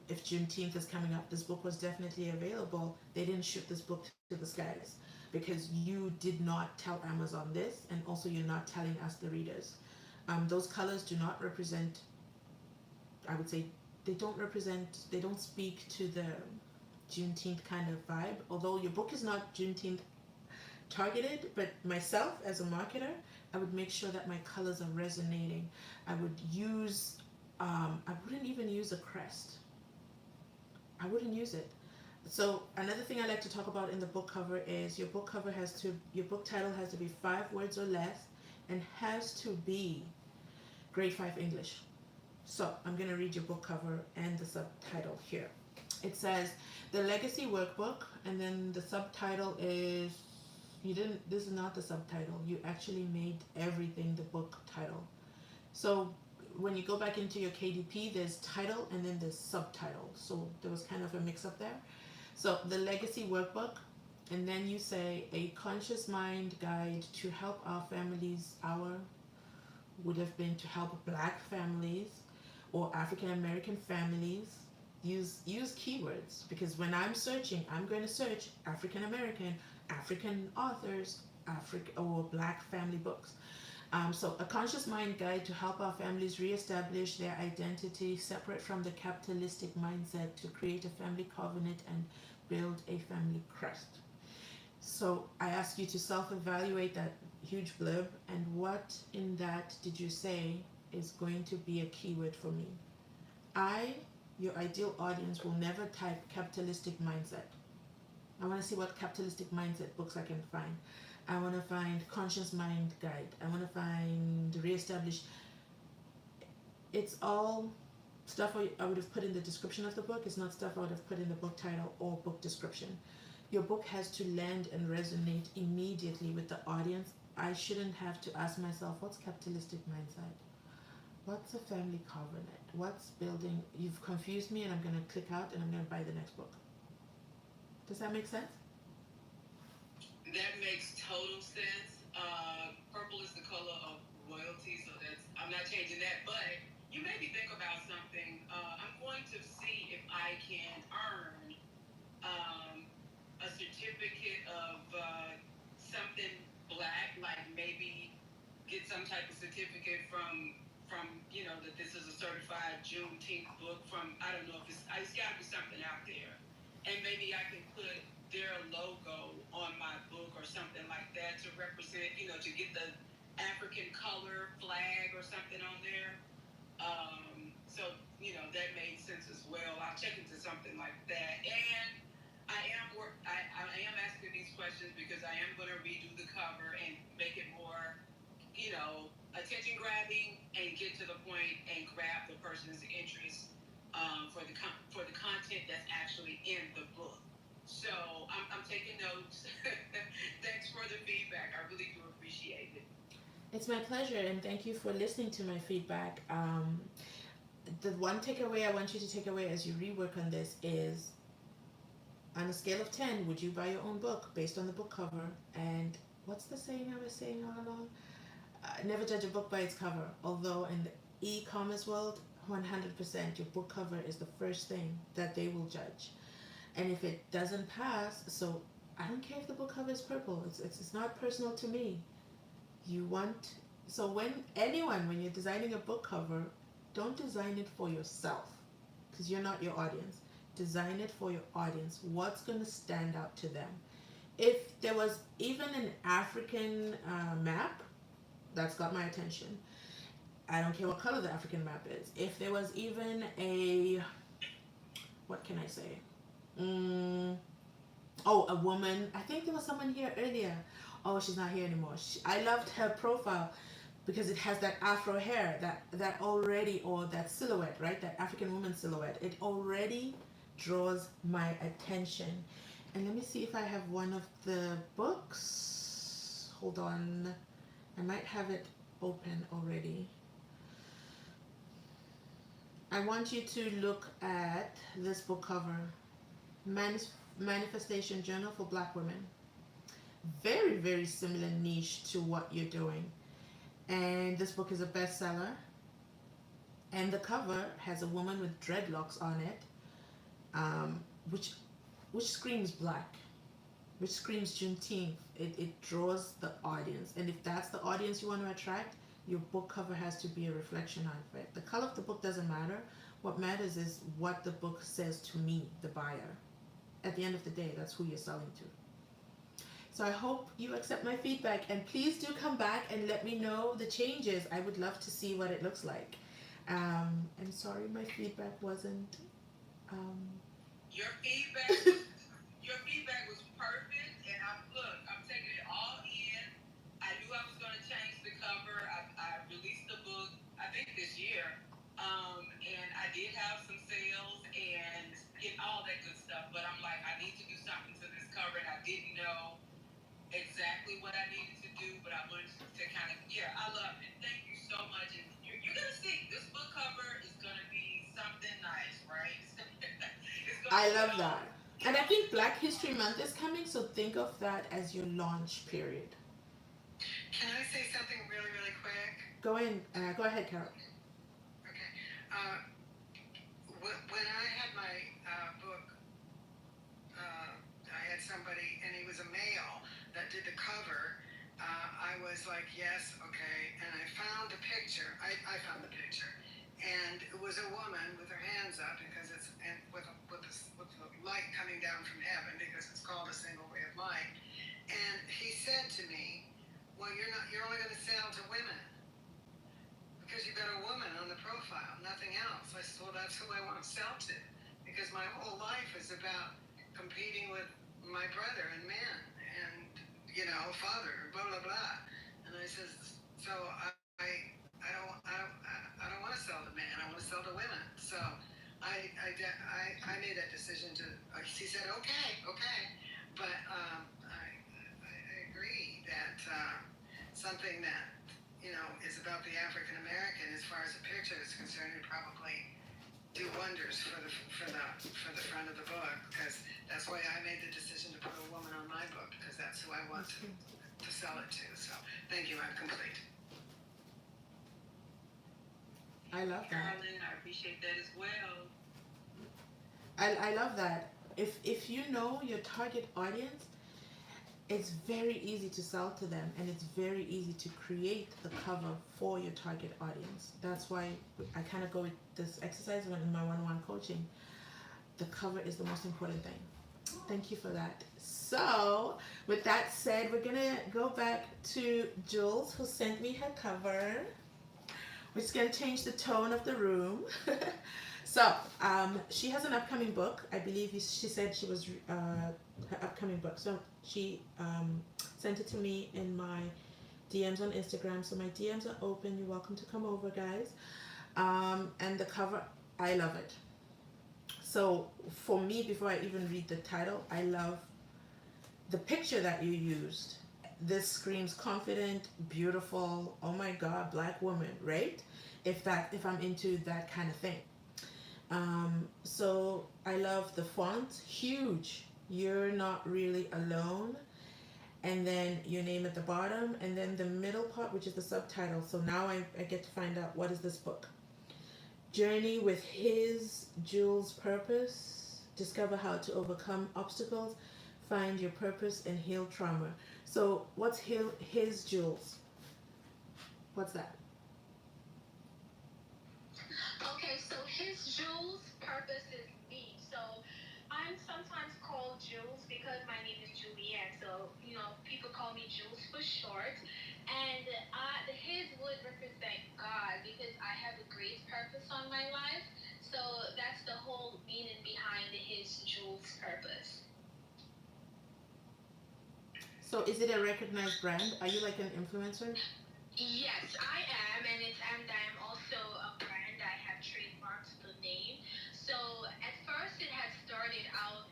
if Juneteenth is coming up, this book was definitely available. They didn't shoot this book to the skies because you did not tell Amazon this, and also you're not telling us, the readers. Those colors do not represent, I would say, they don't speak to the Juneteenth kind of vibe. Although your book is not Juneteenth targeted, but myself as a marketer, I would make sure that my colors are resonating. I would use, I wouldn't even use a crest. I wouldn't use it. So another thing I like to talk about in the book cover is your book title has to be 5 words or less, and has to be grade 5 English. So I'm going to read your book cover and the subtitle here. It says the Legacy Workbook, and then the subtitle is, this is not the subtitle. You actually made everything the book title. So when you go back into your KDP, there's title and then there's subtitle. So there was kind of a mix up there. So the Legacy Workbook, and then you say a conscious mind guide to help our families. Our would have been to help Black families or African American families. Use keywords, because when I'm searching, I'm going to search African American, African authors, or Black family books. So a conscious mind guide to help our families reestablish their identity separate from the capitalistic mindset, to create a family covenant and build a family crest. So I ask you to self-evaluate that huge blurb, and what in that did you say is going to be a keyword for me? Your ideal audience, will never type capitalistic mindset. I want to see what capitalistic mindset books I can find. I want to find conscious mind guide. I want to find reestablish. It's all stuff I would have put in the description of the book. It's not stuff I would have put in the book title or book description. Your book has to land and resonate immediately with the audience. I shouldn't have to ask myself, what's capitalistic mindset? What's a family covenant? What's building? You've confused me, and I'm going to click out and I'm going to buy the next book. Does that make sense? That makes total sense. Purple is the color of royalty, so I'm not changing that. But you made me think about something. I'm going to see if I can earn a certificate of something black, like maybe get some type of certificate from that this is a certified Juneteenth book from, I don't know if it's got to be something out there, and maybe I can put their logo on my book or something like that to represent, to get the African color flag or something on there. So that made sense as well. I'll check into something like that. And I am asking these questions because I am going to redo the cover and make it more, attention grabbing and get to the point and grab the person's interest for the content that's actually in the book. So I'm taking notes. Thanks for the feedback. I really do appreciate it. It's my pleasure, and thank you for listening to my feedback. The one takeaway I want you to take away as you rework on this is, on a scale of 10, would you buy your own book based on the book cover? And what's the saying I was saying all along? Never judge a book by its cover. Although in the e-commerce world, 100%, your book cover is the first thing that they will judge. And if it doesn't pass, so I don't care if the book cover is purple. It's not personal to me. So when you're designing a book cover, don't design it for yourself, because you're not your audience. Design it for your audience. What's going to stand out to them? If there was even an African map, that's got my attention. I don't care what color the African map is. If there was even what can I say? A woman. I think there was someone here earlier. Oh, she's not here anymore. I loved her profile because it has that afro hair, that already, or that silhouette, right? That African woman silhouette. It already draws my attention. And let me see if I have one of the books. Hold on. I might have it open already. I want you to look at this book cover. Manifestation Journal for Black Women. Very, very similar niche to what you're doing. And this book is a bestseller. And the cover has a woman with dreadlocks on it, which screams black, which screams Juneteenth. It draws the audience. And if that's the audience you want to attract, your book cover has to be a reflection of it. The color of the book doesn't matter. What matters is what the book says to me, the buyer. At the end of the day, that's who you're selling to. So I hope you accept my feedback, and please do come back and let me know the changes. I would love to see what it looks like. I'm sorry my feedback wasn't... Your feedback was perfect, and I'm taking it all in. I knew I was going to change the cover. I released the book, I think this year, and I did have some sales and all that good stuff, but I'm like, I need to do something to this cover, and I didn't know exactly what I needed to do, but I wanted to kind of, I love it. Thank you so much. And you're going to see, this book cover is going to be something nice, right? I love that. And I think Black History Month is coming, so think of that as your launch period. Can I say something really, really quick? Go ahead, Carol. Okay. When I had my book, I had somebody, and he was a male, that did the cover. I was like, yes, okay. And I found the picture. I found the picture. And it was a woman with her hands up, because it's with the light coming down from heaven, because it's called a single ray of light. And he said to me, well, you're only going to sell to women because you've got a woman on the profile, nothing else. I said, well, that's who I want to sell to, because my whole life is about competing with my brother and men and, father, blah, blah, blah. And I said, so I don't want to sell to men. I want to sell to women. So I made that decision to. She said, okay, but I agree that something that is about the African American, as far as the picture is concerned, would probably do wonders for the front of the book, because that's why I made the decision to put a woman on my book, because that's who I want to sell it to. So thank you. I'm complete. I love that. Carolyn, I appreciate that as well. I love that. If you know your target audience, it's very easy to sell to them, and it's very easy to create the cover for your target audience. That's why I kind of go with this exercise when in my one-on-one coaching. The cover is the most important thing. Thank you for that. So, with that said, we're gonna go back to Jules, who sent me her cover. We're just gonna change the tone of the room. So, she has an upcoming book. I believe she said she was her upcoming book. So she sent it to me in my DMs on Instagram. So my DMs are open. You're welcome to come over, guys. And the cover, I love it. So for me, before I even read the title, I love the picture that you used. This screams confident, beautiful, oh my god, black woman, right? If I'm into that kind of thing. So I love the font, huge. You're not really alone. And then your name at the bottom, and then the middle part, which is the subtitle. So now I get to find out, what is this book? Journey with his Jules purpose. Discover how to overcome obstacles. Find your purpose and heal trauma. So what's his Jules? What's that? Okay, so his Jules purpose is me. So I'm sometimes called Jules because my name is Julianne. So, people call me Jules for short. And his would represent God because I have a great purpose on my life. So that's the whole meaning behind his Jules purpose. So is it a recognized brand? Are you like an influencer? Yes, I am, and I'm also a brand. I have trademarked the name. So at first, it had started out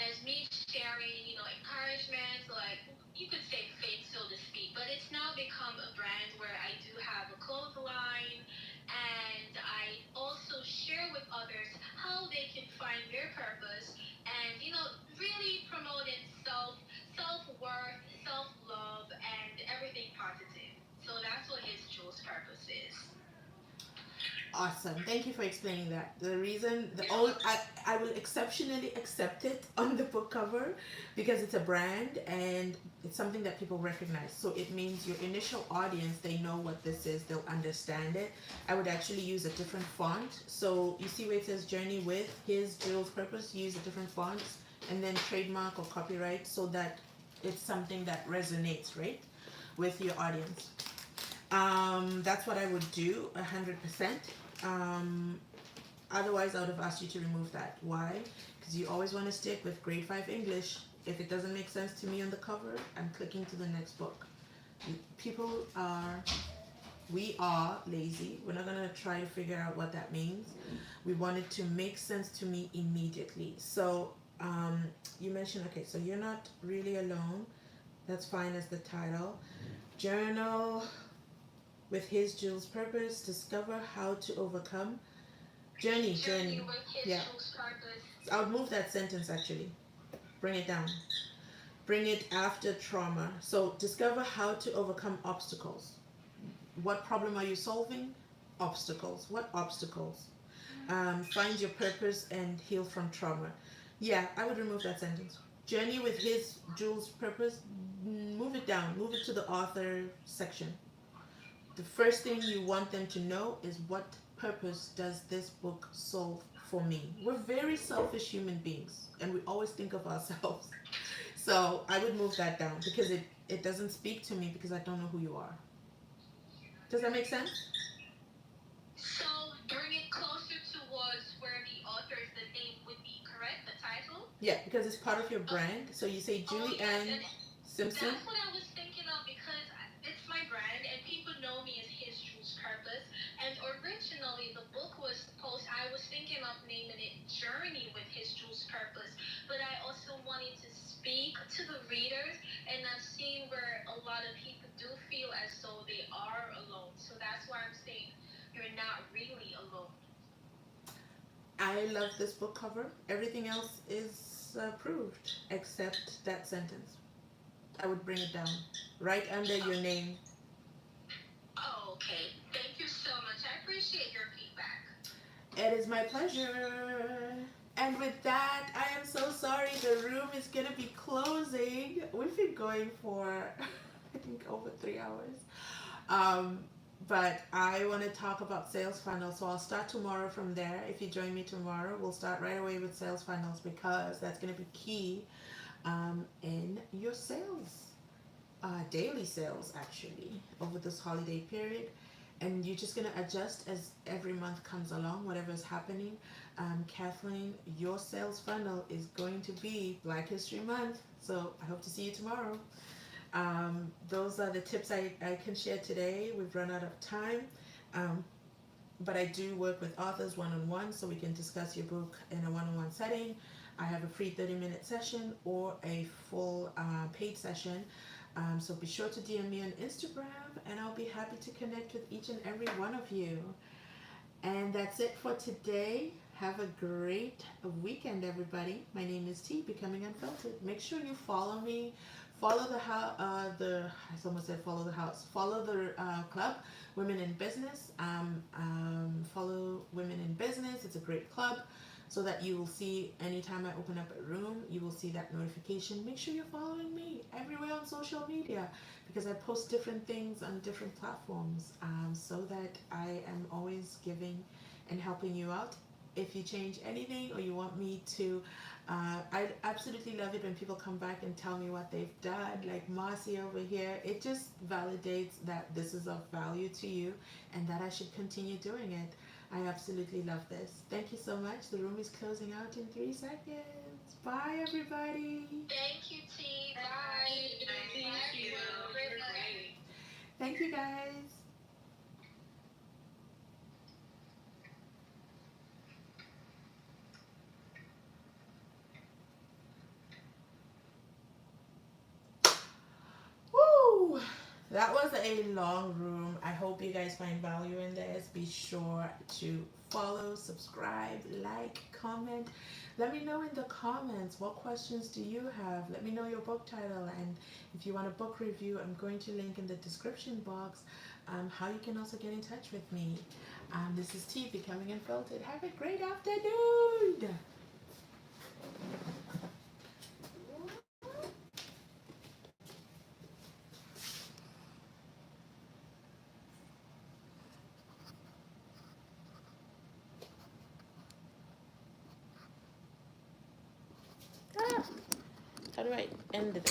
as me sharing, encouragement, like you could say faith, so to speak. But it's now become a brand where I do have a clothesline, and I also share with others how they can find their purpose, and really promoting self-worth, self-love, and everything positive. So that's what his Jules purpose is. Awesome. Thank you for explaining that. The reason, I will exceptionally accept it on the book cover because it's a brand and it's something that people recognize. So it means your initial audience, they know what this is, they'll understand it. I would actually use a different font. So you see where it says Journey with his Jules purpose, use a different fonts and then trademark or copyright so that it's something that resonates, right, with your audience. That's what I would do 100%. Otherwise, I would have asked you to remove that. Why? Because you always want to stick with grade 5 English. If it doesn't make sense to me on the cover, I'm clicking to the next book. We are lazy. We're not going to try to figure out what that means. We want it to make sense to me immediately. So you mentioned, okay, so you're not really alone. That's fine as the title. Journal with his Jules purpose, discover how to overcome. Journey. With his Yeah. Jules purpose. I would move that sentence actually. Bring it down. Bring it after trauma. So discover how to overcome obstacles. What problem are you solving? Obstacles. What obstacles? Find your purpose and heal from trauma. Yeah, I would remove that sentence. Journey with his Jules purpose. Move it down. Move it to the author section. The first thing you want them to know is, what purpose does this book solve for me? We're very selfish human beings and we always think of ourselves. So I would move that down because it doesn't speak to me because I don't know who you are. Does that make sense? So bring it closer towards where the author's the name would be, correct? The title? Yeah, because it's part of your brand. So you say Julianne Simpson. That's what I was thinking of because it's my brand and people know me as his Jules purpose. And originally the book was supposed, I was thinking of naming it Journey with his Jules purpose, but I also wanted to speak to the readers, and I've seen where a lot of people do feel as though they are alone. So that's why I'm saying you're not really alone. I love this book cover. Everything else is approved except that sentence. I would bring it down right under your name. Oh, okay. Thank you so much. I appreciate your feedback. It is my pleasure. And with that, I am so sorry. The room is gonna be closing. We've been going for I think over 3 hours. Um, but I want to talk about sales funnels, so I'll start tomorrow from there. If you join me tomorrow, we'll start right away with sales funnels because that's going to be key in your sales, daily sales actually, over this holiday period. And you're just going to adjust as every month comes along, whatever is happening. Kathleen, your sales funnel is going to be Black History Month, so I hope to see you tomorrow. Those are the tips I can share today. We've run out of time, but I do work with authors one-on-one, so we can discuss your book in a one-on-one setting. I have a free 30-minute session or a full paid session. So be sure to DM me on Instagram, and I'll be happy to connect with each and every one of you. And that's it for today. Have a great weekend, everybody. My name is T, Becoming Unfiltered. Make sure you follow me. Follow the house. I almost said follow the house. Follow the club, Women in Business. Follow Women in Business. It's a great club, so that you will see anytime I open up a room, you will see that notification. Make sure you're following me everywhere on social media, because I post different things on different platforms, so that I am always giving and helping you out. If you change anything or you want me to, I absolutely love it when people come back and tell me what they've done, like Marcy over here. It just validates that this is of value to you and that I should continue doing it. I absolutely love this. Thank you so much. The room is closing out in 3 seconds. Bye, everybody. Thank you, T. Bye. Thank you. You're great. Thank you, guys. Woo! That was a long room. I hope you guys find value in this. Be sure to follow, subscribe, like, comment. Let me know in the comments, what questions do you have? Let me know your book title, and if you want a book review, I'm going to link in the description box how you can also get in touch with me. This is T, Becoming Unfiltered. Have a great afternoon. How do I end it?